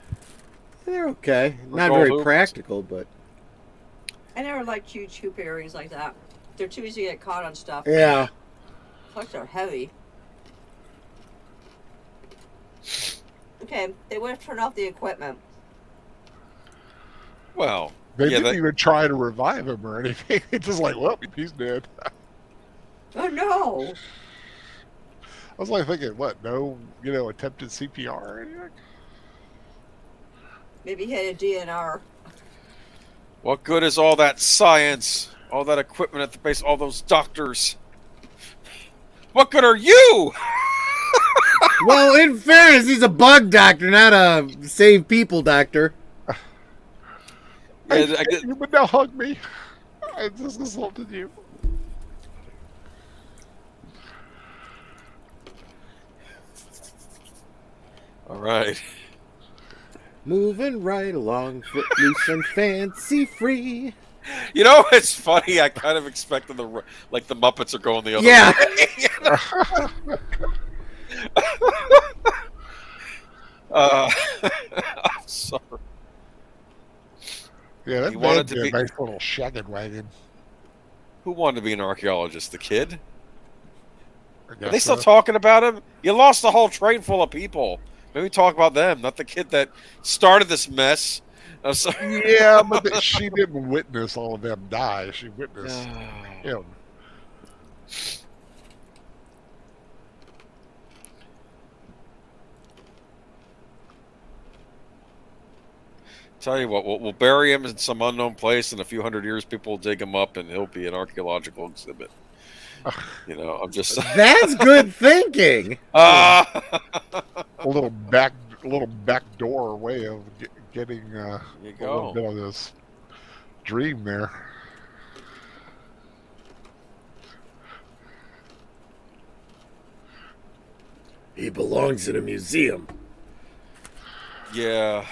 They're okay. Or Not gold very hoops. practical, but I never liked huge hoop earrings like that. They're too easy to get caught on stuff. yeah. Plus they're heavy. Okay, they would have turned off the equipment. Well, They yeah, didn't even try to revive him or anything. It's just like, well, he's dead. Oh no! I was like thinking, what? No, attempted CPR or anything? Maybe he had a DNR. what good is all that science, all that equipment at the base, all those doctors? What good are you? Well, in fairness, he's a bug doctor, not a save people doctor. You would now hug me. I just insulted you. All right. Moving right along, footloose and fancy free. You know, it's funny. I kind of expected the Muppets are going the other Yeah. way. I'm sorry. Yeah, that He man wanted to did a be- nice little shaggin' wagon. Who wanted to be an archaeologist? The kid? I Are guess they still so. talking about him? You lost a whole train full of people. Maybe talk about them, not the kid that started this mess. I'm sorry. Yeah, but she didn't witness all of them die. She witnessed, Tell you what, we'll bury him in some unknown place. In a few hundred years, people will dig him up, and he'll be an archaeological exhibit. You know, I'm just. That's good thinking. Ah. A little backdoor way of getting You a go. little bit of this dream there. He belongs in a museum. Yeah.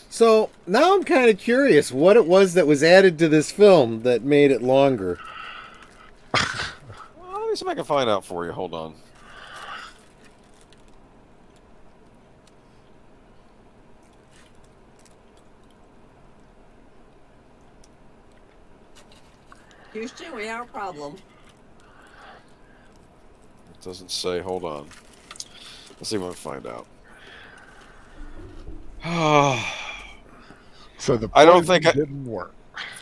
So now I'm kind of curious what it was that was added to this film that made it longer. Well, let me see if I can find out for you. Hold on. Houston, we have a problem. It doesn't say. Hold on. Let's see if I can find out. So the I don't poison think didn't work.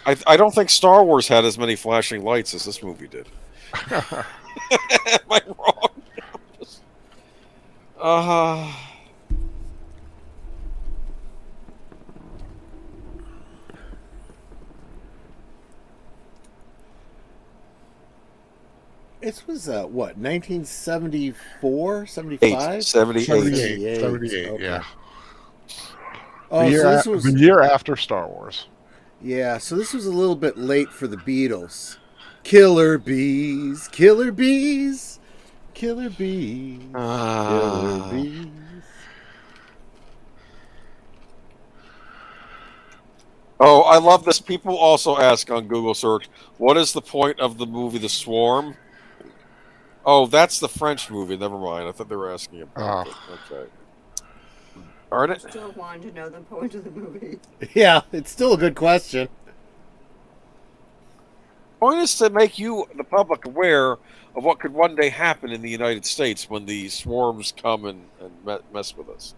I don't think Star Wars had as many flashing lights as this movie did. Am I wrong? This was what, 1974, 75? 78. 78, 78, Okay. yeah. Oh, so this was the year after Star Wars. yeah. So this was a little bit late for the Beatles. Killer bees, killer bees, killer bees, killer bees. Oh, I love this. People also ask on Google search, what is the point of the movie The Swarm? Oh, that's the French movie. Never mind. I thought they were asking about it. Okay. Aren't it? Still wanting to know the point of the movie. Yeah, it's still a good question. Point is to make you, the public, aware of what could one day happen in the United States when the swarms come and mess with us.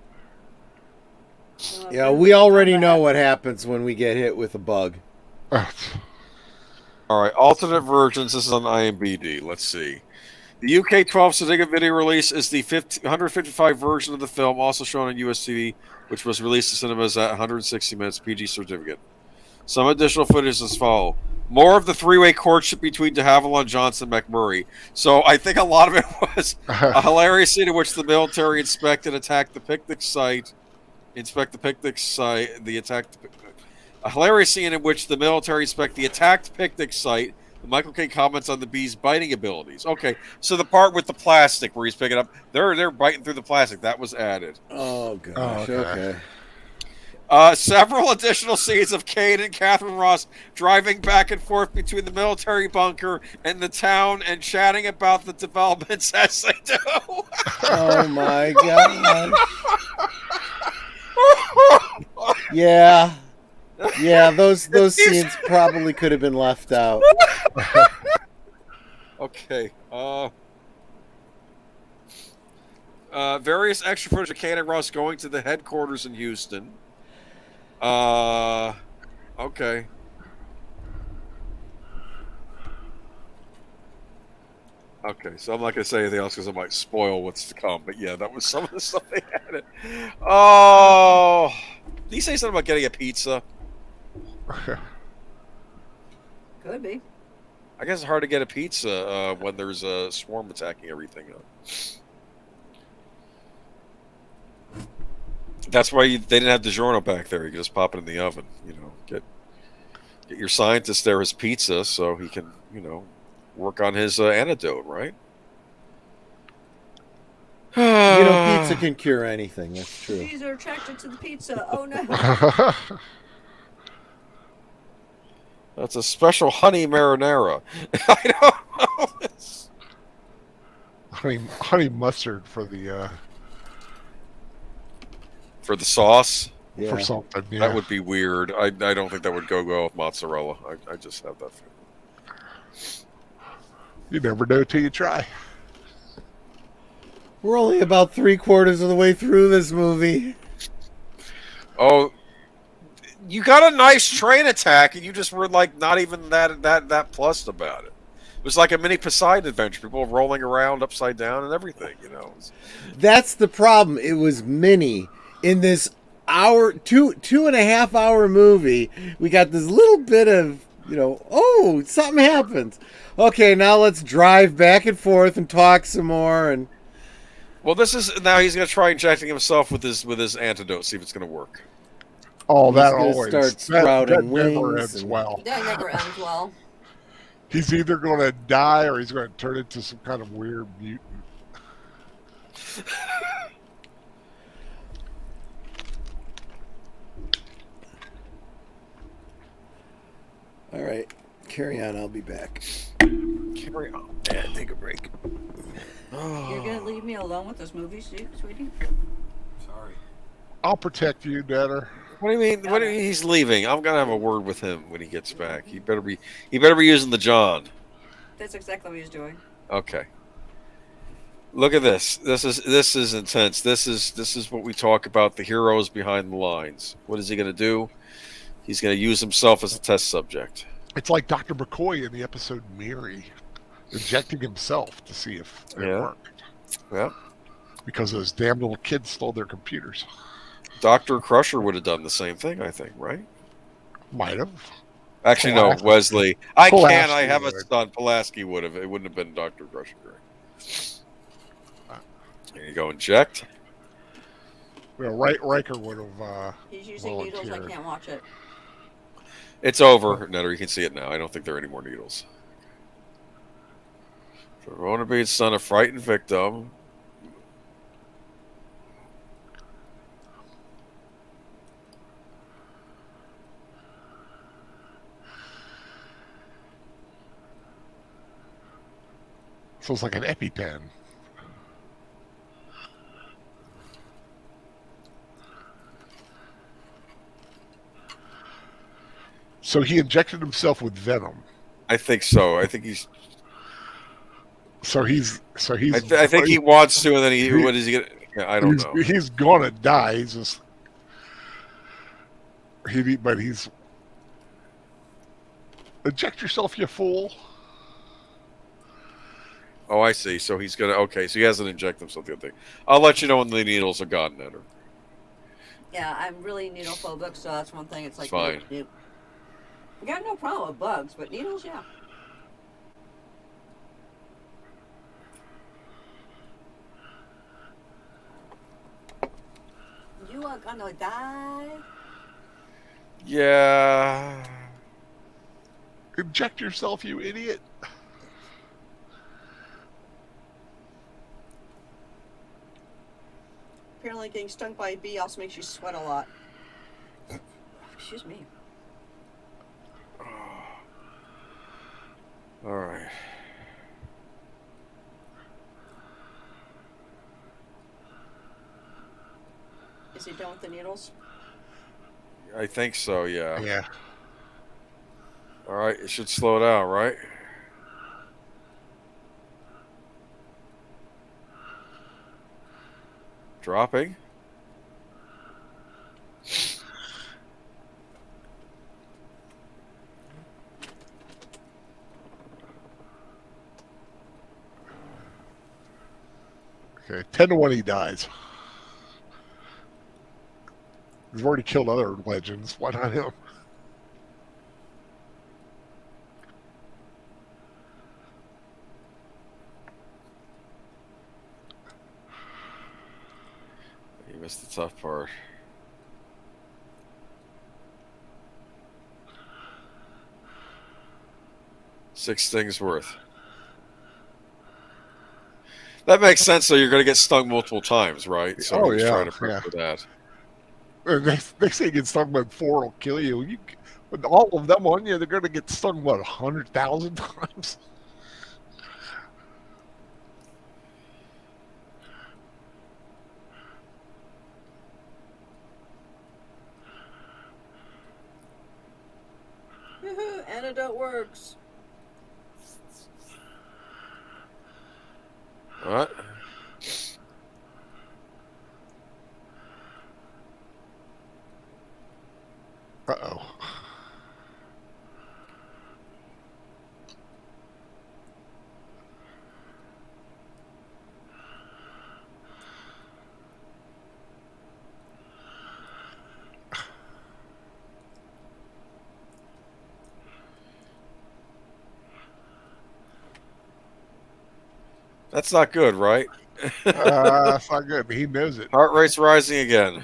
Yeah, we already know what happens when we get hit with a bug. All right, alternate versions. This is on IMDb. Let's see. The UK 12 Sediga video release is the 155 version of the film, also shown on US TV, which was released to cinemas at 160 minutes PG certificate. Some additional footage as follow. More of the three-way courtship between de Havilland, Johnson, and McMurray. So I think a lot of it was a hilarious scene in which the military inspect and attack the picnic site. A hilarious scene in which the military inspect the attacked picnic site. Michael Caine comments on the bees' biting abilities. Okay, so the part with the plastic where he's picking up, they're biting through the plastic. That was added. Oh gosh. Okay. Several additional scenes of Caine and Catherine Ross driving back and forth between the military bunker and the town and chatting about the developments as they do. Oh my god. Yeah. Yeah, those scenes probably could have been left out. Okay. Various extra footage of Caine and Ross going to the headquarters in Houston. Okay. Okay, so I'm not going to say anything else because I might spoil what's to come. But yeah, that was some of the stuff they had. Oh, did you say something about getting a pizza? Could be. I guess it's hard to get a pizza when there's a swarm attacking everything. That's why they didn't have DiGiorno back there. You could just pop it in the oven. You know, get your scientist there his pizza so he can, work on his antidote, right? Pizza can cure anything. That's true. Bees are attracted to the pizza. Oh no. That's a special honey marinara. I don't know. honey mustard for the sauce. Yeah. for something. Yeah. That would be weird. I don't think that would go well with mozzarella. I just have that feeling. You never know till you try. We're only about 3/4 of the way through this movie. Oh, you got a nice train attack, and you just were like not even that plussed about it. It was like a mini Poseidon adventure. People rolling around upside down and everything. You know. That's the problem. It was mini in this hour, 2.5 hour movie. We got this little bit of, oh, something happens. Okay, now let's drive back and forth and talk some more. And Well, this is now he's going to try injecting himself with his antidote, see if it's going to work. Oh, He's that gonna always start that sprouting never wings ends and- well. That never ends well. He's either going to die or he's going to turn into some kind of weird mutant. all right, carry on. I'll be back. Carry on. Yeah, take a break. You're gonna leave me alone with this movie, sweetie? Sorry. I'll protect you, Netter. What do you mean? What do you mean he's leaving? I'm gonna have a word with him when he gets back. He better be using the John. That's exactly what he's doing. Okay. Look at this. This is intense. This is what we talk about. The heroes behind the lines. What is he gonna do? He's gonna use himself as a test subject. It's like Dr. McCoy in the episode Miri, injecting himself to see if it Yeah. worked. Yeah. Because those damn little kids stole their computers. Dr. Crusher would have done the same thing, I think, right? Might have. Actually, no, Pulaski. Wesley. I can't. I Pulaski have a would. son. Pulaski would have. It wouldn't have been Dr. Crusher. There you go. Inject. Well, Riker would have. He's using needles. I Volunteered. can't watch it. It's over, Netter. You can see it now. I don't think there are any more needles. For Ronabede's son, a frightened victim. So it's like an EpiPen. So he injected himself with venom. I think so. I think he's. So he's. I think he wants to, and then he. What is he gonna? Yeah, I don't know. He's gonna die. He's just. But he's. Eject yourself, you fool. Oh, I see. So he's gonna. Okay, so he hasn't injected himself. The other thing. I'll let you know when the needles are gone, Netter. Yeah, I'm really needle phobic, so that's one thing. It's like, Fine. nope. I got no problem with bugs, but needles, yeah. You are gonna die. Yeah. Inject yourself, you idiot. Apparently, getting stung by a bee also makes you sweat a lot. Excuse me. All right. Is he done with the needles? I think so. Yeah. Yeah. All right. It should slow down, right? Dropping. Okay. 10-1 he dies. He's already killed other legends. Why not him? You missed the tough part. Six things worth. That makes sense. So you're going to get stung multiple times, right? So Oh, he's yeah, trying to prep yeah. for that. They say get stung by 4 will kill you. With all of them on you, they're going to get stung, what, 100,000 times? Woohoo! Antidote works. What? That's not good, right? That's not good. He knows it. Heart rate's rising again.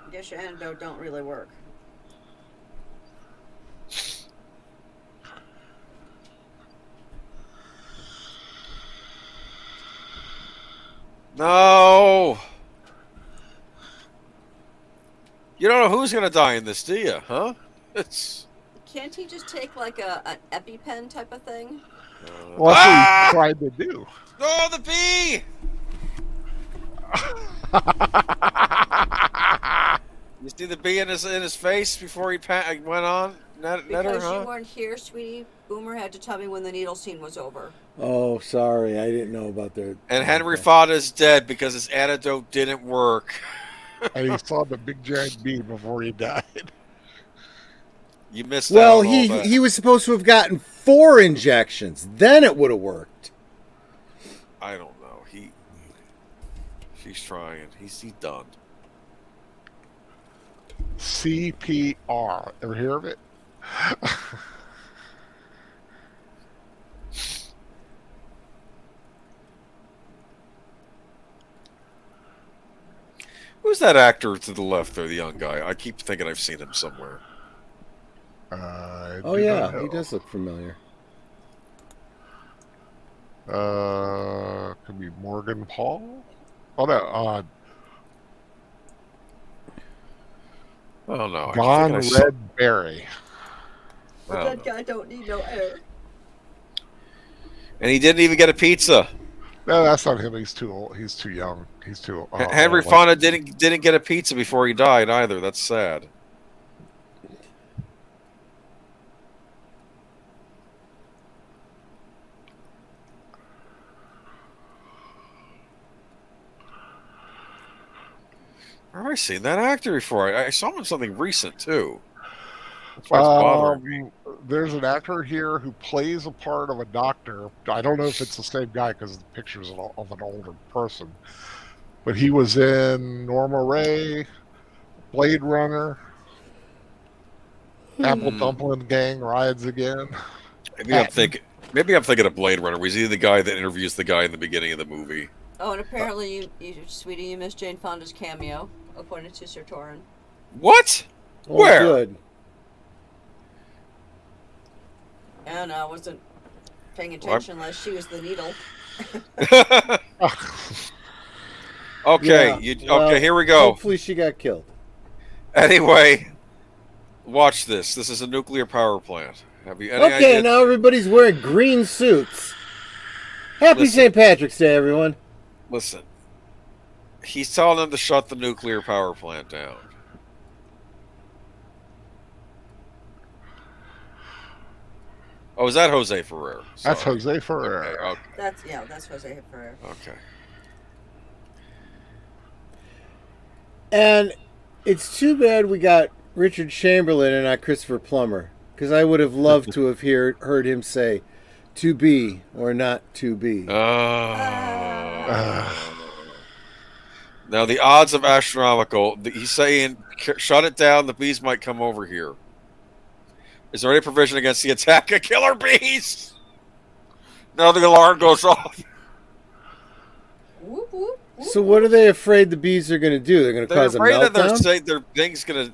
I guess your antidote don't really work. No. You don't know who's gonna die in this, do you? Huh? It's. Can't he just take like an EpiPen type of thing? Well, that's what he tried to do. No, the bee. You see the bee in his face before he went on? Netter, Because huh? you weren't here, sweetie. Boomer had to tell me when the needle scene was over. Oh, sorry, I didn't know about the. And Henry Fonda is dead because his antidote didn't work. And he saw the big giant bee before he died. You missed out. Well, on all that. he was supposed to have gotten 4 injections. Then it would have worked. I don't know. She's trying. He's done. CPR. Ever hear of it? Who's that actor to the left there, the young guy? I keep thinking I've seen him somewhere. Oh yeah, he does look familiar. Could be Morgan Paul. Oh no, Oh no, Don Red Berry. But that guy don't need no air. And he didn't even get a pizza. No, that's not him. He's too old. He's too young. He's too. Henry old. Fonda didn't get a pizza before he died either. That's sad. Where have I seen that actor before? I saw him in something recent too. That's why it's bothering me. There's an actor here who plays a part of a doctor. I don't know if it's the same guy because the picture's of an older person. But he was in Norma Ray, Blade Runner, Apple Dumpling Gang Rides Again. Maybe I'm thinking of Blade Runner. Was he the guy that interviews the guy in the beginning of the movie? Oh, and apparently you sweetie, you missed Jane Fonda's cameo, according to Sir Torin. What? Oh, Where? Good. I don't know, I wasn't paying attention unless she was the needle. Okay, Yeah, well, okay, here we go. Hopefully she got killed. Anyway, watch this. This is a nuclear power plant. Have you any Okay, idea? now everybody's wearing green suits. Happy Listen. St. Patrick's Day, everyone. Listen, he's telling them to shut the nuclear power plant down. Oh, is that Jose Ferrer? That's Sorry. Jose Ferrer. Okay, That's Jose Ferrer. okay. And it's too bad we got Richard Chamberlain and not Christopher Plummer, because I would have loved to have heard him say, "To be or not to be." Now the odds of astronomical. He's saying, "Shut it down. The bees might come over here." Is there any provision against the attack of killer bees? Now the alarm goes off. Whoop, whoop, whoop. So what are they afraid the bees are going to do? They're going to They're cause a afraid that meltdown? their thing's gonna.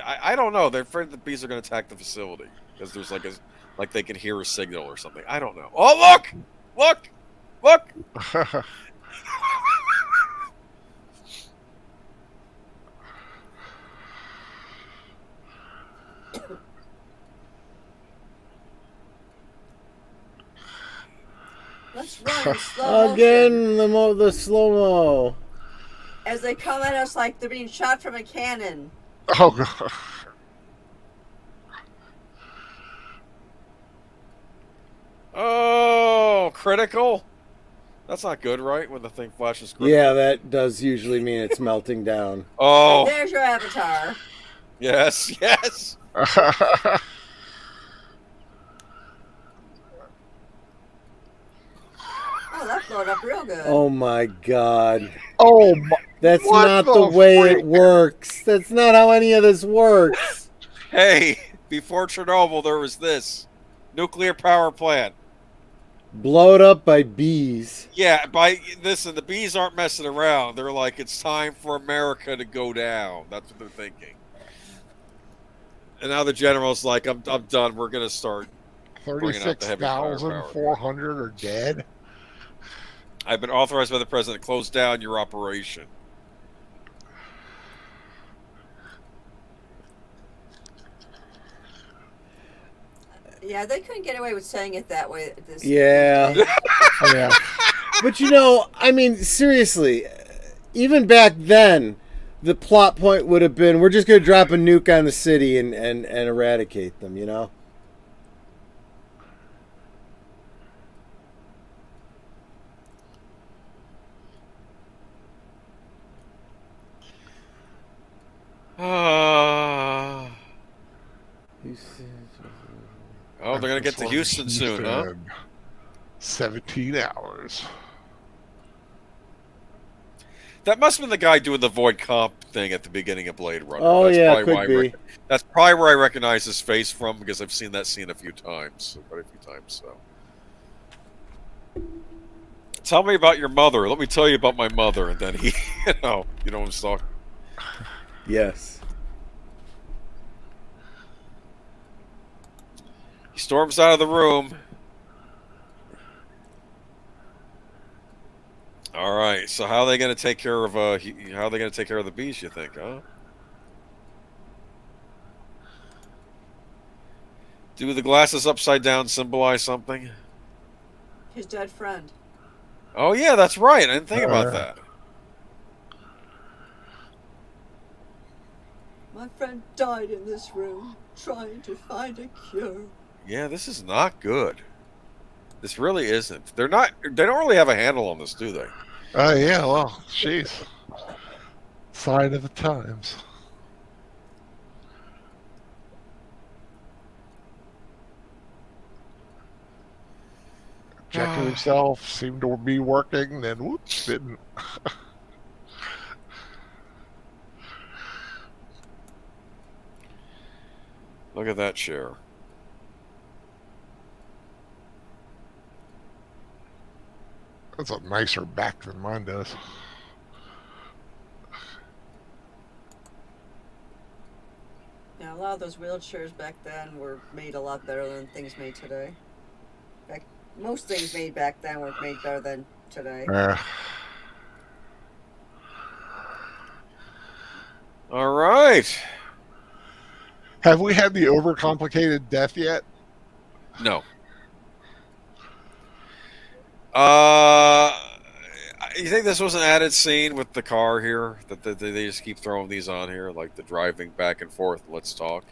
I don't know. They're afraid the bees are gonna attack the facility because there's like they can hear a signal or something. I don't know. Oh look! Let's run in slow motion. Again, the slow-mo. As they come at us like they're being shot from a cannon. Oh god. Oh, critical. That's not good, right? When the thing flashes critical. Yeah, that does usually mean it's melting down. Oh, There's your avatar. yes. Oh, that flowed up real good. Oh my god. Oh my. That's What not the the way freak? it works. That's not how any of this works. Hey, before Chernobyl, there was this nuclear power plant. Blowed up by bees. Yeah, listen, the bees aren't messing around. They're like, it's time for America to go down. That's what they're thinking. And now the general's like, I'm done. We're gonna start. Bringing out the heavy firepower. 36,400 are dead. I've been authorized by the president to close down your operation. Yeah, they couldn't get away with saying it that way. Yeah. Yeah. But you know, I mean, seriously, even back then, the plot point would have been we're just going to drop a nuke on the city and eradicate them, you know? Oh, they're gonna get to Houston soon, huh? 17 hours. That must have been the guy doing the void comp thing at the beginning of Blade Runner. Oh, That's yeah, probably could why be. that's probably where I recognize his face from, because I've seen that scene a few times, quite a few times. So, tell me about your mother. Let me tell you about my mother, and then he, you know what I'm talking. Yes. He storms out of the room. All right. So how are they going to take care of how are they going to take care of the beast, you think, huh? Do the glasses upside down symbolize something? His dead friend. Oh yeah, that's right. I didn't think about that. My friend died in this room trying to find a cure. Yeah, this is not good. This really isn't. They don't really have a handle on this, do they? Yeah, well, jeez. Sign of the times. Checked himself, seemed to be working, then whoops, didn't. Look at that chair. That's a nicer back than mine does. Yeah, a lot of those wheelchairs back then were made a lot better than things made today. Most things made back then were made better than today. All right. Have we had the overcomplicated death yet? No. You think this was an added scene with the car here? That they just keep throwing these on here, like the driving back and forth. Let's talk.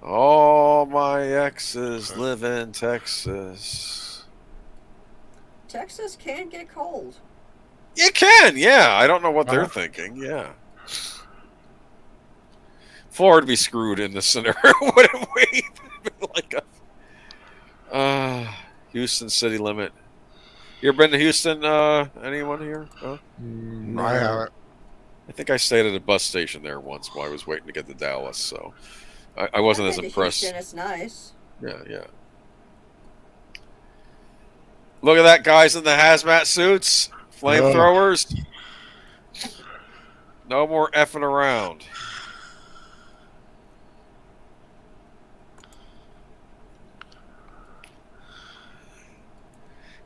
All my exes live in Texas. Texas can get cold. You can, yeah. I don't know what they're thinking. Yeah. Florida would be screwed in this scenario, wouldn't we? Like Houston city limit. You ever been to Houston? Anyone here? No? I haven't. I think I stayed at a bus station there once while I was waiting to get to Dallas, so I wasn't I've as been to impressed. Houston, it's nice. Yeah. Look at that, guys in the hazmat suits, flamethrowers. No more effing around.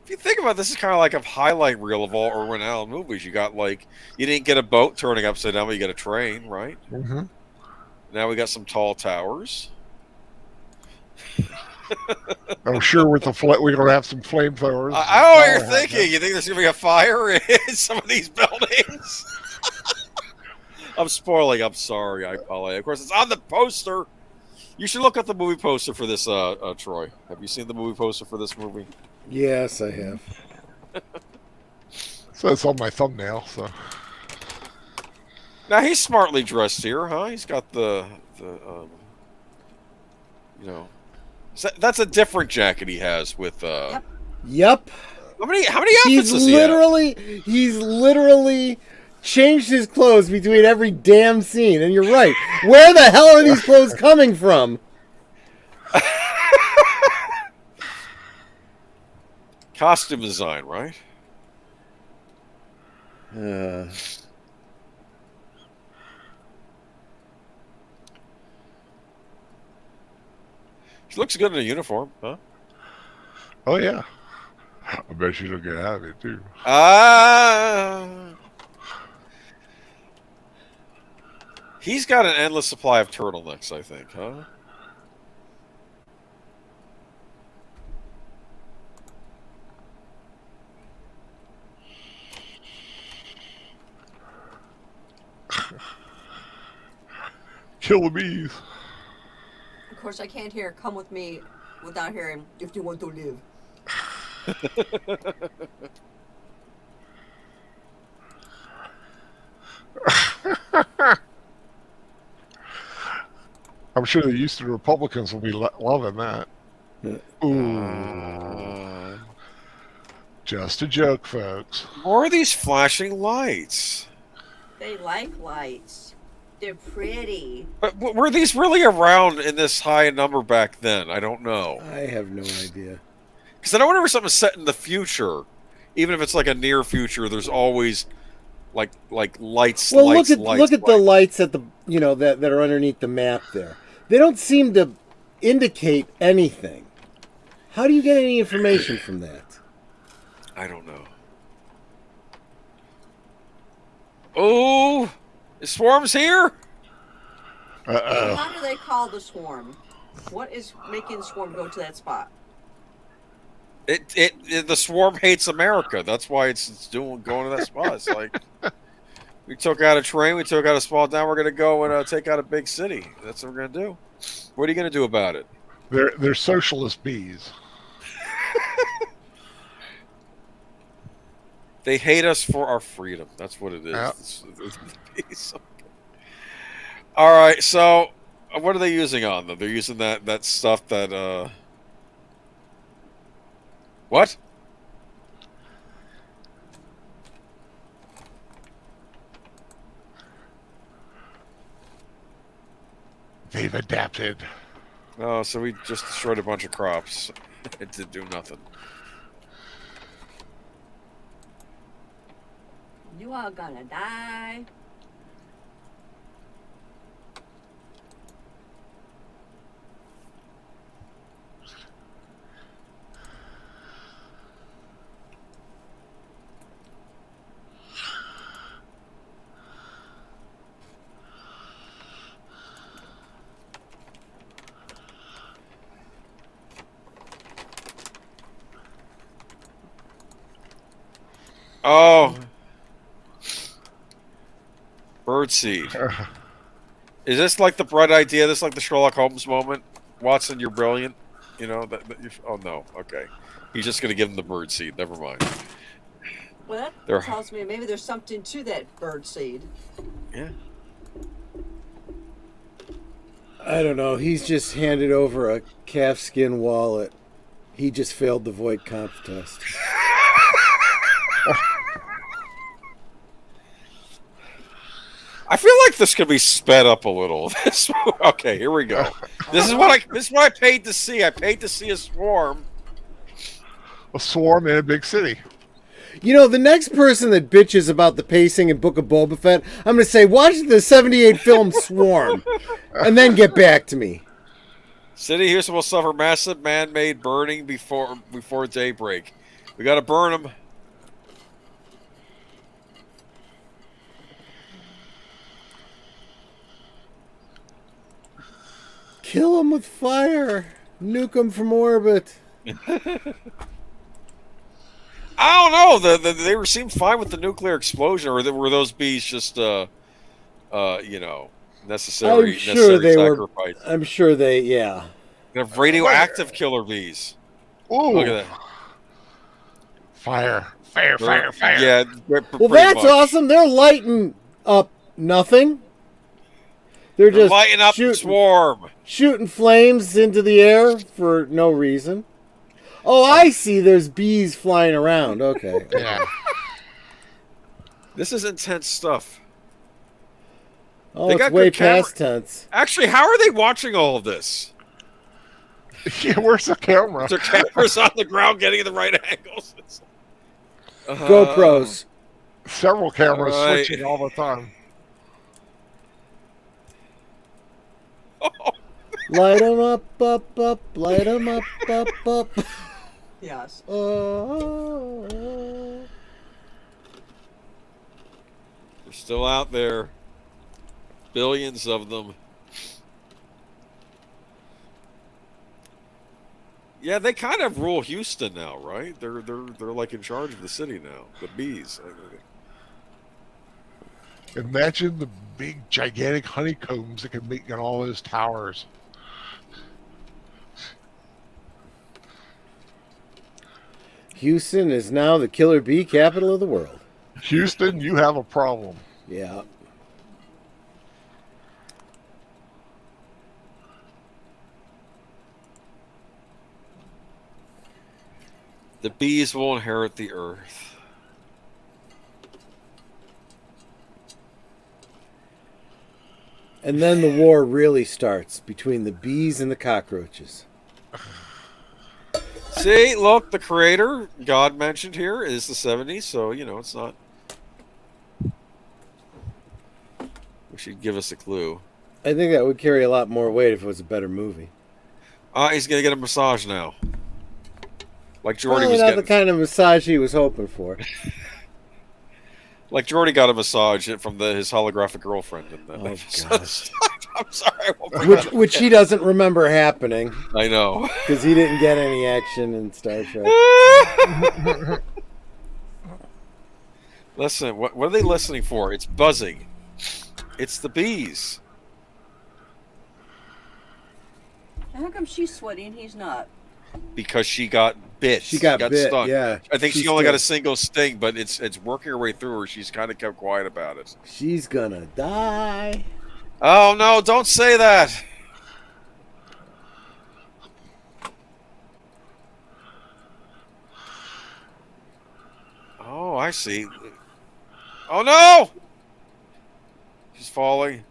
If you think about it, this is kind of like a highlight reel of all Irwin Allen movies. You got you didn't get a boat turning upside down, but you get a train, right? Mm-hmm. Now we got some tall towers. I'm sure with the we're going to have some flamethrowers. I know what you're thinking. You think there's going to be a fire in some of these buildings? I'm spoiling. I'm sorry. I apologize. Of course, it's on the poster. You should look at the movie poster for this, Troy. Have you seen the movie poster for this movie? Yes, I have. So it's on my thumbnail. So Now he's smartly dressed here, huh? He's got the You know, that's a different jacket he has with. Yep. Yep. How many outfits does he have? He's literally changed his clothes between every damn scene. And you're right. Where the hell are these clothes coming from? Costume design, right? She looks good in a uniform, huh? Oh yeah. I bet you don't get out of it too. He's got an endless supply of turtlenecks, I think, huh? Kill the bees. Of course, I can't hear "Come with me" without hearing "If you want to live." I'm sure the Houston Republicans will be loving that. Ooh. Just a joke, folks. More of these flashing lights. They like lights. They're pretty. But were these really around in this high number back then? I don't know. I have no idea. Because I know whenever something's set in the future, even if it's like a near future, there's always like lights. Well, lights, look at the lights at the that are underneath the map there. They don't seem to indicate anything. How do you get any information from that? I don't know. Oh, the swarm's here. How do they call the swarm? What is making the swarm go to that spot? The swarm hates America. That's why it's going to that spot. It's like we took out a train, we took out a small town. We're going to go and take out a big city. That's what we're going to do. What are you going to do about it? They're socialist bees. They hate us for our freedom. That's what it is. Yep. All right. So, what are they using on them? They're using that stuff that. What? They've adapted. Oh, so we just destroyed a bunch of crops. It did do nothing. You are gonna die. Oh. Birdseed. Is this like the bright idea? This like the Sherlock Holmes moment? Watson, you're brilliant. You know that oh no, okay. He's just gonna give him the birdseed. Never mind. Well, There- that tells me maybe there's something to that bird seed. Yeah. I don't know. He's just handed over a calfskin wallet. He just failed the void contest. I feel like this could be sped up a little. Okay, here we go. This is what I paid to see. I paid to see a swarm. A swarm in a big city. You know, the next person that bitches about the pacing in Book of Boba Fett, I'm going to say, watch the 78 film Swarm, and then get back to me. City Houston will suffer massive man-made burning before daybreak. We got to burn them. Kill him with fire. Nuke him from orbit. I don't know. They seemed fine with the nuclear explosion, or were those bees just, necessary sacrifice? I'm sure they, yeah. They're radioactive killer bees. Ooh. Look at that. Fire. Yeah. Well, that's awesome. They're lighting up nothing. They're just lighting up the swarm. shooting flames into the air for no reason. Oh, I see. There's bees flying around. Okay. Yeah. This is intense stuff. Oh, They it's got way good camera- past tense. Actually, how are they watching all of this? Yeah, where's the camera? Their cameras on the ground getting the right angles. GoPros. Several cameras Alright. switching all the time. Light 'em up, up, up. Light 'em up, up, up. Yes. Oh. They're still out there. Billions of them. Yeah, they kind of rule Houston now, right? They're like in charge of the city now. The bees. Imagine the big, gigantic honeycombs that can make in all those towers. Houston is now the killer bee capital of the world. Houston, you have a problem. Yeah. The bees will inherit the earth. And then the war really starts between the bees and the cockroaches. See, look, the creator, God mentioned here, is the 70s, so, you know, it's not... We should give us a clue. I think that would carry a lot more weight if it was a better movie. He's going to get a massage now. Like Jordy Probably was not getting... the kind of massage he was hoping for. Like Jordy got a massage from his holographic girlfriend. In that Oh, episode. gosh. I'm sorry. I won't bring that up Which he doesn't remember happening again. I know. because he didn't get any action in Star Trek. Listen, what are they listening for? It's buzzing. It's the bees. How come she's sweaty and he's not? Because she got bit. She got bit, stung. yeah. I think She's she only got a still- single sting, but it's working her way through her. She's kind of kept quiet about it. She's gonna die. Oh no! Don't say that. Oh, I see. Oh no! She's falling.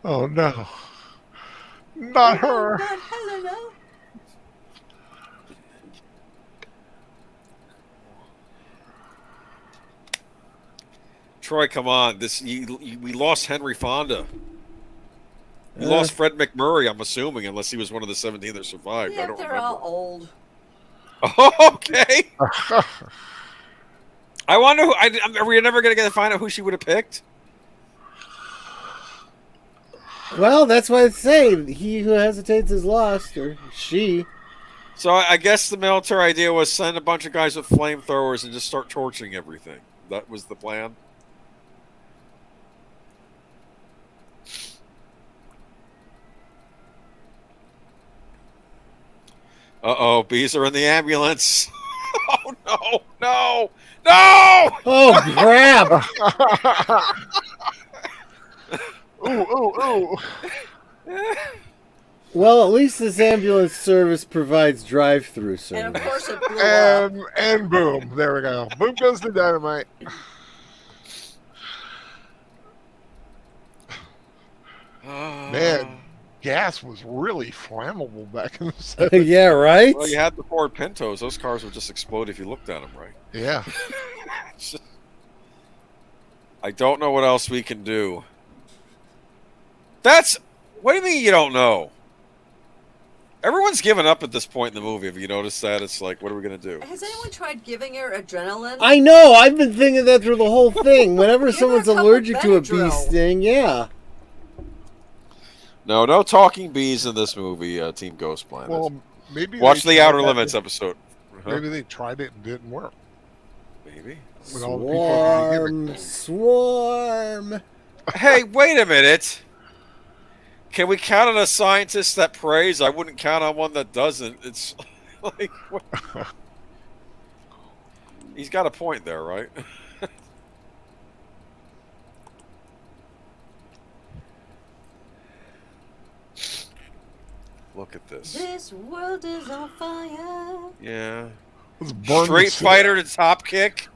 Oh no. Not her. Not Helena. Troy, come on! We lost Henry Fonda. We Uh. lost Fred McMurray. I'm assuming, unless he was one of the 17 that survived. I Yeah, don't they're remember. all old. Okay. I wonder who. Are we never going to find out who she would have picked? Well, that's why I say he who hesitates is lost, or she. So I guess the military idea was send a bunch of guys with flamethrowers and just start torching everything. That was the plan. Uh-oh, bees are in the ambulance. Oh, no, no, no! Oh crap! Ooh. Well, at least this ambulance service provides drive-through service. And of course it blew up. And boom. There we go. Boom goes the dynamite. Man, gas was really flammable back in the 70s. Yeah, right. Well, you had the Ford Pintos. Those cars would just explode if you looked at them right. Yeah. I don't know what else we can do. What do you mean you don't know? Everyone's given up at this point in the movie. Have you noticed that? It's like, what are we going to do? Has anyone tried giving her adrenaline? I know. I've been thinking that through the whole thing. Whenever Give her someone's a couple allergic to a bee Benadryl. sting, yeah. No talking bees in this movie, Team Ghost Planet. Well, maybe Watch they the Outer tried that- Limits episode. Huh? Maybe they tried it and didn't work. Maybe. With all the people being Swarm. Hey, wait a minute. Can we count on a scientist that prays? I wouldn't count on one that doesn't. It's like... What? He's got a point there, right? Look at this. This world is on fire. Yeah. Let's burn the Street city. Fighter to Top Kick.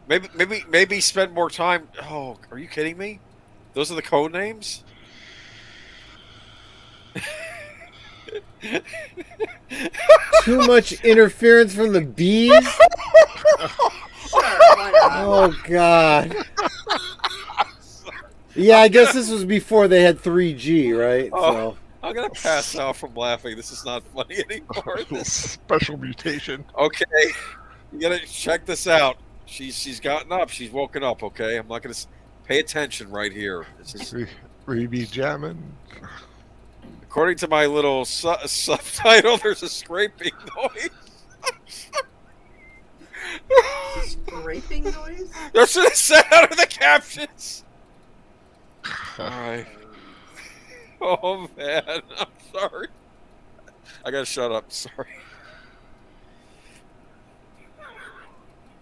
Maybe spend more time. Oh, are you kidding me? Those are the code names? Too much interference from the bees. Sure, why not? Oh God. Yeah, I guess this was before they had 3G, right? Oh. I'm gonna pass out from laughing. This is not funny anymore. Special mutation. Okay, you gotta check this out. She's gotten up. She's woken up. Okay, I'm not gonna pay attention right here. This is We be jamming. according to my little subtitle. There's a scraping noise. Scraping noise? That's what it said out of the captions. All right. Oh man, I'm sorry. I gotta shut up. Sorry.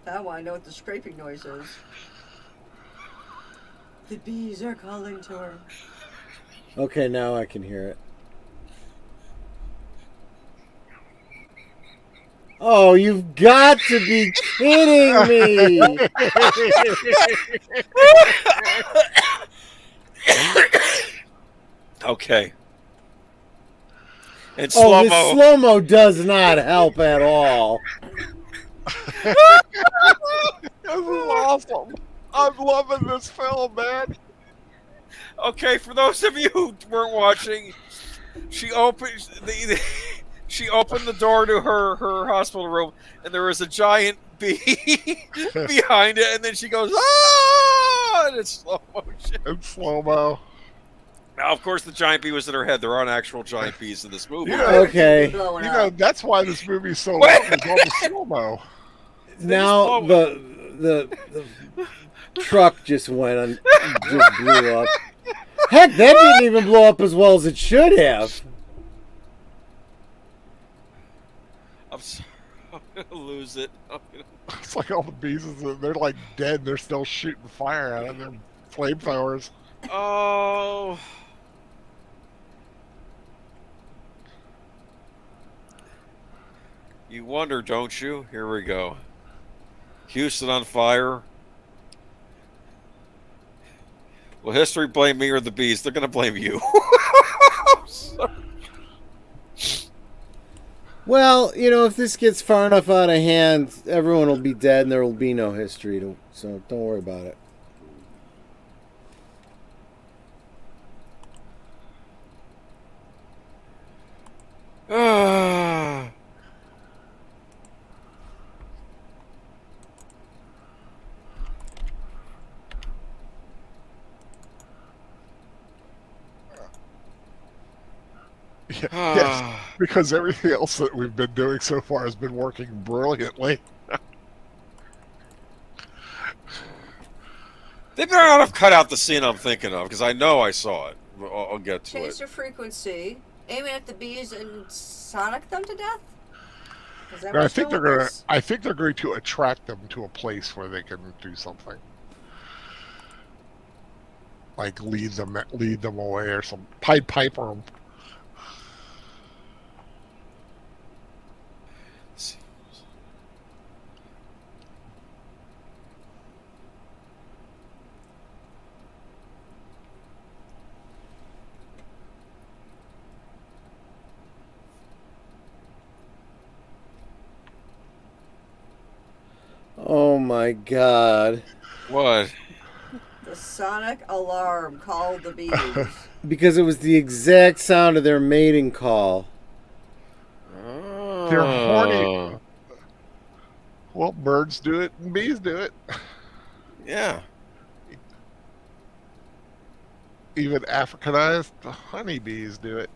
Now I know what the scraping noise is. The bees are calling to her. Okay, now I can hear it. Oh, you've got to be kidding me! Okay. And Oh, slow this mo. slow-mo does not help at all. This is awesome. I'm loving this film, man. Okay, for those of you who weren't watching, she opened she opened the door to her hospital room, and there was a giant bee behind it, and then she goes, "Ah!" and it's slow motion. In slow-mo. Now, of course, the giant bee was in her head. There aren't actual giant bees in this movie. Yeah. Okay. Blowing You know, up. that's why this movie's so long. Wait. It's all the slow-mo. Now the truck just went on, just blew up. Heck, that didn't even blow up as well as it should have. I'm sorry. I'm gonna lose it. It's like all the bees, they're like dead. They're still shooting fire at them. They're flamethrowers. Oh. You wonder, don't you? Here we go. Houston on fire. Will history blame me or the bees? They're going to blame you. Well, you know, if this gets far enough out of hand, everyone will be dead and there will be no history. So don't worry about it. Ah. Yeah, yes, because everything else that we've been doing so far has been working brilliantly. They better not have cut out the scene I'm thinking of, because I know I saw it. I'll get to Change it. their frequency, aim it at the bees, and sonic them to death? Is that No, I what's think they're going gonna. with I think they're going to attract them to a place where they can do something, like lead them away or some Pied Piper 'em. Oh my God. What? The sonic alarm called the bees. Because it was the exact sound of their mating call. They're horny. Well, birds do it and bees do it. Yeah. Even Africanized honeybees do it.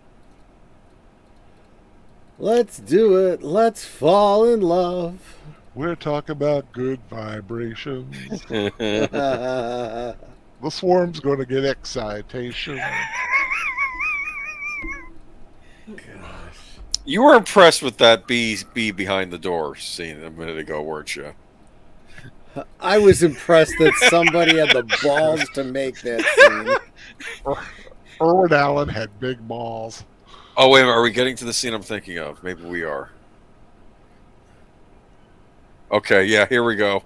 Let's do it. Let's fall in love. We're talking about good vibrations. Gosh. The swarm's going to get excitation. You were impressed with that bee behind the door scene a minute ago, weren't you? I was impressed that somebody had the balls to make that scene. Irwin Allen had big balls. Oh, wait a minute. Are we getting to the scene I'm thinking of? Maybe we are. Okay, yeah, here we go.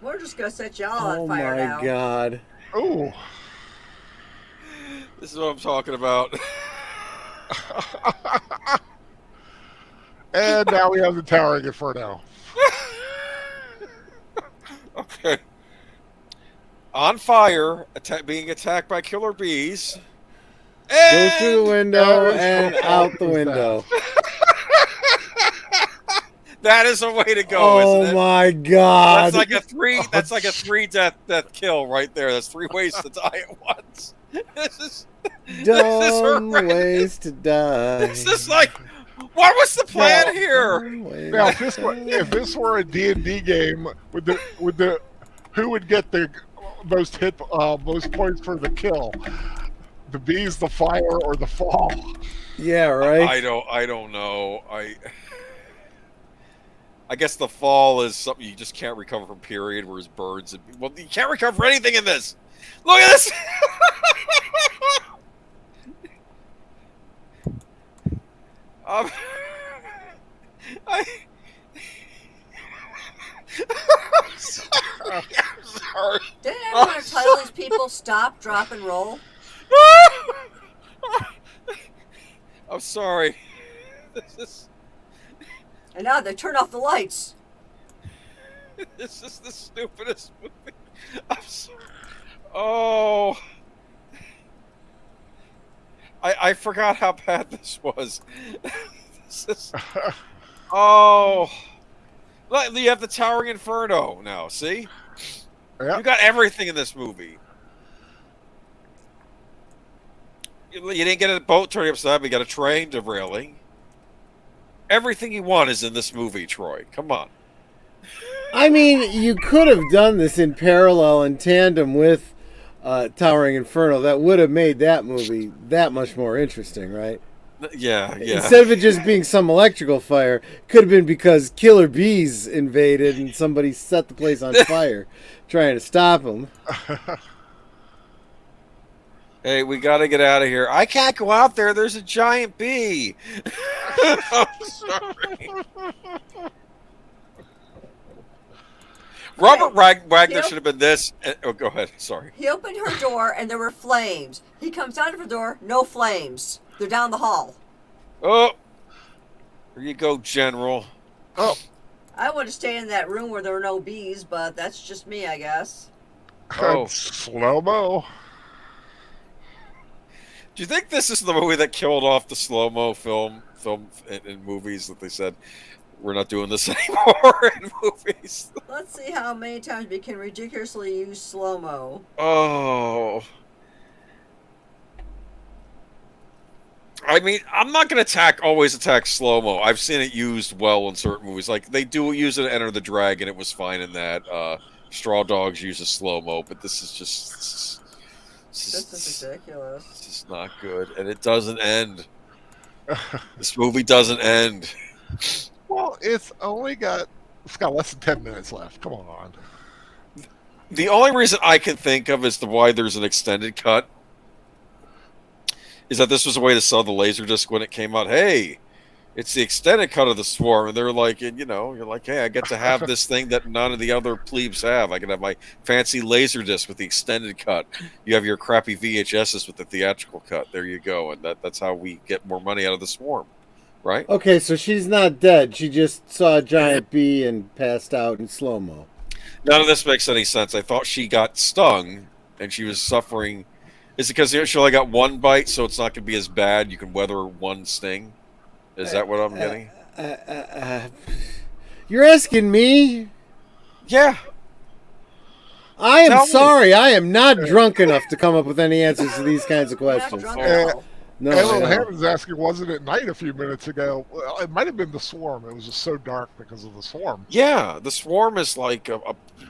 We're just gonna set y'all Oh on fire my now. god. Ooh. This is what I'm talking about. And now we have the Towering Inferno. Okay. On fire, being attacked by killer bees. Go through the window There's and no out the fault with window. That is a way to go, Oh isn't it? my god. That's like a three. That's like a three death kill right there. That's 3 ways to die at once. This is Dumb horrendous. ways to die. This is like, what was the plan here? Dumb ways Now, to if this were a D&D game, would the who would get the most most points for the kill? The bees, the fire, or the fall? Yeah, right. I don't know. I guess the fall is something you just can't recover from. Period. Whereas birds, well, you can't recover anything in this. Look at this. I'm sorry. Didn't everyone tell these people stop, drop, and roll? I'm sorry. This is And now they turn off the lights. the stupidest movie. I'm sorry. Oh. I forgot how bad this was. This is, oh. Look, you have the Towering Inferno now, see? Yeah. You got everything in this movie. You didn't get a boat turning upside, but you got a train derailing. Everything you want is in this movie, Troy. Come on. I mean, you could have done this in parallel in tandem with Towering Inferno. That would have made that movie that much more interesting, right? Yeah. Instead of it just being some electrical fire, could have been because killer bees invaded and somebody set the place on fire trying to stop them. Hey, we got to get out of here. I can't go out there. There's a giant bee. I'm sorry. Robert Wagner should have been this. Oh, go ahead. Sorry. He opened her door and there were flames. He comes out of her door, no flames. They're down the hall. Oh, here you go, General. Oh, I want to stay in that room where there were no bees, but that's just me, I guess. Oh. Slow mo. Do you think this is the movie that killed off the slow-mo film in movies that they said we're not doing this anymore in movies? Let's see how many times we can ridiculously use slow-mo. Oh. I mean, I'm not going to always attack slow-mo. I've seen it used well in certain movies. Like, they do use it in Enter the Dragon. It was fine in that. Straw Dogs uses slow-mo, but this is just... This is ridiculous. This is not good. And it doesn't end. This movie doesn't end. Well, it's got less than 10 minutes left. Come on. The only reason I can think of as to why there's an extended cut is that this was a way to sell the Laserdisc when it came out. Hey, it's the extended cut of The Swarm, and they're like, and you're like, hey, I get to have this thing that none of the other plebes have. I can have my fancy Laserdisc with the extended cut. You have your crappy VHSs with the theatrical cut. There you go, and that's how we get more money out of The Swarm, right? Okay, so she's not dead. She just saw a giant bee and passed out in slow-mo. None of this makes any sense. I thought she got stung, and she was suffering. Is it because she only got one bite, so it's not going to be as bad? You can weather one sting? Is that what I'm getting? You're asking me? Yeah. I am Tell me. sorry. I am not drunk enough to come up with any answers to these kinds of We're not questions. drunk Uh, at all. No, Evelyn no. Hammond's asking, wasn't it night a few minutes ago? Well, it might have been The Swarm. It was just so dark because of The Swarm. Yeah, The Swarm is like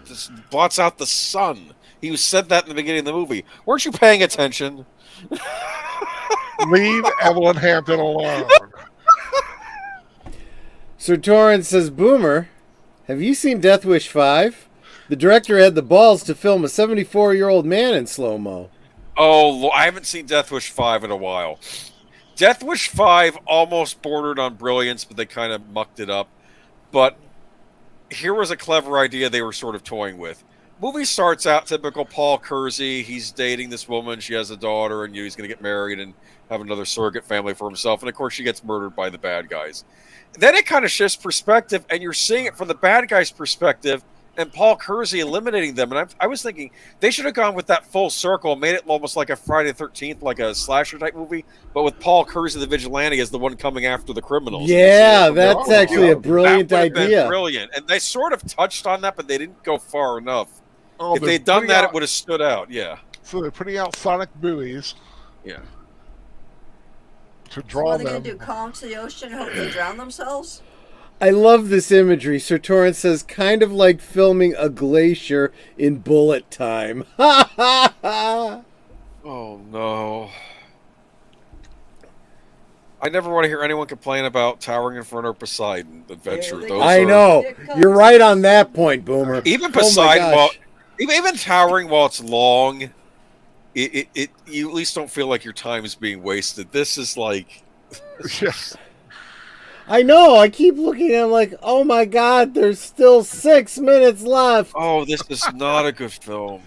just blots out the sun. He said that in the beginning of the movie. Weren't you paying attention? Leave Evelyn Hampton alone. Sir Torrance says, Boomer, have you seen Death Wish 5? The director had the balls to film a 74-year-old man in slow-mo. Oh, I haven't seen Death Wish 5 in a while. Death Wish 5 almost bordered on brilliance, but they kind of mucked it up. But here was a clever idea they were sort of toying with. Movie starts out typical Paul Kersey. He's dating this woman. She has a daughter, and he's going to get married and have another surrogate family for himself. And of course, she gets murdered by the bad guys. Then it kind of shifts perspective, and you're seeing it from the bad guys' perspective, and Paul Kersey eliminating them. And I was thinking they should have gone with that full circle, made it almost like a Friday the 13th, like a slasher type movie, but with Paul Kersey, the vigilante, as the one coming after the criminals. Yeah, that's actually a That brilliant would have been idea. brilliant, and they sort of touched on that, but they didn't go far enough. Oh, If they're they'd done putting that, out- it would have stood out. Yeah, So they're putting out sonic buoys yeah. to What draw are they them. going to do? Call them to the ocean and hope they drown themselves? I love this imagery. Sir Torrance says, kind of like filming a glacier in bullet time. Ha ha ha! Oh no. I never want to hear anyone complain about Towering Inferno or Poseidon Adventure. There they Those go. I are- know. You're right on that point, Boomer. Even Oh my Poseidon, while gosh. even Towering, while it's long, it you at least don't feel like your time is being wasted. This is like, Yes. I know. I keep looking at him like, oh my god, there's still 6 minutes left. oh, this is not a good film.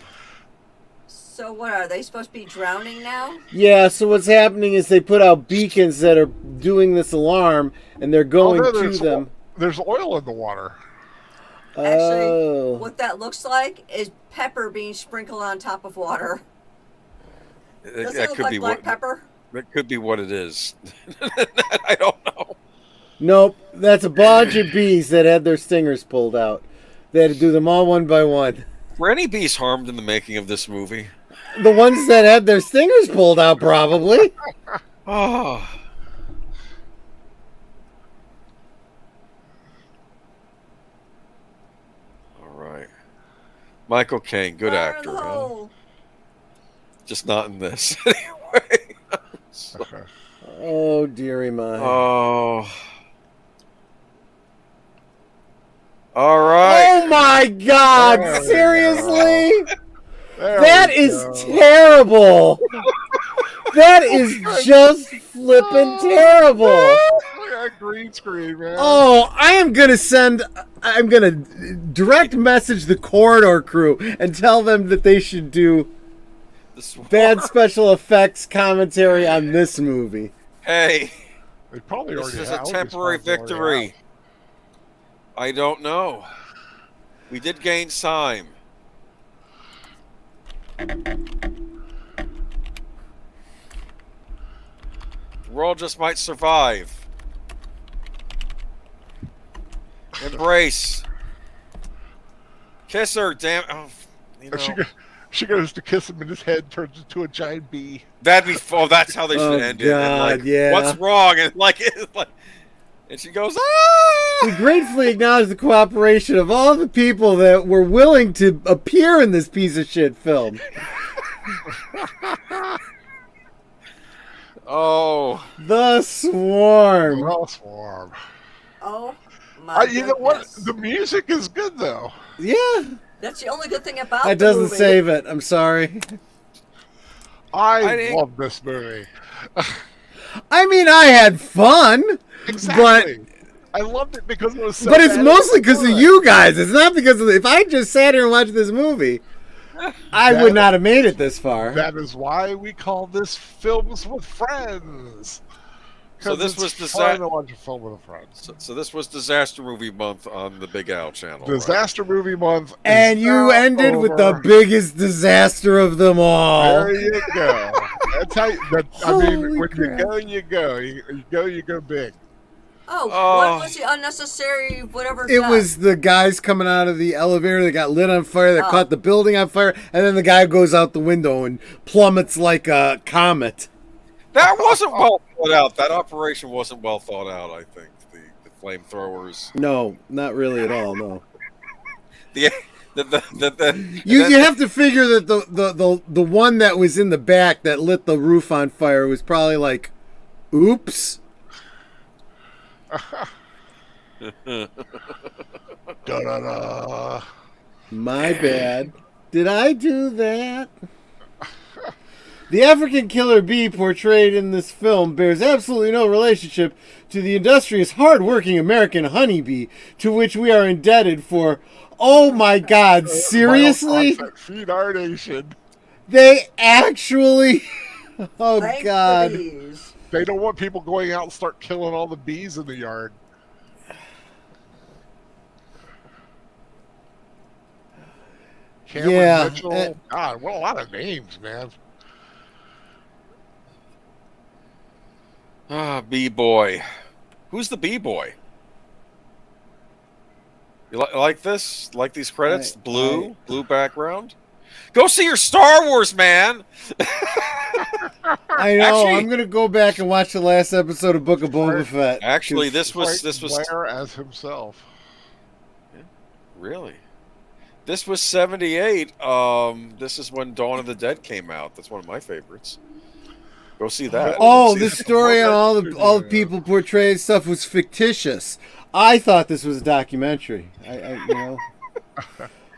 So what, are they supposed to be drowning now? Yeah, so what's happening is they put out beacons that are doing this alarm, and they're going no, to them. There's oil in the water. Actually, Oh. what that looks like is pepper being sprinkled on top of water. Does it That look could like be black what pepper? that could be what it is. I don't know. Nope, that's a bunch of bees that had their stingers pulled out. They had to do them all one by one. Were any bees harmed in the making of this movie? The ones that had their stingers pulled out, probably. Oh. All right. Michael Caine, good Fire in actor. the Huh? hole. Just not in this. Anyway. Okay. Oh, dearie my. Oh. All right. Oh my god, There we seriously? There That we is go. terrible. That is just flippin' terrible. Yeah, green screen, man. Oh, I'm gonna direct message the corridor crew and tell them that they should do This bad special effects commentary on this movie. Hey, They probably this already is have. a temporary victory. I don't know. We did gain time. The world just might survive. Embrace. Kiss her, damn. Oh, you She, know, go- she goes to kiss him and his head turns into a giant bee. that'd be. Oh, that's how they should Oh, end it. And God, like, yeah. what's wrong? And like, it's like, and she goes, ah! We gratefully acknowledge the cooperation of all the people that were willing to appear in this piece of shit film. Oh, The Swarm. Well, swarm. Oh my You know what? goodness. The music is good though. Yeah, That's the only good thing about that the doesn't movie. save it. I'm sorry. I didn't- love this movie. I mean, I had fun, Exactly. I loved it because it was so but it's bad mostly it was because of good. you guys. It's not because of if I just sat here and watched this movie, I would not have made it this far. That is why we call this Films with Friends. So 'Cause this it's was the fun sa- to watch a film with a friend. so this was Disaster Movie Month on the Big Al channel. right? Disaster movie month. is And you now ended with the over. biggest disaster of them all. There you go. That's how. I mean, Holy when crap. you go, you go. You go big. Oh, Oh. what was the unnecessary whatever? It death? was the guys coming out of the elevator that got lit on fire, that Oh. caught the building on fire, and then the guy goes out the window and plummets like a comet. That wasn't well thought out. That operation wasn't well thought out. I think the flamethrowers. No, not really at all. No, The you have to figure that the one that was in the back that lit the roof on fire was probably like, oops. Da da da. My bad. Did I do that? The African killer bee portrayed in this film bears absolutely no relationship to the industrious, hard-working American honeybee, to which we are indebted for. Oh my God! Seriously? Feed our nation. They actually? Oh Thank God! the bees. They don't want people going out and start killing all the bees in the yard. Cameron Yeah, Mitchell. God, what a lot of names, man. Ah, B-boy. Who's the B-boy? You like this? Like these credits? Blue background? Go see your Star Wars, man! I know. Actually- I'm gonna go back and watch the last episode of Book of Boba Fett. Actually, 'cause- this was Blair as himself. really. This was 78. This is when Dawn of the Dead came out. That's one of my favorites. Go see that. Oh, See, this that's story on all the yeah. people portraying stuff was fictitious. I thought this was a documentary. You know.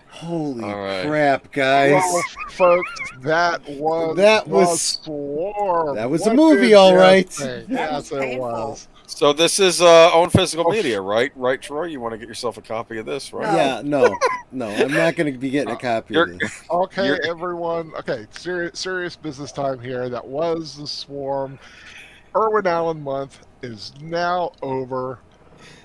Holy All right. crap, guys! Well, folks, that was was- Swarm. that was a What movie, did all you right. think? That Yes, was it painful. was. So this is own physical media, right? Right, Troy? You want to get yourself a copy of this, right? Yeah, no, I'm not going to be getting a copy of You're- this. Okay, You're- everyone. Okay, serious business time here. That was the Swarm. Irwin Allen month is now over.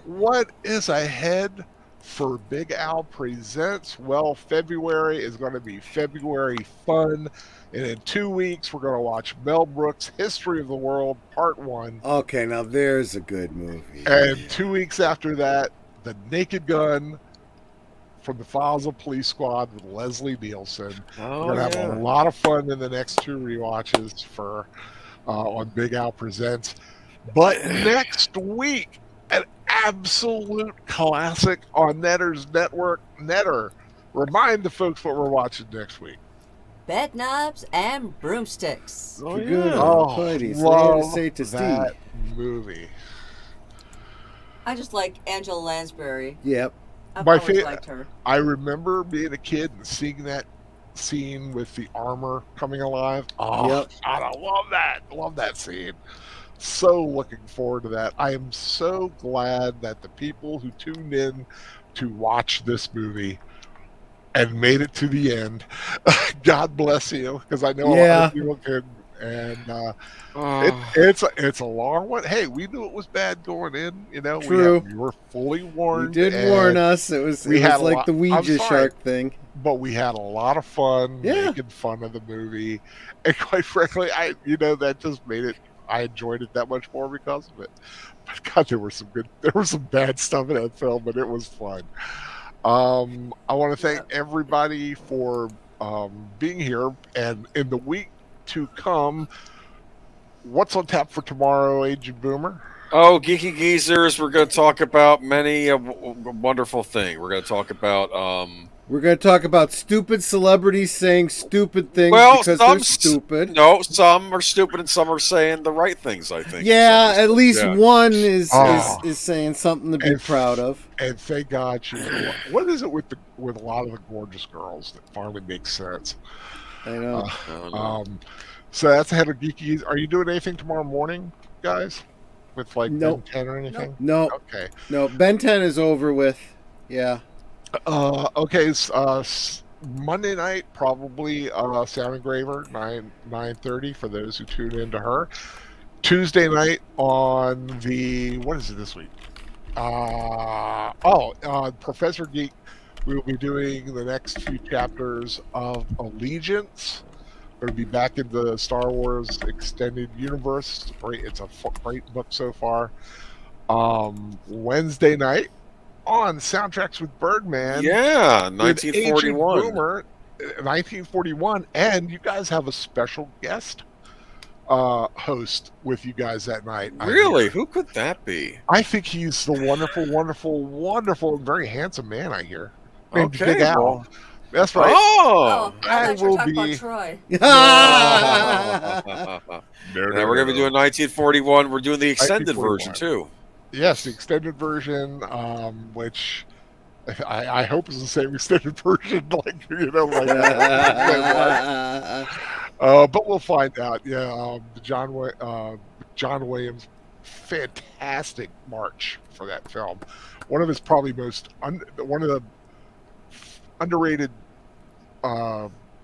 What is ahead for Big Al Presents? Well, February is going to be February fun. And in 2 weeks, we're going to watch Mel Brooks' History of the World, Part 1. Okay, now there's a good movie. And 2 weeks after that, The Naked Gun from the Files of Police Squad with Leslie Nielsen. Oh, We're going to have a lot of fun in the next 2 rewatches for on Big Al Presents. But next week, an absolute classic on Netter's Network. Netter, remind the folks what we're watching next week. Bed knobs and broomsticks. Oh, Good. yeah. Oh, buddies, love later say to Steve. that movie. I just like Angela Lansbury. Yep. I've My always fa- liked her. I remember being a kid and seeing that scene with the armor coming alive. Oh, Yep. God, I love that. Love that scene. So looking forward to that. I am so glad that the people who tuned in to watch this movie and made it to the end, God bless you, because I know a lot Yeah. of people can. And Oh. it's a long one. Hey, we knew it was bad going in. You know, True. we were fully You warned. did and- warn us. It was we had a like lot- the I'm Ouija sorry. shark thing. but we had a lot of fun Yeah. making fun of the movie, and quite frankly, that just made it. I enjoyed it that much more because of it. But God, there was some bad stuff in that film, but it was fun. I want to thank everybody for being here, and in the week to come, what's on tap for tomorrow, Agent Boomer? Oh, Geeky Geezers, we're going to talk about many a wonderful thing. We're going to talk about We're going to talk about stupid celebrities saying stupid things well, because some they're stupid. No, some are stupid and some are saying the right things, I think. Yeah, Some- at least yeah. one is, Oh. is saying something to be And- proud of. And thank God she's. What is it with a lot of the gorgeous girls that finally makes sense? I know. I don't know. So that's ahead of Geeky. Are you doing anything tomorrow morning, guys? With like Nope. Ben 10 or anything? No, Okay. no. Ben 10 is over with. Yeah. Okay. Monday night probably Sound Engraver 9:30 for those who tune into her. Tuesday night on the what is it this week? Professor Geek. We will be doing the next few chapters of Allegiance. Going to be back in the Star Wars extended universe. It's a great book so far. Wednesday night on Soundtracks with Birdman. Yeah, with Agent 1941. Boomer, 1941, and you guys have a special guest host with you guys that night. I Really? hear. Who could that be? I think he's the wonderful, and very handsome man. I hear. Named Okay, Big Al. well- That's right. Oh! I thought you were will talking be- about Troy. Now we're going to be doing 1941. We're doing the extended 1941. version, too. Yes, the extended version, which I hope is the same extended version, like. But we'll find out. Yeah, John Williams, fantastic march for that film. One of his probably one of the underrated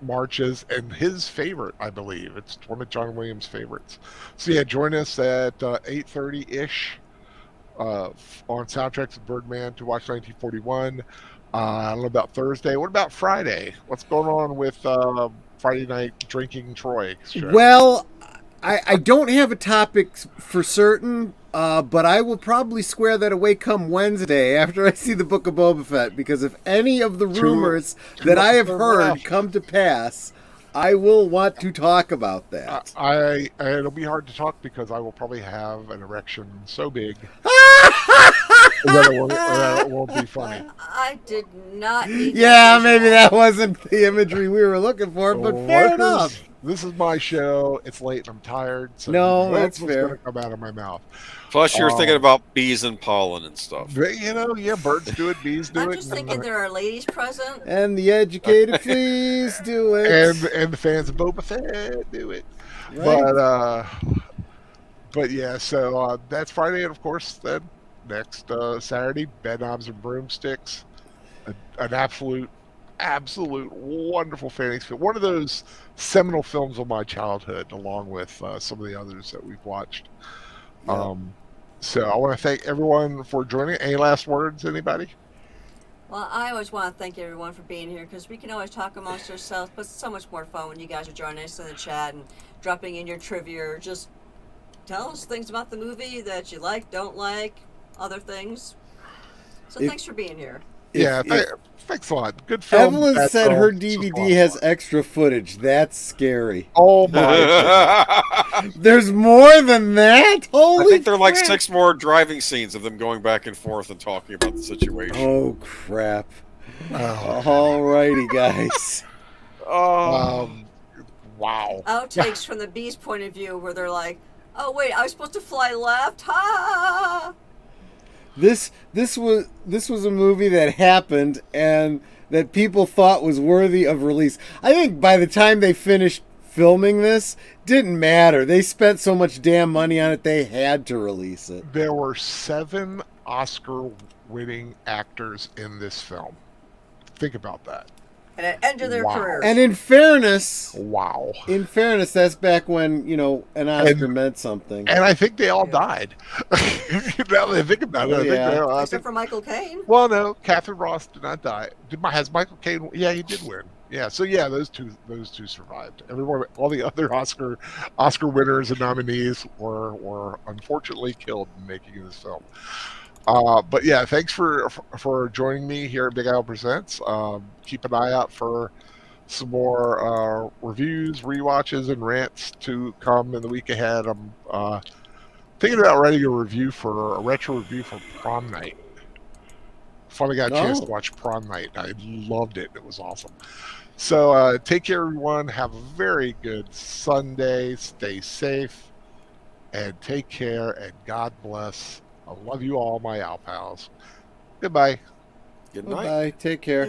marches, and his favorite, I believe. It's one of John Williams' favorites. So yeah, join us at 8:30 ish on Soundtracks of Birdman to watch 1941. I don't know about Thursday. What about Friday? What's going on with Friday night drinking Troy? Show? Well, I don't have a topic for certain, but I will probably square that away come Wednesday after I see the Book of Boba Fett, because if any of the rumors that I have heard come to pass, I will want to talk about that. It'll be hard to talk because I will probably have an erection so big that it won't be funny. I did not need Yeah, that maybe visual. that wasn't the imagery we were looking for, but fair enough. This is my show. It's late and I'm tired. So No, that's that's what's fair. going to come out of my mouth. Plus, you're thinking about bees and pollen and stuff. But, yeah, birds do it, bees do I'm it. just thinking there are ladies present. And the educated fleas do it. and the fans of Boba Fett do it. Right? But yeah, so that's Friday, and of course, then next Saturday, Bedknobs and Broomsticks, an absolute wonderful fantasy film. One of those seminal films of my childhood, along with some of the others that we've watched. Yeah. So I want to thank everyone for joining. Any last words, anybody? Well, I always want to thank everyone for being here because we can always talk amongst ourselves, but it's so much more fun when you guys are joining us in the chat and dropping in your trivia or just tell us things about the movie that you like, don't like, other things. So thanks for being here. Thanks a lot. Good film. Evelyn bad said film. her It's just a lot DVD of has fun. extra footage. That's scary. Oh my! There's more than that? Holy I think there are like crap. 6 more driving scenes of them going back and forth and talking about the situation. Oh, crap. Oh. Alrighty, guys. Oh. Wow. Outtakes from the bee's point of view where they're like, oh, wait, I was supposed to fly left? Ha! This was a movie that happened and that people thought was worthy of release. I think by the time they finished filming this, didn't matter. They spent so much damn money on it, they had to release it. There were 7 Oscar-winning actors in this film. Think about that. And it ended their Wow. careers. And in fairness, Wow. that's back when, an Oscar meant something. And I think they all died. Now that I think about it, Except for Michael Caine. well, no, Catherine Ross did not die. Has Michael Caine? Yeah, he did win. Yeah, so yeah, those two survived. Everyone, all the other Oscar winners and nominees were unfortunately killed in making this film. But yeah, thanks for joining me here at Big Al Presents. Keep an eye out for some more reviews, rewatches, and rants to come in the week ahead. I'm thinking about writing a retro review for Prom Night. Finally got a chance to watch Prom Night. I loved it. It was awesome. So take care, everyone. Have a very good Sunday. Stay safe and take care. And God bless. I love you all, my Owl Pals. Goodbye. Good night. Bye. Take care.